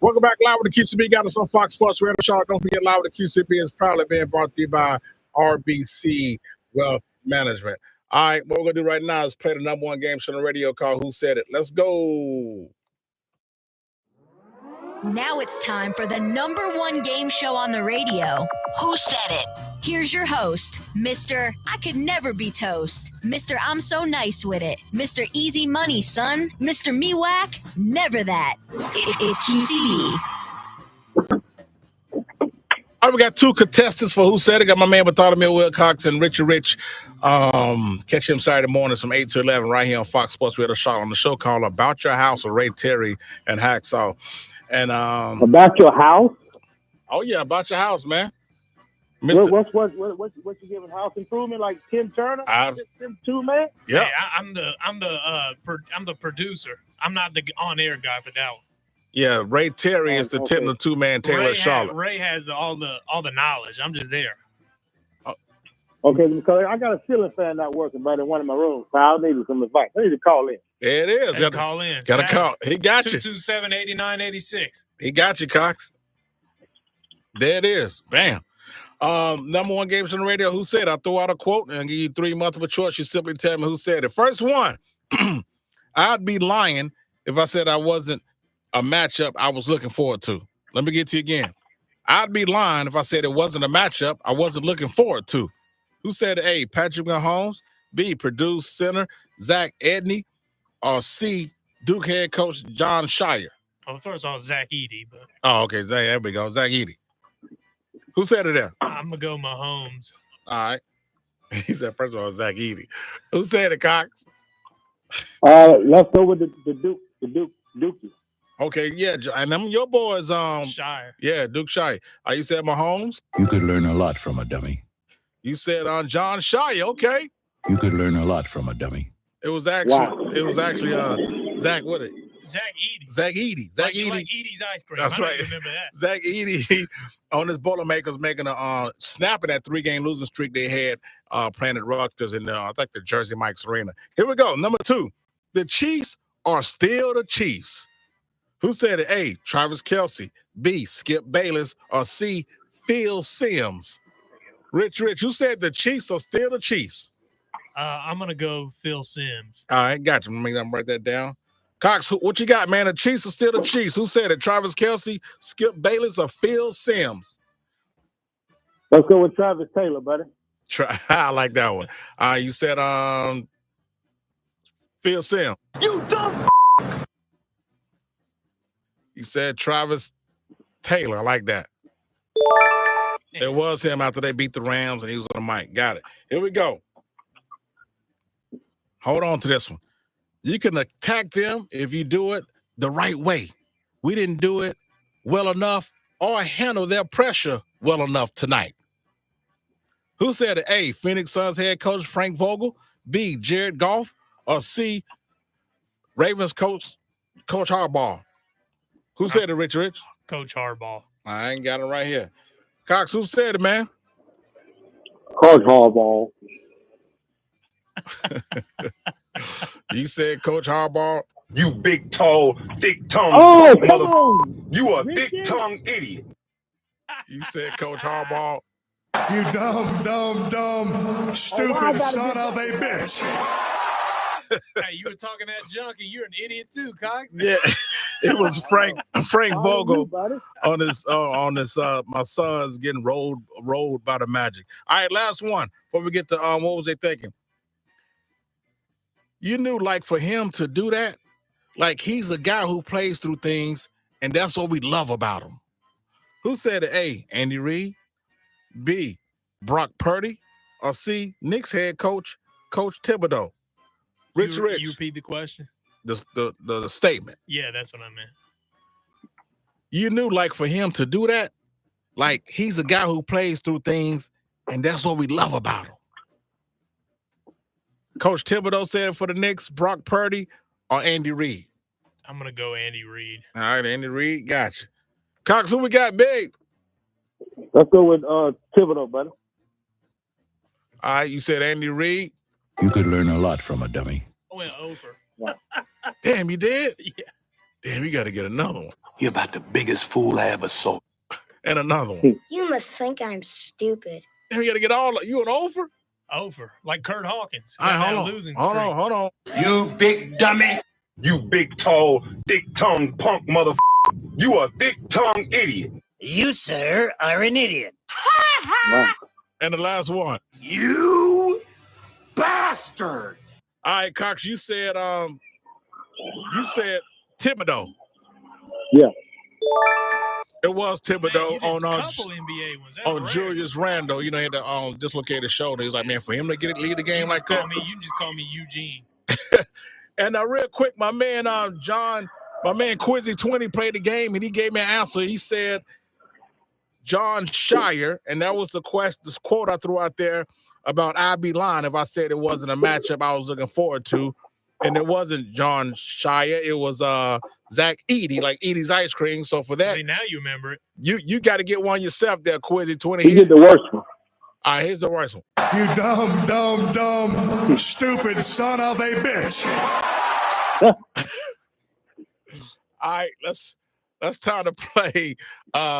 Welcome back live with the QCB. Got us on Fox Sports Radio Show. Don't forget, live with the QCB is proudly being brought to you by RBC Wealth Management. All right, what we're going to do right now is play the number one game show on the radio called Who Said It. Let's go. Now it's time for the number one game show on the radio. Who Said It? Here's your host, Mr. I Could Never Be Toast, Mr. I'm So Nice With It, Mr. Easy Money, son, Mr. Me Whack, Never That. It's QCB. All right, we got two contestants for Who Said It. Got my man Bartholomew Wilcox and Richard Rich. Catch him Saturday mornings from 8 to 11 right here on Fox Sports Radio Show on the show called About Your House with Ray Terry and Hacksaw. And About your house? Oh yeah, about your house, man. What you giving house improvement like Tim Turner? Tim 2 man? Yeah. Hey, I'm the producer. I'm not the on-air guy for that one. Yeah, Ray Terry is the Tim the 2-man Taylor Charlotte. Ray has all the knowledge. I'm just there. Okay, because I got a ceiling fan not working, but in one of my rooms. So I need some advice. I need to call in. There it is. Got to call in. Got to call. He got you. 227-8986. He got you, Cox. There it is. Bam. Number one games on the radio. Who said? I'll throw out a quote and give you 3 multiple choice. You simply tell me who said it. First one. I'd be lying if I said I wasn't a matchup I was looking forward to. Let me get to you again. I'd be lying if I said it wasn't a matchup I wasn't looking forward to. Who said A, Patrick Mahomes, B, Purdue center Zach Edney, or C, Duke head coach John Shire? Well, first off, Zach Edey, but Oh, okay. There we go. Zach Edey. Who said it there? I'm gonna go Mahomes. All right. He said, first of all, Zach Edey. Who said it, Cox? Let's go with the Dookie. Okay, yeah. And them your boys, Shire. Yeah, Duke Shire. You said Mahomes? You could learn a lot from a dummy. You said on John Shire, okay. You could learn a lot from a dummy. It was actually Zach, what it? Zach Edey. Zach Edey. Zach Edey. Like Edie's ice cream. That's I don't right. remember that. Zach Edey on his Boilermakers making a snapping that 3-game losing streak they had playing at Rutgers in I think the Jersey Mike's Arena. Here we go. Number 2. The Chiefs are still the Chiefs. Who said it? A, Travis Kelce, B, Skip Bayless, or C, Phil Simms? Rich, who said the Chiefs are still the Chiefs? I'm gonna go Phil Simms. All right, got you. Let me write that down. Cox, what you got, man? The Chiefs are still the Chiefs. Who said it? Travis Kelce, Skip Bayless, or Phil Simms? Let's go with Travis Taylor, buddy. I like that one. You said Phil Simms. You dumb. You said Travis Taylor. I like that. It was him after they beat the Rams and he was on the mic. Got it. Here we go. Hold on to this one. You can attack them if you do it the right way. We didn't do it well enough or handle their pressure well enough tonight. Who said it? A, Phoenix Suns head coach Frank Vogel, B, Jared Goff, or C, Ravens coach Harbaugh? Who said it, Rich? Coach Harbaugh. I ain't got it right here. Cox, who said it, man? Coach Harbaugh. You said Coach Harbaugh. You big, tall, thick tongue. Oh, come on. You a thick tongue idiot. You said Coach Harbaugh. You dumb, stupid son of a bitch. Hey, you were talking that junk, and you're an idiot too, Cox. Yeah, it was Frank Vogel on this my son's getting rolled by the Magic. All right, last one before we get to what was they thinking? You knew, like, for him to do that, like, he's a guy who plays through things, and that's what we love about him. Who said it? A, Andy Reid, B, Brock Purdy, or C, Knicks head coach Thibodeau? Rich. You repeat the question? The statement. Yeah, that's what I meant. You knew, like, for him to do that, like, he's a guy who plays through things, and that's what we love about him. Coach Thibodeau said it for the Knicks, Brock Purdy, or Andy Reid? I'm going to go Andy Reid. All right, Andy Reid, gotcha. Cox, who we got, big? Let's go with Thibodeau, buddy. All right, you said Andy Reid. You could learn a lot from a dummy. I went over. Damn, you did? Yeah. Damn, you got to get another one. You're about the biggest fool I ever saw. And another one. You must think I'm stupid. You got to get all. You an over? Over, like Kurt Hawkins. All right, Got that hold on. losing Hold streak. on. Hold on. You big dummy. You big, tall, thick-tongued punk mother. You a thick-tongued idiot. You, sir, are an idiot. And the last one. You bastard. All right, Cox, you said Thibodeau. Yeah. It was Thibodeau on Couple NBA ones. That's on rare. Julius Randle. You know, he had the dislocated shoulder. He's like, man, for him to lead the game like that. You can just call me Eugene. And real quick, my man Quizzy 20 played the game, and he gave me an answer. He said John Shire, and that was the quote I threw out there about I'd be lying if I said it wasn't a matchup I was looking forward to. And it wasn't John Shire, it was Zach Edey, like Edie's ice cream. So for that, See, now you remember it. you got to get one yourself there, Quizzy 20. He did the worst one. All right, here's the worst one. You dumb, stupid son of a bitch. All right, let's time to play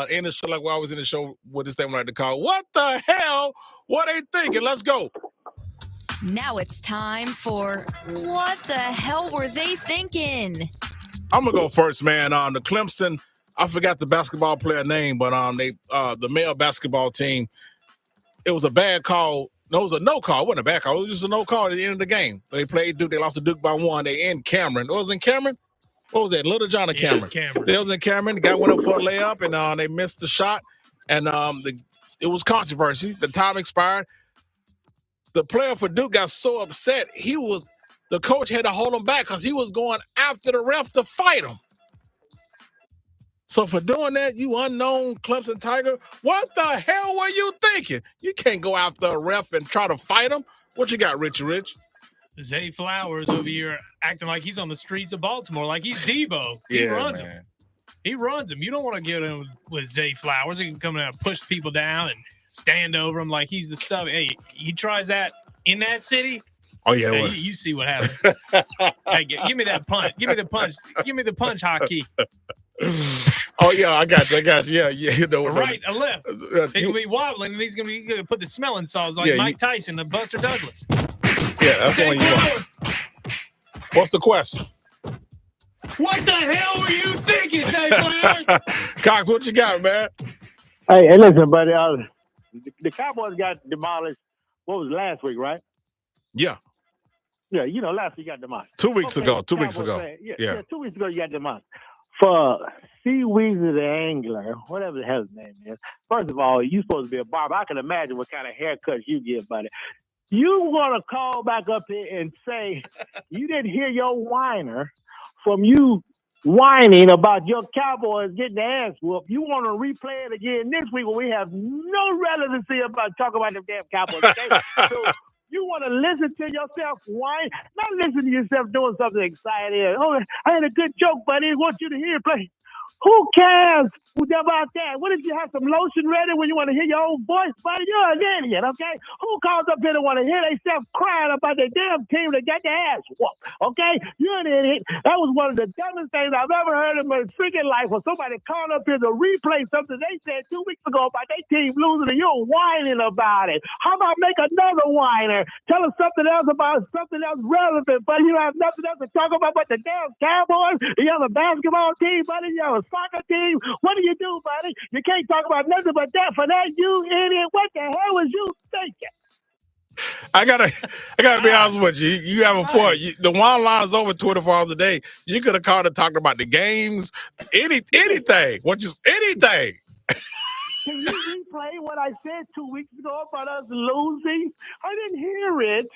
in the show like I was in the show with this thing I like to call. What the hell? What they thinking? Let's go. Now it's time for What the Hell Were They Thinking? I'm gonna go first, man. The Clemson, I forgot the basketball player name, but the male basketball team, it was a bad call. No, it was a no call. It wasn't a bad call. It was just a no call at the end of the game. They played Duke. They lost to Duke by 1. They in Cameron. It was in Cameron. What was that? Little John or Cameron? They was in Cameron. The guy went up for a layup, and they missed the shot. And it was controversy. The time expired. The player for Duke got so upset, the coach had to hold him back because he was going after the ref to fight him. So for doing that, you unknown Clemson Tiger, what the hell were you thinking? You can't go after a ref and try to fight him. What you got, Richie Rich? Zay Flowers over here acting like he's on the streets of Baltimore, like he's Debo. He runs him. He runs him. You don't want to get him with Zay Flowers. He can come in and push people down and stand over him like he's the stuff. Hey, he tries that in that city. Oh, yeah. Hey, you see what happens. Hey, give me that punch. Give me the punch. Give me the punch hockey. Oh, yeah, I got you. Yeah. You know, Right, a left. He's gonna be wobbling, and he's gonna put the smelling salts like Mike Tyson and Buster Douglas. Yeah, that's the one you want. What's the question? What the hell were you thinking, Zay Flowers? Cox, what you got, man? Hey, listen, buddy. The Cowboys got demolished. What was last week, right? Yeah. Yeah, last week you got demolished. 2 weeks ago. 2 weeks Cowboys ago. fan, Yeah. 2 weeks ago you got demolished. For Seaweezy the Angler, whatever the hell his name is. First of all, you supposed to be a barber. I can imagine what kind of haircuts you get, buddy. You want to call back up here and say you didn't hear your whiner from you whining about your Cowboys getting their ass whooped. You want to replay it again this week when we have no relevancy about talking about them damn Cowboys. Okay? So you want to listen to yourself whine, not listen to yourself doing something exciting. Oh, I had a good joke, buddy. I want you to hear it play. Who cares about that? What if you have some lotion ready when you want to hear your own voice, buddy? You're an idiot, okay? Who calls up here to want to hear themselves crying about their damn team that got their ass whooped, okay? You're an idiot. That was one of the dumbest things I've ever heard in my freaking life when somebody called up here to replay something they said 2 weeks ago about their team losing and you're whining about it. How about make another whiner? Tell us something else about something else relevant, buddy. You don't have nothing else to talk about but the damn Cowboys. You have a basketball team, buddy. You have a soccer team. What do you do, buddy? You can't talk about nothing but that for that, you idiot. What the hell was you thinking? I gotta be honest with you. You have a point. The one line is over 24 hours a day. You could have called and talked about the games, anything. Anything. Can you replay what I said 2 weeks ago about us losing? I didn't hear it.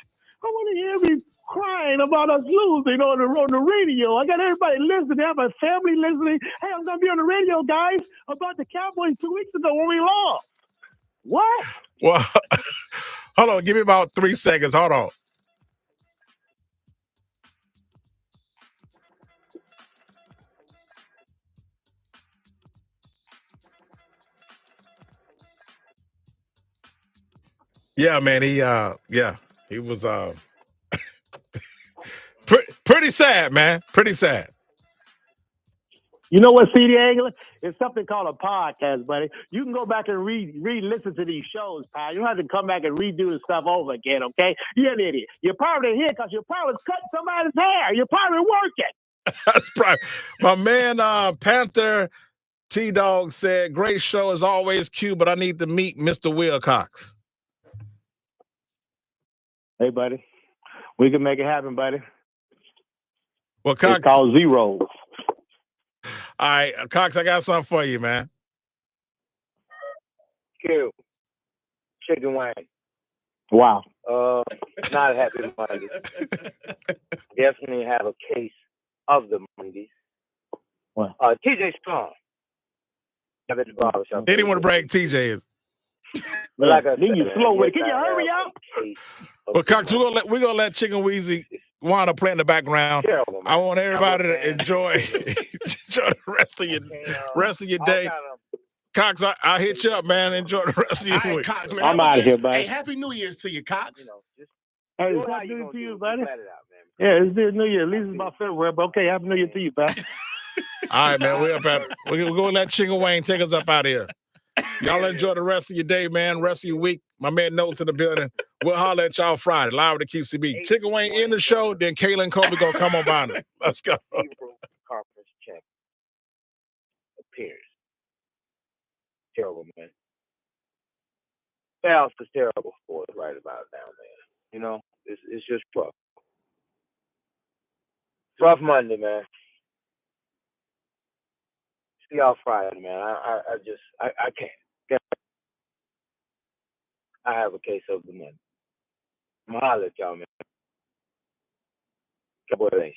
I want to hear me crying about us losing on the radio. I got everybody listening. I have my family listening. Hey, I'm going to be on the radio, guys, about the Cowboys 2 weeks ago when we lost. What? Well, hold on. Give me about 3 seconds. Hold on. Yeah, man. He was pretty sad, man. Pretty sad. You know what, CD Angler? It's something called a podcast, buddy. You can go back and re-listen to these shows, pal. You don't have to come back and redo the stuff over again, okay? You're an idiot. You're probably here because you're probably cutting somebody's hair. You're probably working. That's probably my man. Panther T-Dog said, "Great show as always, Q. But I need to meet Mr. Wilcox." Hey, buddy, we can make it happen, buddy. Well, Cox, it's called Zeros. All right, Cox, I got something for you, man. Q. Chicken wing. Wow. Not happy Mondays. Definitely have a case of the Mondays. What? TJ Strong. I'm at the barbershop. They didn't want to break TJ. But like I said, then you slow with it. Can yes, you I hurry have up? a case of Well, the Cox, we're gonna let Chicken Weezy wind up play in the background. Terrible, I want everybody to enjoy the rest of your day. Cox, I hit you up, man. Enjoy the rest of your All right, week. Cox, man. I'm out of here, buddy. Hey, happy New Year's to you, Cox. Hey, it's Happy New Year to you, buddy. Yeah, it's New Year. At least it's about February, but okay, Happy New Year to you, buddy. All right, man. We're gonna let Chicken Wayne take us up out of here. Y'all enjoy the rest of your day, man. Rest of your week. My man Notes in the building. We'll holler at y'all Friday, live with the QCB. Chicken Wayne in the show, then Kayla and Kobe gonna come on by now. Let's go. Conference check appears. Terrible, man. Playoffs is terrible for us right about now, man. You know, it's just rough. Rough Monday, man. See y'all Friday, man. I can't. I have a case of the money. I'm gonna holler at y'all, man. Couple of days.